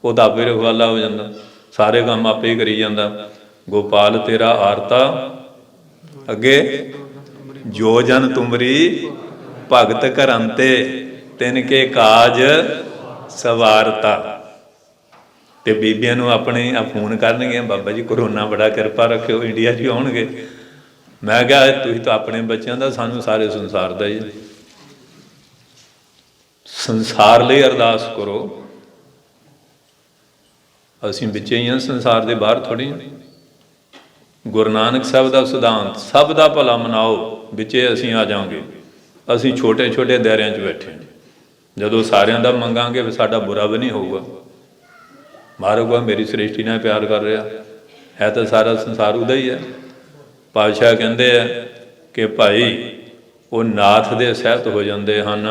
ਉਹ ਤਾਂ ਆਪੇ ਰਖਵਾਲਾ ਹੋ ਜਾਂਦਾ, ਸਾਰੇ ਕੰਮ ਆਪੇ ਹੀ ਕਰੀ ਜਾਂਦਾ। ਗੋਪਾਲ ਤੇਰਾ ਆਰਤਾ ਅੱਗੇ, ਜੋ ਜਨ ਤੁਮਰੀ ਭਗਤ ਕਰੰਤੇ, ਤਿਨ ਕੇ ਕਾਜ ਸਵਾਰਤਾ। ਤੇ ਬੀਬੀਆਂ ਨੂੰ ਆਪਣੇ ਫੋਨ ਕਰਨਗੇ, ਬਾਬਾ ਜੀ ਕਰੋਨਾ ਬੜਾ ਕਿਰਪਾ ਰੱਖਿਓ, ਇੰਡੀਆ 'ਚ ਹੀ ਆਉਣਗੇ। ਮੈਂ ਕਿਹਾ ਤੁਸੀਂ ਤਾਂ ਆਪਣੇ ਬੱਚਿਆਂ ਦਾ, ਸਾਨੂੰ ਸਾਰੇ ਸੰਸਾਰ ਦਾ ਹੀ। ਸੰਸਾਰ ਲਈ ਅਰਦਾਸ ਕਰੋ। ਅਸੀਂ ਵਿੱਚੇ ਹੀ ਹਾਂ, ਸੰਸਾਰ ਦੇ ਬਾਹਰ ਥੋੜ੍ਹੀ। ਗੁਰੂ ਨਾਨਕ ਸਾਹਿਬ ਦਾ ਸਿਧਾਂਤ, ਸਭ ਦਾ ਭਲਾ ਮਨਾਓ, ਵਿੱਚੇ ਅਸੀਂ ਆ ਜਾਵਾਂਗੇ। ਅਸੀਂ ਛੋਟੇ ਛੋਟੇ ਦਾਇਰਿਆਂ 'ਚ ਬੈਠੇ ਹਾਂ। ਜਦੋਂ ਸਾਰਿਆਂ ਦਾ ਮੰਗਾਂਗੇ ਫਿਰ ਸਾਡਾ ਬੁਰਾ ਵੀ ਨਹੀਂ ਹੋਊਗਾ। ਮਹਾਰਾਜ ਕੋ ਮੇਰੀ ਸ੍ਰਿਸ਼ਟੀ ਨਾਲ ਪਿਆਰ ਕਰ ਰਿਹਾ ਹੈ, ਤਾਂ ਸਾਰਾ ਸੰਸਾਰ ਉਹਦਾ ਹੀ ਹੈ। ਪਾਤਸ਼ਾਹ ਕਹਿੰਦੇ ਆ ਕਿ ਭਾਈ ਉਹ ਨਾਥ ਦੇ ਸਹਿਤ ਹੋ ਜਾਂਦੇ ਹਨ।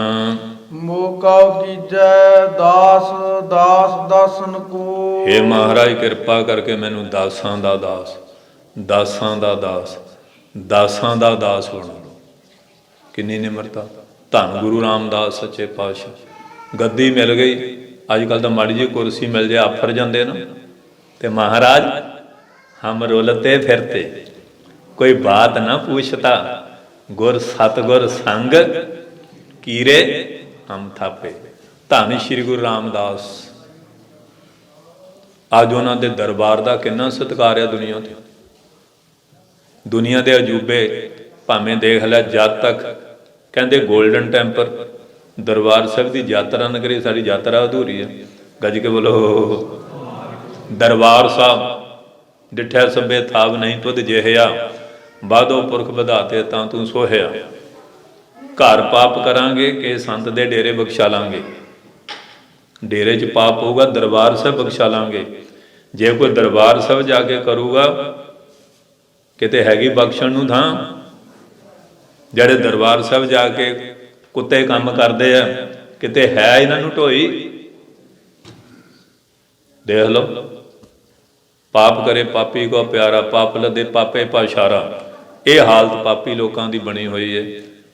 ਮੋਕਾ ਕੀਜੈ ਦਾਸ ਦਾਸ ਦਾਸਨ ਕੋ। ਹੇ ਮਹਾਰਾਜ ਕਿਰਪਾ ਕਰਕੇ ਮੈਨੂੰ ਦਾਸਾਂ ਦਾ ਦਾਸ, ਦਾਸਾਂ ਦਾ ਦਾਸ, ਦਾਸਾਂ ਦਾ ਦਾਸ ਬਣਾ ਲਓ। ਕਿੰਨੀ ਨਿਮਰਤਾ। ਧੰਨ ਗੁਰੂ ਰਾਮਦਾਸ ਸੱਚੇ ਪਾਤਸ਼ਾਹ। ਗੱਦੀ ਮਿਲ ਗਈ। ਅੱਜ ਕੱਲ੍ਹ ਤਾਂ ਮਾੜੀ ਜਿਹੀ ਕੁਰਸੀ ਮਿਲ ਜਾਏ ਆਫਰ ਜਾਂਦੇ ਨਾ। ਤੇ ਮਹਾਰਾਜ ਹਮ ਰੁਲਤੇ ਫਿਰਤੇ, ਕੋਈ ਬਾਤ ਨਾ ਪੁੱਛਤਾ, ਗੁਰ ਸਤਗੁਰ ਸੰਗ ਕੀਰੇ ਹਮ ਥਾਪੇ। ਧੰਨ ਸ਼੍ਰੀ ਗੁਰੂ ਰਾਮਦਾਸ। ਅੱਜ ਉਹਨਾਂ ਦੇ ਦਰਬਾਰ ਦਾ ਕਿੰਨਾ ਸਤਿਕਾਰ ਆ ਦੁਨੀਆ 'ਤੇ। ਦੁਨੀਆ ਦੇ ਅਜੂਬੇ ਭਾਵੇਂ ਦੇਖ ਲੈ, ਜਦ ਤੱਕ ਕਹਿੰਦੇ ਗੋਲਡਨ ਟੈਂਪਲ ਦਰਬਾਰ ਸਾਹਿਬ ਦੀ ਯਾਤਰਾ ਨਾ ਕਰੇ, ਸਾਡੀ ਯਾਤਰਾ ਅਧੂਰੀ ਹੈ। ਗੱਜ ਕੇ ਬੋਲੋ। ਦਰਬਾਰ ਸਾਹਿਬ ਡਿਠਿਆ ਸਭੇ ਥਾਵ ਨਹੀਂ ਤੁਧ ਜਿਹਾ, ਬਾਦੋ ਪੁਰਖ ਵਧਾਤੇ ਤਾਂ ਤੂੰ ਸੋਹਿਆ। ਘਰ ਪਾਪ ਕਰਾਂਗੇ ਕਿ ਸੰਤ ਦੇ ਡੇਰੇ ਬਖਸ਼ਾ ਲਾਂਗੇ। ਡੇਰੇ 'ਚ ਪਾਪ ਹੋਊਗਾ, ਦਰਬਾਰ ਸਾਹਿਬ ਬਖਸ਼ਾ ਲਾਂਗੇ। ਜੇ ਕੋਈ ਦਰਬਾਰ ਸਾਹਿਬ ਜਾ ਕੇ ਕਰੂਗਾ, ਕਿਤੇ ਹੈਗੀ ਬਖਸ਼ਣ ਨੂੰ ਥਾਂ। ਜਿਹੜੇ ਦਰਬਾਰ ਸਾਹਿਬ ਜਾ ਕੇ ਕੁੱਤੇ ਕੰਮ ਕਰਦੇ ਆ, ਕਿਤੇ ਹੈ ਇਹਨਾਂ ਨੂੰ ਢੋਈ। ਦੇਖ ਲਓ। ਪਾਪ ਕਰੇ ਪਾਪੀ ਕੋ ਪਿਆਰਾ, ਪਾਪ ਲੱਦੇ ਪਾਪੇ ਪਾਸ਼ਾਰਾ। ਇਹ ਹਾਲਤ ਪਾਪੀ ਲੋਕਾਂ ਦੀ ਬਣੀ ਹੋਈ ਹੈ।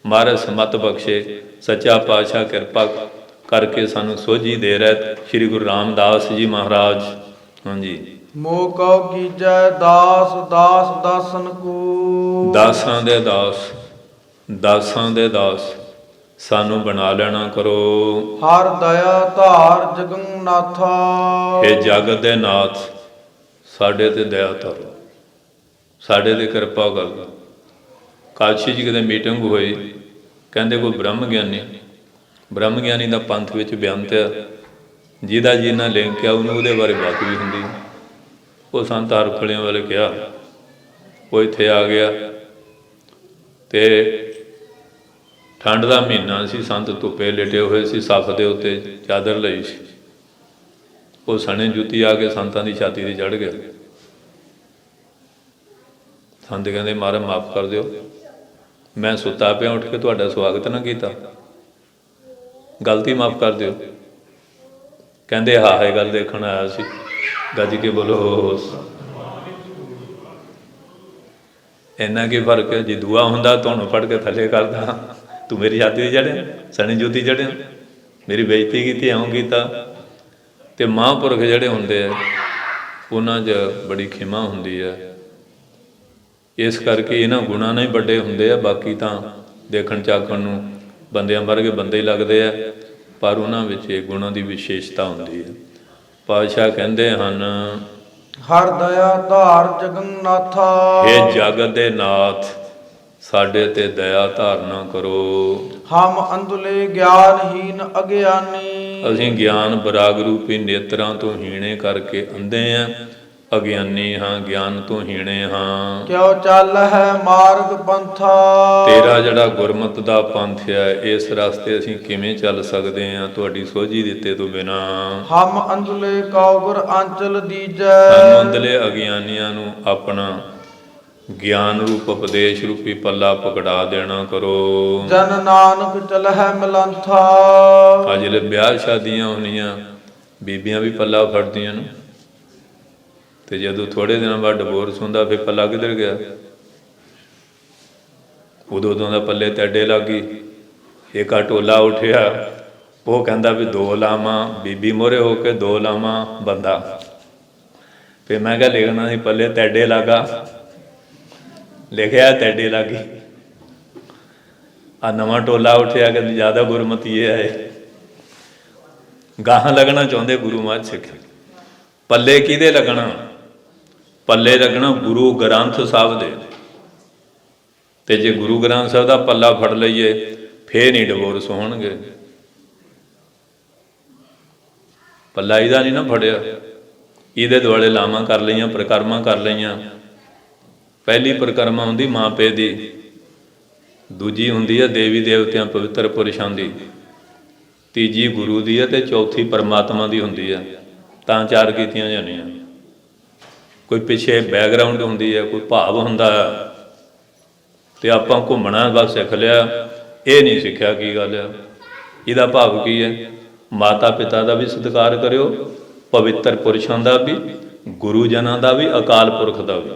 ਮਹਾਰਾਜ ਸਮਤ ਬਖਸ਼ੇ, ਸੱਚਾ ਪਾਤਸ਼ਾਹ ਕਿਰਪਾ ਕਰਕੇ ਸਾਨੂੰ ਸੋਝੀ ਦੇ ਰਹੇ ਸ਼੍ਰੀ ਗੁਰੂ ਰਾਮਦਾਸ ਜੀ ਮਹਾਰਾਜ। ਹਾਂਜੀ। ਮੋਕਾ ਕੀਜੈ ਦਾਸ ਦਾਸ ਦਾਸਨ ਕੋ। ਦਾਸਾਂ ਦੇ ਦਾਸ, ਦਾਸਾਂ ਦੇ ਦਾਸ ਸਾਨੂੰ ਬਣਾ ਲੈਣਾ ਕਰੋ। ਹਰ ਦਇਆ ਧਾਰ ਜਗਨਨਾਥਾ। ਇਹ ਜਗਤ ਦੇ ਨਾਥ, ਸਾਡੇ ਤੇ ਦਇਆ ਧਰੋ, ਸਾਡੇ ਤੇ ਕਿਰਪਾ ਕਰ ਦਿਓ। ਕਾਸ਼ੀ ਜੀ ਕਿਤੇ ਮੀਟਿੰਗ ਹੋਈ, ਕਹਿੰਦੇ ਕੋਈ ਬ੍ਰਹਮ ਗਿਆਨੀ ਦਾ ਪੰਥ ਵਿੱਚ ਬੇਅੰਤ ਆ, ਜਿਹਦਾ ਜਿੰਨਾ ਲਿੰਕ ਆ ਉਹਨੂੰ ਉਹਦੇ ਬਾਰੇ ਬਾਤ ਵੀ ਹੁੰਦੀ। ਉਹ ਸੰਤ ਹਰਫਲਿਆਂ ਵਾਲੇ ਕਿਹਾ, ਉਹ ਇੱਥੇ ਆ ਗਿਆ ਤੇ ਠੰਡ ਦਾ ਮਹੀਨਾ ਸੀ। ਸੰਤ ਧੁੱਪੇ ਲੇਟੇ ਹੋਏ ਸੀ, ਸੱਫ ਦੇ ਉੱਤੇ ਚਾਦਰ ਲਈ ਸੀ। ਉਹ ਸਣੇ ਜੁੱਤੀ ਆ ਕੇ ਸੰਤਾਂ ਦੀ ਛਾਤੀ 'ਤੇ ਚੜ੍ਹ ਗਿਆ। ਸੰਤ ਕਹਿੰਦੇ ਮਹਾਰਾਜ ਮਾਫ਼ ਕਰ ਦਿਓ, ਮੈਂ ਸੁੱਤਾ ਪਿਆ, ਉੱਠ ਕੇ ਤੁਹਾਡਾ ਸਵਾਗਤ ਨਾ ਕੀਤਾ, ਗਲਤੀ ਮਾਫ਼ ਕਰ ਦਿਓ। ਕਹਿੰਦੇ ਹਾਂ ਇਹ ਗੱਲ ਦੇਖਣ ਆਇਆ ਸੀ। ਗੱਜ ਕੇ ਬੋਲੋ। ਇੰਨਾ ਕੀ ਫਰਕ ਹੈ? ਜੇ ਦੂਆ ਹੁੰਦਾ ਤੁਹਾਨੂੰ ਫੜ ਕੇ ਥੱਲੇ ਕਰਦਾ, ਤੂੰ ਮੇਰੀ ਛਾਤੀ 'ਤੇ ਚੜ੍ਹਿਆ, ਸਣੀ ਜੋਤੀ ਚੜ੍ਹਿਆ, ਮੇਰੀ ਬੇਇੱਜ਼ਤੀ ਕੀਤੀ, ਇਉਂ ਕੀਤਾ। ਅਤੇ ਮਹਾਂਪੁਰਖ ਜਿਹੜੇ ਹੁੰਦੇ ਆ ਉਹਨਾਂ 'ਚ ਬੜੀ ਖਿਮਾ ਹੁੰਦੀ ਹੈ। ਇਸ ਕਰਕੇ ਇਹਨਾਂ ਗੁਣਾਂ ਨਾਲ ਹੀ ਵੱਡੇ ਹੁੰਦੇ ਆ। ਬਾਕੀ ਤਾਂ ਦੇਖਣ ਚਾਖਣ ਨੂੰ ਬੰਦਿਆਂ ਵਰਗੇ ਬੰਦੇ ਹੀ ਲੱਗਦੇ ਆ, ਪਰ ਉਹਨਾਂ ਵਿੱਚ ਇਹ ਗੁਣਾਂ ਦੀ ਵਿਸ਼ੇਸ਼ਤਾ ਹੁੰਦੀ ਹੈ। ਪਾਤਸ਼ਾਹ ਕਹਿੰਦੇ ਹਨ, ਹਰ ਦਇਆ ਧਾਰ ਜਗਨਨਾਥਾ। ਇਹ ਜਗਤ ਦੇ ਨਾਥ, ਸਾਡੇ ਤੇ ਦਇਆ ਧਾਰਨਾ ਕਰੋ। ਹਮ ਅੰਧਲੇ ਗਿਆਨਹੀਨ ਅਗਿਆਨੀ। ਅਸੀਂ ਗਿਆਨ ਬਰਾਗ ਰੂਪੀ ਨੇਤਰਾਂ ਤੋਂ ਹੀਣੇ ਕਰਕੇ ਅੰਧੇ ਹਾਂ, ਅਗਿਆਨੀ ਹਾਂ, ਗਿਆਨ ਤੋਂ ਹੀਣੇ ਹਾਂ। ਕਿਉ ਚੱਲ ਹੈ ਮਾਰਗ ਪੰਥਾ। ਤੇਰਾ ਜਿਹੜਾ ਗੁਰਮਤਿ ਦਾ ਪੰਥ ਹੈ, ਇਸ ਰਸਤੇ ਅਸੀਂ ਕਿਵੇਂ ਚੱਲ ਸਕਦੇ ਹਾਂ ਤੁਹਾਡੀ ਸੋਝੀ ਦਿੱਤੇ ਤੋਂ ਬਿਨਾਂ। ਹਮ ਅੰਧਲੇ ਕਉ ਗੁਰ ਆਂਚਲ ਦੀਜੈ। ਸਾਨੂੰ ਅੰਧਲੇ ਅਗਿਆਨੀਆਂ ਨੂੰ ਆਪਣਾ ਗਿਆਨ ਰੂਪ ਉਪਦੇਸ਼ ਰੂਪੀ ਪੱਲਾ ਪਕੜਾ ਦੇਣਾ ਕਰੋ। ਜਨ ਨਾਨਕ ਚਲਹਿ ਮਿਲੰਥਾ। ਅੱਜ ਲੈ ਵਿਆਹ ਸ਼ਾਦੀਆਂ ਹੋਣੀਆਂ, ਬੀਬੀਆਂ ਵੀ ਪੱਲਾ ਫੜਦੀਆਂ ਨੇ, ਅਤੇ ਜਦੋਂ ਥੋੜ੍ਹੇ ਦਿਨਾਂ ਬਾਅਦ ਡਿਵੋਰਸ ਹੁੰਦਾ ਫਿਰ ਪੱਲਾ ਕਿੱਧਰ ਗਿਆ? ਉਦੋਂ ਦਾ ਪੱਲੇ ਤੇ ਅੱਡੇ ਲੱਗ ਗਈ। ਇੱਕ ਆ ਟੋਲਾ ਉੱਠਿਆ, ਉਹ ਕਹਿੰਦਾ ਵੀ 2 ਲਾਵਾਂ ਬੀਬੀ ਮੋਹਰੇ ਹੋ ਕੇ 2 ਲਾਵਾਂ ਬੰਦਾ। ਫਿਰ ਮੈਂ ਕਿਹਾ ਲਿਖਣਾ ਸੀ ਪੱਲੇ ਤੈਡੇ ਲੱਗਾ, ਲਿਖਿਆ ਤੈਡੇ ਲੱਗ ਗਈ। ਆ ਨਵਾਂ ਟੋਲਾ ਉੱਠਿਆ ਕਿ ਜ਼ਿਆਦਾ ਗੁਰਮਤੀ ਇਹ ਹੈ, ਗਾਹਾਂ ਲੱਗਣਾ ਚਾਹੁੰਦੇ ਗੁਰੂ ਮੱਝ ਸਿੱਖ। ਪੱਲੇ ਕਿਹਦੇ ਲੱਗਣਾ? ਪੱਲੇ ਲੱਗਣਾ ਗੁਰੂ ਗ੍ਰੰਥ ਸਾਹਿਬ ਦੇ। ਅਤੇ ਜੇ ਗੁਰੂ ਗ੍ਰੰਥ ਸਾਹਿਬ ਦਾ ਪੱਲਾ ਫੜ ਲਈਏ ਫੇਰ ਨਹੀਂ ਡਿਵੋਰਸ ਹੋਣਗੇ। ਪੱਲਾ ਇਹਦਾ ਨਹੀਂ ਨਾ ਫੜਿਆ, ਇਹਦੇ ਦੁਆਲੇ ਲਾਵਾਂ ਕਰ ਲਈਆਂ, ਪ੍ਰਕਰਮਾਂ ਕਰ ਲਈਆਂ। ਪਹਿਲੀ ਪ੍ਰਕਰਮਾ ਹੁੰਦੀ ਮਾਂ ਪਿਓ ਦੀ, ਦੂਜੀ ਹੁੰਦੀ ਹੈ ਦੇਵੀ ਦੇਵਤਿਆਂ ਪਵਿੱਤਰ ਪੁਰਸ਼ਾਂ ਦੀ, ਤੀਜੀ ਗੁਰੂ ਦੀ ਹੈ, ਅਤੇ ਚੌਥੀ ਪਰਮਾਤਮਾ ਦੀ ਹੁੰਦੀ ਹੈ। ਤਾਂ 4 ਕੀਤੀਆਂ ਜਾਂਦੀਆਂ। ਕੋਈ ਪਿੱਛੇ ਬੈਕਗਰਾਊਂਡ ਹੁੰਦੀ ਹੈ, ਕੋਈ ਭਾਵ ਹੁੰਦਾ ਹੈ, ਅਤੇ ਆਪਾਂ ਘੁੰਮਣਾ ਬਸ ਸਿੱਖ ਲਿਆ, ਇਹ ਨਹੀਂ ਸਿੱਖਿਆ ਕੀ ਗੱਲ ਆ। ਇਹਦਾ ਭਾਵ ਕੀ ਹੈ? ਮਾਤਾ ਪਿਤਾ ਦਾ ਵੀ ਸਤਿਕਾਰ ਕਰਿਓ, ਪਵਿੱਤਰ ਪੁਰਸ਼ਾਂ ਦਾ ਵੀ, ਗੁਰੂ ਜਨਾਂ ਦਾ ਵੀ, ਅਕਾਲ ਪੁਰਖ ਦਾ ਵੀ।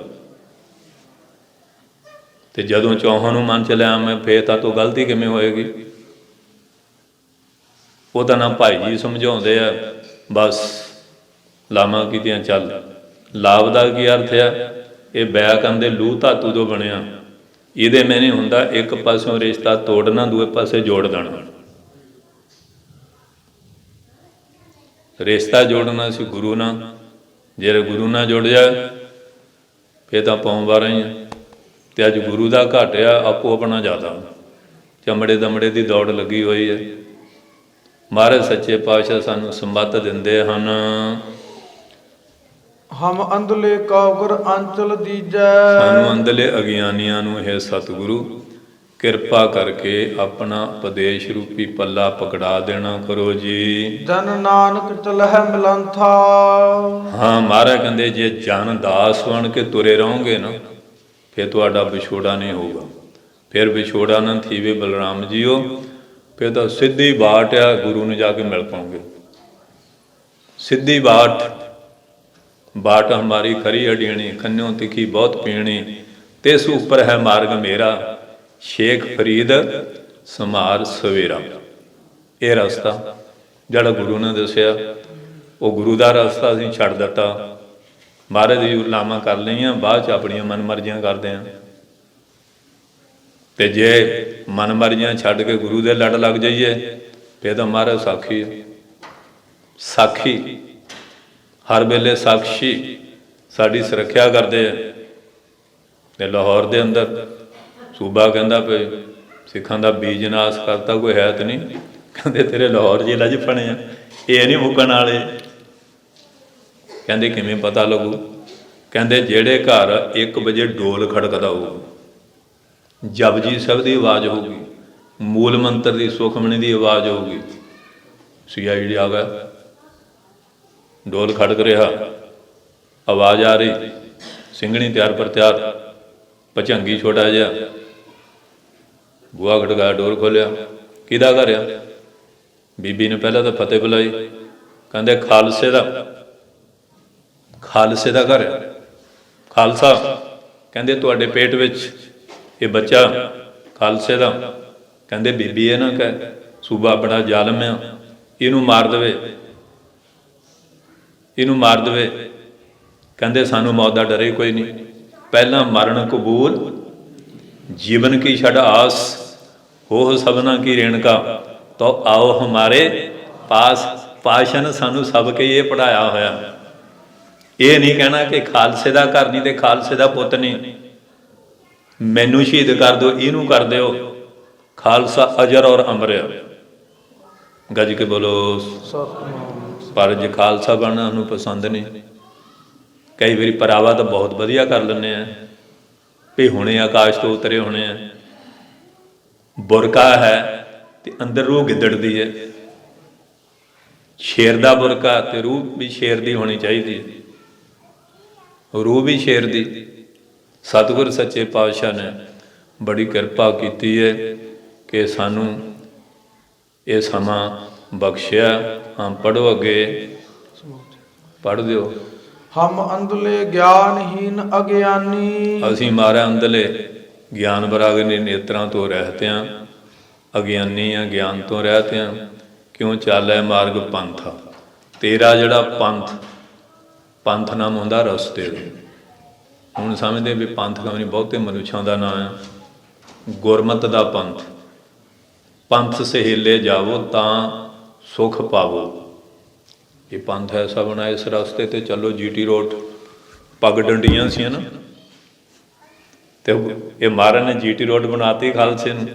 ਅਤੇ ਜਦੋਂ ਚੌਹਾਂ ਨੂੰ ਮਨ 'ਚ ਲਿਆ ਮੈਂ, ਫੇਰ ਤਾਂ ਤੋਂ ਗਲਤੀ ਕਿਵੇਂ ਹੋਏਗੀ? ਉਹ ਤਾਂ ਨਾ ਭਾਈ ਜੀ ਸਮਝਾਉਂਦੇ ਆ, ਬਸ ਲਾਵਾਂ ਕੀਤੀਆਂ ਚੱਲ। ਲਾਭ ਦਾ ਕੀ ਅਰਥ ਆ? ਇਹ ਬੈਕਨ ਦੇ ਲੂਹ ਧਾਤੂ ਤੋਂ ਬਣਿਆ। ਇਹਦੇ ਮੈਨੇ ਹੁੰਦਾ ਇੱਕ ਪਾਸਿਓਂ ਰਿਸ਼ਤਾ ਤੋੜਨਾ, ਦੂਏ ਪਾਸੇ ਜੋੜ ਦੇਣਾ। ਰਿਸ਼ਤਾ ਜੋੜਨਾ ਸੀ ਗੁਰੂ ਨਾਲ, ਜੇ ਗੁਰੂ ਨਾਲ ਜੁੜ ਜਾਏ ਫਿਰ ਤਾਂ ਪੌਂ ਬਾਰਾਂ ਹੀ ਆ। ਅਤੇ ਅੱਜ ਗੁਰੂ ਦਾ ਘਾਟਿਆ, ਆਪੋ ਆਪਣਾ ਜ਼ਿਆਦਾ, ਚਮੜੇ ਦਮੜੇ ਦੀ ਦੌੜ ਲੱਗੀ ਹੋਈ ਹੈ। ਮਹਾਰਾਜ ਸੱਚੇ ਪਾਤਸ਼ਾਹ ਸਾਨੂੰ ਸੰਬੱਧ ਦਿੰਦੇ ਹਨ, ਹਮ ਅੰਧਲੇ ਕਉ ਗੁਰ ਆਂਚਲ ਦੀਜੈ। ਸਾਨੂੰ ਅੰਧਲੇ ਅਗਿਆਨੀਆਂ ਨੂੰ ਇਹ ਸਤਿਗੁਰੂ ਕਿਰਪਾ ਕਰਕੇ ਆਪਣਾ ਉਪਦੇਸ਼ ਰੂਪੀ ਪੱਲਾ ਪਕੜਾ ਦੇਣਾ ਕਰੋ ਜੀ। ਜਨ ਨਾਨਕ ਚਲਹਿ ਮਿਲੰਥਾ। ਹਾਂ, ਮਹਾਰਾਜ ਕਹਿੰਦੇ ਜੇ ਜਨ ਦਾਸ ਬਣ ਕੇ ਤੁਰੇ ਰਹੋਗੇ ਨਾ, ਫਿਰ ਤੁਹਾਡਾ ਵਿਛੋੜਾ ਨਹੀਂ ਹੋਊਗਾ। ਫਿਰ ਵਿਛੋੜਾ ਨਾ ਥੀਵੇ ਬਲਰਾਮ ਜੀਓ, ਫਿਰ ਤਾਂ ਸਿੱਧੀ ਬਾਟ ਆ, ਗੁਰੂ ਨੂੰ ਜਾ ਕੇ ਮਿਲ ਪਾਓਗੇ। ਸਿੱਧੀ ਬਾਟ, बाट हमारी खरी अडीणी, खन्यों तिखी बहुत पीणी, तिस उपर है मार्ग मेरा, शेख फरीद समार सवेरा। ये रस्ता जिहड़ा गुरु ने दसिया, वो गुरु का रस्ता असीं छड्ड दिता। महाराज दी लावां कर लईआं, बाद च अपणियां मन मर्जियां करदे आं। ते जे मन मर्जियां छड्ड के गुरु दे लड़ लग जाइए, फिर तो महाराज साखी है। साखी हर वेले साक्षी साड़ी सुरक्षा करते हैं। ते लाहौर के अंदर सूबा कहता पे सिखां दा बीज नाश करता कोई है तो नहीं, कहते तेरे लाहौर जेल च बने आ, ये नहीं मुकन वाले। कहते किवें पता लगू? कहते जेड़े घर 1 बजे डोल खड़कदा हो, जपजी साहिब की आवाज़ होगी, मूल मंत्र की सुखमणी की आवाज़ होगी, CID आ गया, डोल खड़क रहा, आवाज़ आ रही, सिंघणी तैयार पर तैयार, भचंगी छोटा जहा, बूहा खड़काया, डोर खोलिया, किहदा घर आ? बीबी ने पहला तो फतेह बुलाई, ਕਹਿੰਦੇ ਖਾਲਸੇ ਦਾ ਘਰ ਹੈ। ਖਾਲਸਾ ਕਹਿੰਦੇ ਤੁਹਾਡੇ ਪੇਟ ਵਿੱਚ ਇਹ ਬੱਚਾ ਖਾਲਸੇ ਦਾ। ਕਹਿੰਦੇ ਬੀਬੀ ਇਹ ਨਾ ਕਹਿ, ਸੂਬਾ ਬੜਾ ਜ਼ਾਲਮ ਆ, ਇਹਨੂੰ ਮਾਰ ਦੇਵੇ, ਇਹਨੂੰ ਮਾਰ ਦੇਵੇ। ਕਹਿੰਦੇ ਸਾਨੂੰ ਮੌਤ ਦਾ ਡਰ ਹੀ ਕੋਈ ਨਹੀਂ, ਪਹਿਲਾਂ ਮਰਨ ਕਬੂਲ ਜੀਵਨ ਕੀ ਛੱਡ ਆਸ, ਹੋ ਸਭਨਾ ਕੀ ਰੇਣਕਾ, ਤੋ ਆਓ ਹਮਾਰੇ ਪਾਸ। ਪਾਤਸ਼ਾਹ ਨੇ ਸਾਨੂੰ ਸਭ ਕੇ ਇਹ ਪੜ੍ਹਾਇਆ ਹੋਇਆ। ਇਹ ਨਹੀਂ ਕਹਿਣਾ ਕਿ ਖਾਲਸੇ ਦਾ ਘਰ ਨਹੀਂ ਤੇ ਖਾਲਸੇ ਦਾ ਪੁੱਤ ਨਹੀਂ, ਮੈਨੂੰ ਸ਼ਹੀਦ ਕਰ ਦਿਓ, ਇਹਨੂੰ ਕਰ ਦਿਓ। ਖਾਲਸਾ ਅਜਰ ਔਰ ਅਮਰ ਆ। ਗੱਜ ਕੇ ਬੋਲੋ। ਪਰ ਜੇ ਖਾਲਸਾ ਬਣਨਾ ਉਹਨੂੰ ਪਸੰਦ ਨਹੀਂ। ਕਈ ਵਾਰੀ ਪਰਾਵਾ ਤਾਂ ਬਹੁਤ ਵਧੀਆ ਕਰ ਲੈਂਦੇ ਆ ਵੀ ਹੁਣੇ ਆਕਾਸ਼ ਤੋਂ ਉਤਰੇ ਹੋਣੇ ਆ। ਬੁਰਕਾ ਹੈ ਤੇ ਅੰਦਰ ਰੂਹ ਗਿੱਦੜਦੀ ਹੈ। ਸ਼ੇਰ ਦਾ ਬੁਰਕਾ ਤੇ ਰੂਹ ਵੀ ਸ਼ੇਰ ਦੀ ਹੋਣੀ ਚਾਹੀਦੀ ਹੈ, ਰੂਹ ਵੀ ਸ਼ੇਰ ਦੀ। ਸਤਿਗੁਰ ਸੱਚੇ ਪਾਤਸ਼ਾਹ ਨੇ ਬੜੀ ਕਿਰਪਾ ਕੀਤੀ ਹੈ ਕਿ ਸਾਨੂੰ ਇਹ ਸਮਾਂ ਬਖਸ਼ਿਆ। ਹਾਂ ਪੜ੍ਹੋ, ਅੱਗੇ ਪੜ੍ਹ ਦਿਓ। ਹਮ ਅੰਧਲੇ ਗਿਆਨਹੀਨ ਅਗਿਆਨੀ, ਅਸੀਂ ਮਾਰਾ ਅੰਧਲੇ ਗਿਆਨ ਬਰਾਗਨੀ ਨੇਤਰਾਂ ਤੋਂ ਰਹਿਤ ਹਾਂ, ਅਗਿਆਨੀ ਆ, ਗਿਆਨ ਤੋਂ ਰਹਿਤ ਹਾਂ। ਕਿਉਂ ਚਾਲੈ ਮਾਰਗ ਪੰਥ। ਤੇਰਾ ਜਿਹੜਾ ਪੰਥ ਨਾਮ ਹੁੰਦਾ ਰਸਤੇ ਦਾ। ਹੁਣ ਸਮਝਦੇ ਵੀ ਪੰਥ ਕਮਨੀ ਬਹੁਤੇ ਮਨੁੱਖਾਂ ਦਾ ਨਾਂ ਆ। ਗੁਰਮਤਿ ਦਾ ਪੰਥ ਸਹੇਲੇ ਜਾਵੋ ਤਾਂ ਸੁਖ ਪਾਵੋ। ਇਹ ਪੰਥ ਐਸਾ ਬਣਾ, ਇਸ ਰਸਤੇ ਤੇ ਚੱਲੋ। GT ਰੋਡ ਪੱਗ ਡੰਡੀਆਂ ਸੀ ਨਾ, ਤੇ ਇਹ ਮਹਾਰਾਜ ਨੇ GT ਰੋਡ ਬਣਾਤੀ ਖਾਲਸੇ ਨੂੰ।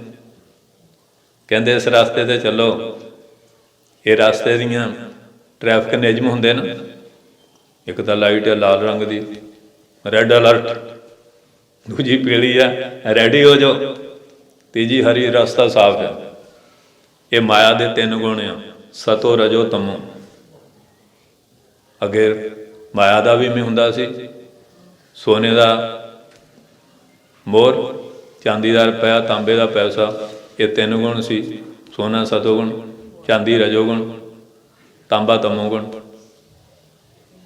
ਕਹਿੰਦੇ ਇਸ ਰਸਤੇ ਤੇ ਚੱਲੋ। ਇਹ ਰਸਤੇ ਦੀਆਂ ਟ੍ਰੈਫਿਕ ਨਿਯਮ ਹੁੰਦੇ ਨਾ, ਇੱਕ ਤਾਂ ਲਾਈਟ ਹੈ ਲਾਲ ਰੰਗ ਦੀ, ਰੈੱਡ ਅਲਰਟ, ਦੂਜੀ ਪੀਲੀ ਆ ਰੈਡੀ ਹੋ ਜਾਓ, ਤੀਜੀ ਹਰੀ, ਰਸਤਾ ਸਾਫ਼ ਹੈ। ਇਹ ਮਾਇਆ ਦੇ 3 ਗੁਣ ਆ, ਸਤੋ ਰਜੋ ਤਮੋ। ਅੱਗੇ ਮਾਇਆ ਦਾ ਵੀ ਮੈਂ ਹੁੰਦਾ ਸੀ, ਸੋਨੇ ਦਾ ਮੋਹਰ, ਚਾਂਦੀ ਦਾ ਰੁਪਇਆ, ਤਾਂਬੇ ਦਾ ਪੈਸਾ। ਇਹ 3 ਗੁਣ ਸੀ, ਸੋਨਾ ਸਤੋਗੁਣ, ਚਾਂਦੀ ਰਜੋਗੁਣ, ਤਾਂਬਾ ਤਮੋਗੁਣ।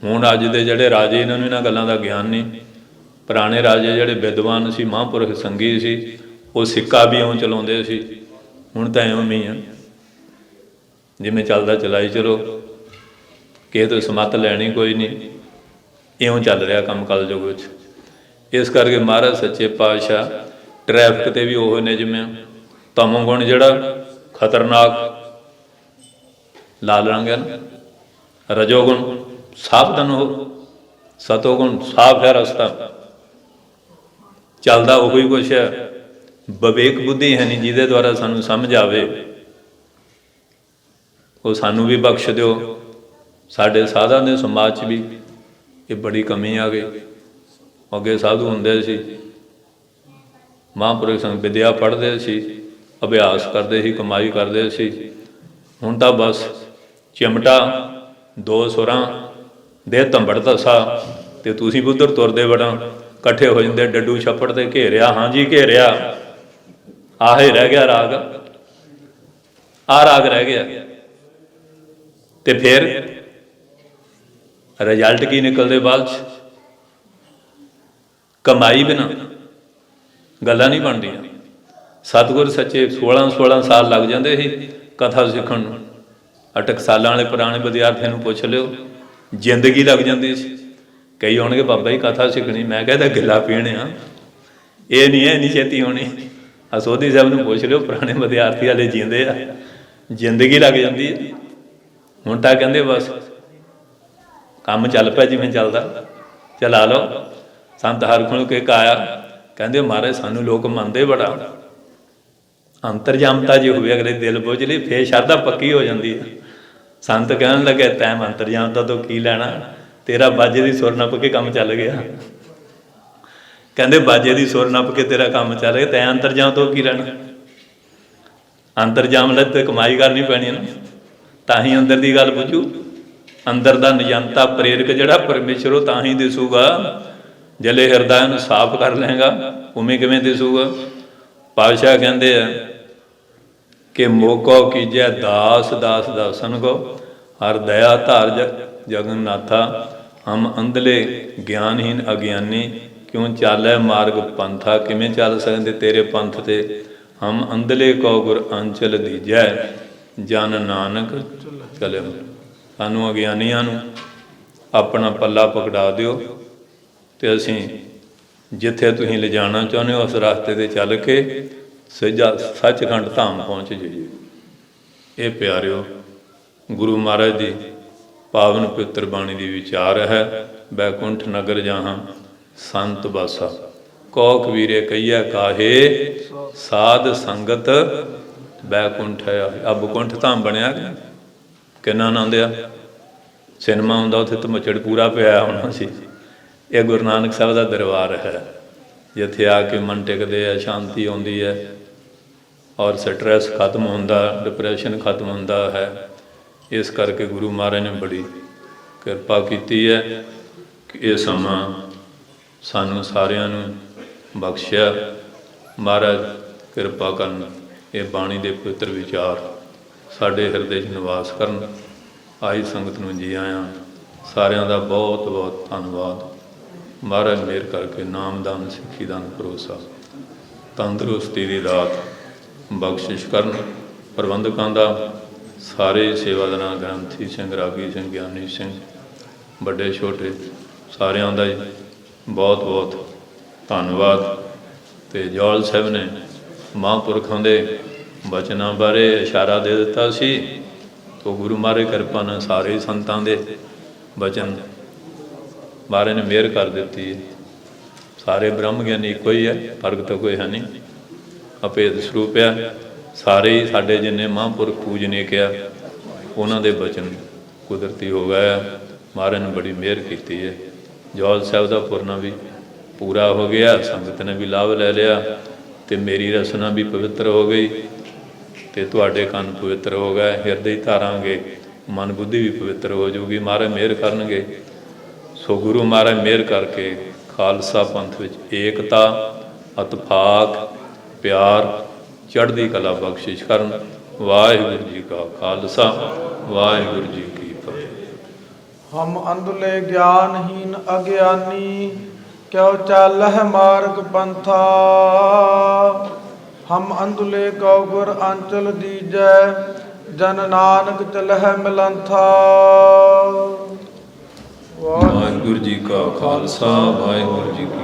ਹੁਣ ਅੱਜ ਦੇ ਜਿਹੜੇ ਰਾਜੇ, ਇਹਨਾਂ ਨੂੰ ਇਹਨਾਂ ਗੱਲਾਂ ਦਾ ਗਿਆਨ ਨਹੀਂ। ਪੁਰਾਣੇ ਰਾਜੇ ਜਿਹੜੇ ਵਿਦਵਾਨ ਸੀ, ਮਹਾਂਪੁਰਖ ਸੰਗੀ ਸੀ, ਉਹ ਸਿੱਕਾ ਵੀ ਇਉਂ ਚਲਾਉਂਦੇ ਸੀ। ਹੁਣ ਤਾਂ ਇਉਂ ਹੀ ਆ, ਜਿਵੇਂ ਚੱਲਦਾ ਚਲਾਈ ਚਲੋ, ਕਿਸੇ ਤੋਂ ਸਮੱਤ ਲੈਣੀ ਕੋਈ ਨਹੀਂ। ਇਉਂ ਚੱਲ ਰਿਹਾ ਕੰਮ ਕਲਯੁਗ ਵਿੱਚ। ਇਸ ਕਰਕੇ ਮਹਾਰਾਜ ਸੱਚੇ ਪਾਤਸ਼ਾਹ ਟ੍ਰੈਫਿਕ 'ਤੇ ਵੀ ਉਹ ਨਿਯਮ ਆ। ਤਮੋਗੁਣ ਜਿਹੜਾ ਖਤਰਨਾਕ ਲਾਲ ਰੰਗ ਹੈ ਨਾ, ਰਜੋਗੁਣ ਸਾਵਧਾਨ ਹੋ, ਸਤੋਗੁਣ ਸਾਫ ਹੈ ਰਸਤਾ, ਚੱਲਦਾ ਉਹੀ ਕੁਛ ਹੈ। ਵਿਵੇਕ ਬੁੱਧੀ ਹੈ ਨਹੀਂ ਜਿਹਦੇ ਦੁਆਰਾ ਸਾਨੂੰ ਸਮਝ ਆਵੇ, ਉਹ ਸਾਨੂੰ ਵੀ ਬਖਸ਼ ਦਿਓ। ਸਾਡੇ ਸਾਧਾਂ ਦੇ ਸਮਾਜ 'ਚ ਵੀ ਇਹ ਬੜੀ ਕਮੀ ਆ ਗਈ। ਅੱਗੇ ਸਾਧੂ ਹੁੰਦੇ ਸੀ, ਮਹਾਂਪੁਰਖ ਸੰਗ ਵਿਦਿਆ ਪੜ੍ਹਦੇ ਸੀ, ਅਭਿਆਸ ਕਰਦੇ ਸੀ, ਕਮਾਈ ਕਰਦੇ ਸੀ। ਹੁਣ ਤਾਂ ਬਸ ਚਿਮਟਾ 2 ਸੁਰਾਂ ਦੇ ਧੰਬੜ ਧੱਸਾ ਤੇ ਤੁਸੀਂ ਵੀ ਉੱਧਰ ਤੁਰਦੇ ਵੜਾਂ, ਇਕੱਠੇ ਹੋ ਜਾਂਦੇ ਡੱਡੂ ਛੱਪੜ ਤੇ ਘੇਰਿਆ। ਹਾਂਜੀ ਘੇਰਿਆ, ਆਹੇ ਰਹਿ ਗਿਆ ਰਾਗ, ਆਹ ਰਾਗ ਰਹਿ ਗਿਆ। ਤੇ ਫਿਰ ਰਿਜ਼ਲਟ ਕੀ ਨਿਕਲਦੇ ਬਾਅਦ 'ਚ? ਕਮਾਈ ਬਿਨਾਂ ਗੱਲਾਂ ਨਹੀਂ ਬਣਦੀਆਂ। ਸਤਿਗੁਰ ਸੱਚੇ 16 ਸਾਲ ਲੱਗ ਜਾਂਦੇ ਸੀ ਕਥਾ ਸਿੱਖਣ ਨੂੰ। ਟਕਸਾਲਾਂ ਵਾਲੇ ਪੁਰਾਣੇ ਵਿਦਿਆਰਥੀਆਂ ਨੂੰ ਪੁੱਛ ਲਿਓ, ਜ਼ਿੰਦਗੀ ਲੱਗ ਜਾਂਦੀ ਸੀ। ਕਈ ਹੋਣਗੇ ਬਾਬਾ ਜੀ ਕਥਾ ਸਿੱਖਣੀ, ਮੈਂ ਕਹਿੰਦਾ ਗਿੱਲਾ ਪੀਣ ਆ, ਇਹ ਨਹੀਂ ਛੇਤੀ ਹੋਣੀ। ਸੋਧੀ ਸਾਹਿਬ ਨੂੰ ਪੁੱਛ ਲਿਓ, ਪੁਰਾਣੇ ਵਿਦਿਆਰਥੀ ਵਾਲੇ ਜੀਂਦੇ ਆ, ਜ਼ਿੰਦਗੀ ਲੱਗ ਜਾਂਦੀ ਹੈ। ਹੁਣ ਤਾਂ ਕਹਿੰਦੇ ਬਸ ਕੰਮ ਚੱਲ ਪਿਆ, ਜਿਵੇਂ ਚੱਲਦਾ ਚਲਾ ਲਓ। ਸੰਤ ਹਰਖੁਣ ਕੇ ਕਾਇਆ ਕਹਿੰਦੇ ਮਹਾਰਾਜ ਸਾਨੂੰ ਲੋਕ ਮੰਨਦੇ ਬੜਾ, ਅੰਤਰਜਾਮਤਾ ਜੇ ਹੋਵੇ ਅਗਲੇ ਦਿਲ ਬੁੱਝ ਲਈ, ਫੇਰ ਸ਼ਰਧਾ ਪੱਕੀ ਹੋ ਜਾਂਦੀ ਹੈ। ਸੰਤ ਕਹਿਣ ਲੱਗੇ ਤੈਂ ਅੰਤਰਜਾਮਤਾ ਤੋਂ ਕੀ ਲੈਣਾ, ਤੇਰਾ ਬਾਜੇ ਦੀ ਸੁਰ ਨੱਪ ਕੇ ਕੰਮ ਚੱਲ ਗਿਆ। ਕਹਿੰਦੇ ਬਾਜੇ ਦੀ ਸੁਰ ਨੱਪ ਕੇ ਤੇਰਾ ਕੰਮ ਚੱਲ ਗਿਆ, ਤੈਂ ਅੰਤਰਜਾਮ ਤੋਂ ਕੀ ਲੈਣਾ। ਅੰਤਰਜਾਮ ਲੈ ਤੇ ਕਮਾਈ ਕਰਨੀ ਪੈਣੀ ਹੈ ਨਾ, ਤਾਂ ਹੀ ਅੰਦਰ ਦੀ ਗੱਲ ਬੁੱਝੂ। ਅੰਦਰ ਦਾ ਨਿਯੰਤਾ ਪ੍ਰੇਰਕ ਜਿਹੜਾ ਪਰਮੇਸ਼ਰ, ਉਹ ਤਾਂ ਹੀ ਦਿਸੂਗਾ ਜਲੇ ਹਿਰਦਾ ਨੂੰ ਸਾਫ਼ ਕਰ ਲਏਗਾ, ਉਵੇਂ ਕਿਵੇਂ ਦਿਸੂਗਾ। ਪਾਤਸ਼ਾਹ ਕਹਿੰਦੇ ਆ ਕਿ ਮੋਕੋ ਕੀਜੈ ਦਾਸ ਦਾਸ ਦਾਸਨ ਕੋ, ਹਰ ਦਇਆ ਧਾਰ ਜਗਨਨਾਥਾ। ਹਮ ਅੰਧਲੇ ਗਿਆਨਹੀਨ ਅਗਿਆਨੀ, ਕਿਉਂ ਚਾਲੈ ਮਾਰਗ ਪੰਥਾ। ਕਿਵੇਂ ਚੱਲ ਸਕਦੇ ਤੇਰੇ ਪੰਥ 'ਤੇ। ਹਮ ਅੰਧਲੇ ਕਉ ਗੁਰ ਅੰਚਲ ਦੀਜੈ, ਜਨ ਨਾਨਕ ਚਲਿਓ। ਸਾਨੂੰ ਅਗਿਆਨੀਆਂ ਨੂੰ ਆਪਣਾ ਪੱਲਾ ਪਕੜਾ ਦਿਓ ਅਤੇ ਅਸੀਂ ਜਿੱਥੇ ਤੁਸੀਂ ਲਿਜਾਣਾ ਚਾਹੁੰਦੇ ਹੋ ਉਸ ਰਸਤੇ 'ਤੇ ਚੱਲ ਕੇ ਸੱਚਖੰਡ ਧਾਮ ਪਹੁੰਚ ਜਾਈਏ। ਇਹ ਪਿਆਰਿਓ ਗੁਰੂ ਮਹਾਰਾਜ ਦੀ ਪਾਵਨ ਪਵਿੱਤਰ ਬਾਣੀ ਦੀ ਵਿਚਾਰ ਹੈ। ਬੈਕੁੰਠ ਨਗਰ ਜਾਹਾਂ ਸੰਤ ਬਾਸਾ, ਕਉ ਕਬੀਰੇ ਕਹੀਐ ਕਾਹੇ, ਸਾਧ ਸੰਗਤ ਬੈਕੁੰਠ ਹੈ। ਆ ਬੈਕੁੰਠ ਧਾਮ ਬਣਿਆ ਕਿੰਨਾ ਆਨੰਦ ਆ। ਸਿਨੇਮਾ ਹੁੰਦਾ ਉੱਥੇ ਧਮੱਚੜ ਪੂਰਾ ਪਿਆ ਹੋਣਾ ਸੀ। ਇਹ ਗੁਰੂ ਨਾਨਕ ਸਾਹਿਬ ਦਾ ਦਰਬਾਰ ਹੈ, ਜਿੱਥੇ ਆ ਕੇ ਮਨ ਟਿਕਦੇ ਆ, ਸ਼ਾਂਤੀ ਆਉਂਦੀ ਹੈ ਔਰ ਸਟਰੈਸ ਖਤਮ ਹੁੰਦਾ, ਡਿਪਰੈਸ਼ਨ ਖਤਮ ਹੁੰਦਾ ਹੈ। ਇਸ ਕਰਕੇ ਗੁਰੂ ਮਹਾਰਾਜ ਨੇ ਬੜੀ ਕਿਰਪਾ ਕੀਤੀ ਹੈ ਕਿ ਇਹ ਸਮਾਂ ਸਾਨੂੰ ਸਾਰਿਆਂ ਨੂੰ ਬਖਸ਼ਿਆ। ਮਹਾਰਾਜ ਕਿਰਪਾ ਕਰਨ, ਇਹ ਬਾਣੀ ਦੇ ਪਵਿੱਤਰ ਵਿਚਾਰ ਸਾਡੇ ਹਿਰਦੇ 'ਚ ਨਿਵਾਸ ਕਰਨ। ਆਈ ਸੰਗਤ ਨੂੰ ਜੀ ਆਇਆਂ। ਸਾਰਿਆਂ ਦਾ ਬਹੁਤ ਬਹੁਤ ਧੰਨਵਾਦ। ਮਹਾਰਾਜ ਮਿਹਰ ਕਰਕੇ ਨਾਮਦਾਨ, ਸਿੱਖੀ ਦਾਨ, ਭਰੋਸਾ, ਤੰਦਰੁਸਤੀ ਦੀ ਦਾਤ ਬਖਸ਼ਿਸ਼ ਕਰਨ। ਪ੍ਰਬੰਧਕਾਂ ਦਾ, ਸਾਰੇ ਸੇਵਾਦਾਰਾਂ, ਗ੍ਰੰਥੀ ਸਿੰਘ, ਰਾਗੀ ਸਿੰਘ, ਗਿਆਨੀ ਸਿੰਘ, ਵੱਡੇ ਛੋਟੇ ਸਾਰਿਆਂ ਦਾ ਹੀ ਬਹੁਤ ਬਹੁਤ ਧੰਨਵਾਦ। ਅਤੇ ਜੌਲ ਸਾਹਿਬ ਨੇ ਮਹਾਂਪੁਰਖਾਂ ਦੇ ਬਚਨਾਂ ਬਾਰੇ ਇਸ਼ਾਰਾ ਦੇ ਦਿੱਤਾ ਸੀ। ਤੋ ਗੁਰੂ ਮਹਾਰਾਜ ਕਿਰਪਾ ਨਾਲ ਸਾਰੇ ਸੰਤਾਂ ਦੇ ਬਚਨ ਮਹਾਰਾਜ ਨੇ ਮਿਹਰ ਕਰ ਦਿੱਤੀ ਹੈ। ਸਾਰੇ ਬ੍ਰਹਮ ਗਿਆਨੀ ਇੱਕੋ ਹੀ ਹੈ, ਫਰਕ ਤਾਂ ਕੋਈ ਹੈ ਨਹੀਂ, ਅਭੇਦ ਸਰੂਪ ਹੈ। ਸਾਰੇ ਹੀ ਸਾਡੇ ਜਿੰਨੇ ਮਹਾਂਪੁਰਖ ਪੂਜਨੀਕ ਆ, ਉਹਨਾਂ ਦੇ ਬਚਨ ਕੁਦਰਤੀ ਹੋ ਗਏ। ਮਹਾਰਾਜ ਨੇ ਬੜੀ ਮਿਹਰ ਕੀਤੀ ਹੈ। ਜੌਲ ਸਾਹਿਬ ਦਾ ਪੁਰਨਾ ਵੀ ਪੂਰਾ ਹੋ ਗਿਆ, ਸੰਗਤ ਨੇ ਵੀ ਲਾਭ ਲੈ ਲਿਆ ਅਤੇ ਮੇਰੀ ਰਸਨਾ ਵੀ ਪਵਿੱਤਰ ਹੋ ਗਈ ਅਤੇ ਤੁਹਾਡੇ ਕੰਨ ਪਵਿੱਤਰ ਹੋ ਗਏ। ਹਿਰਦੇ ਧਾਰਾਂਗੇ, ਮਨ ਬੁੱਧੀ ਵੀ ਪਵਿੱਤਰ ਹੋ ਜਾਊਗੀ। ਮਹਾਰਾਜ ਮਿਹਰ ਕਰਨਗੇ। ਸੋ ਗੁਰੂ ਮਹਾਰਾਜ ਮਿਹਰ ਕਰਕੇ ਖਾਲਸਾ ਪੰਥ ਵਿੱਚ ਏਕਤਾ, ਇਤਫਾਕ, ਪਿਆਰ, ਚੜ੍ਹਦੀ ਕਲਾ ਬਖਸ਼ਿਸ਼ ਕਰਨ। ਵਾਹਿਗੁਰੂ ਜੀ ਕਾ ਖਾਲਸਾ, ਵਾਹਿਗੁਰੂ ਜੀ ਕੀ ਫਤਿਹ। ਹਮ ਅੰਧਲੇ ਗਿਆਨਹੀਨ ਅਗਿਆਨੀ, ਕਿਉ ਚਾਲਹਿ ਮਾਰਗ ਪੰਥਾ। ਹਮ ਅੰਧਲੇ ਕਉ ਗੁਰ ਅੰਚਲ ਦੀਜੈ, ਜਨ ਨਾਨਕ ਚਲਹਿ ਮਿਲੰਥਾ। ਵਾਹਿਗੁਰੂ ਜੀ ਕਾ ਖਾਲਸਾ, ਵਾਹਿਗੁਰੂ ਜੀ ਕੀ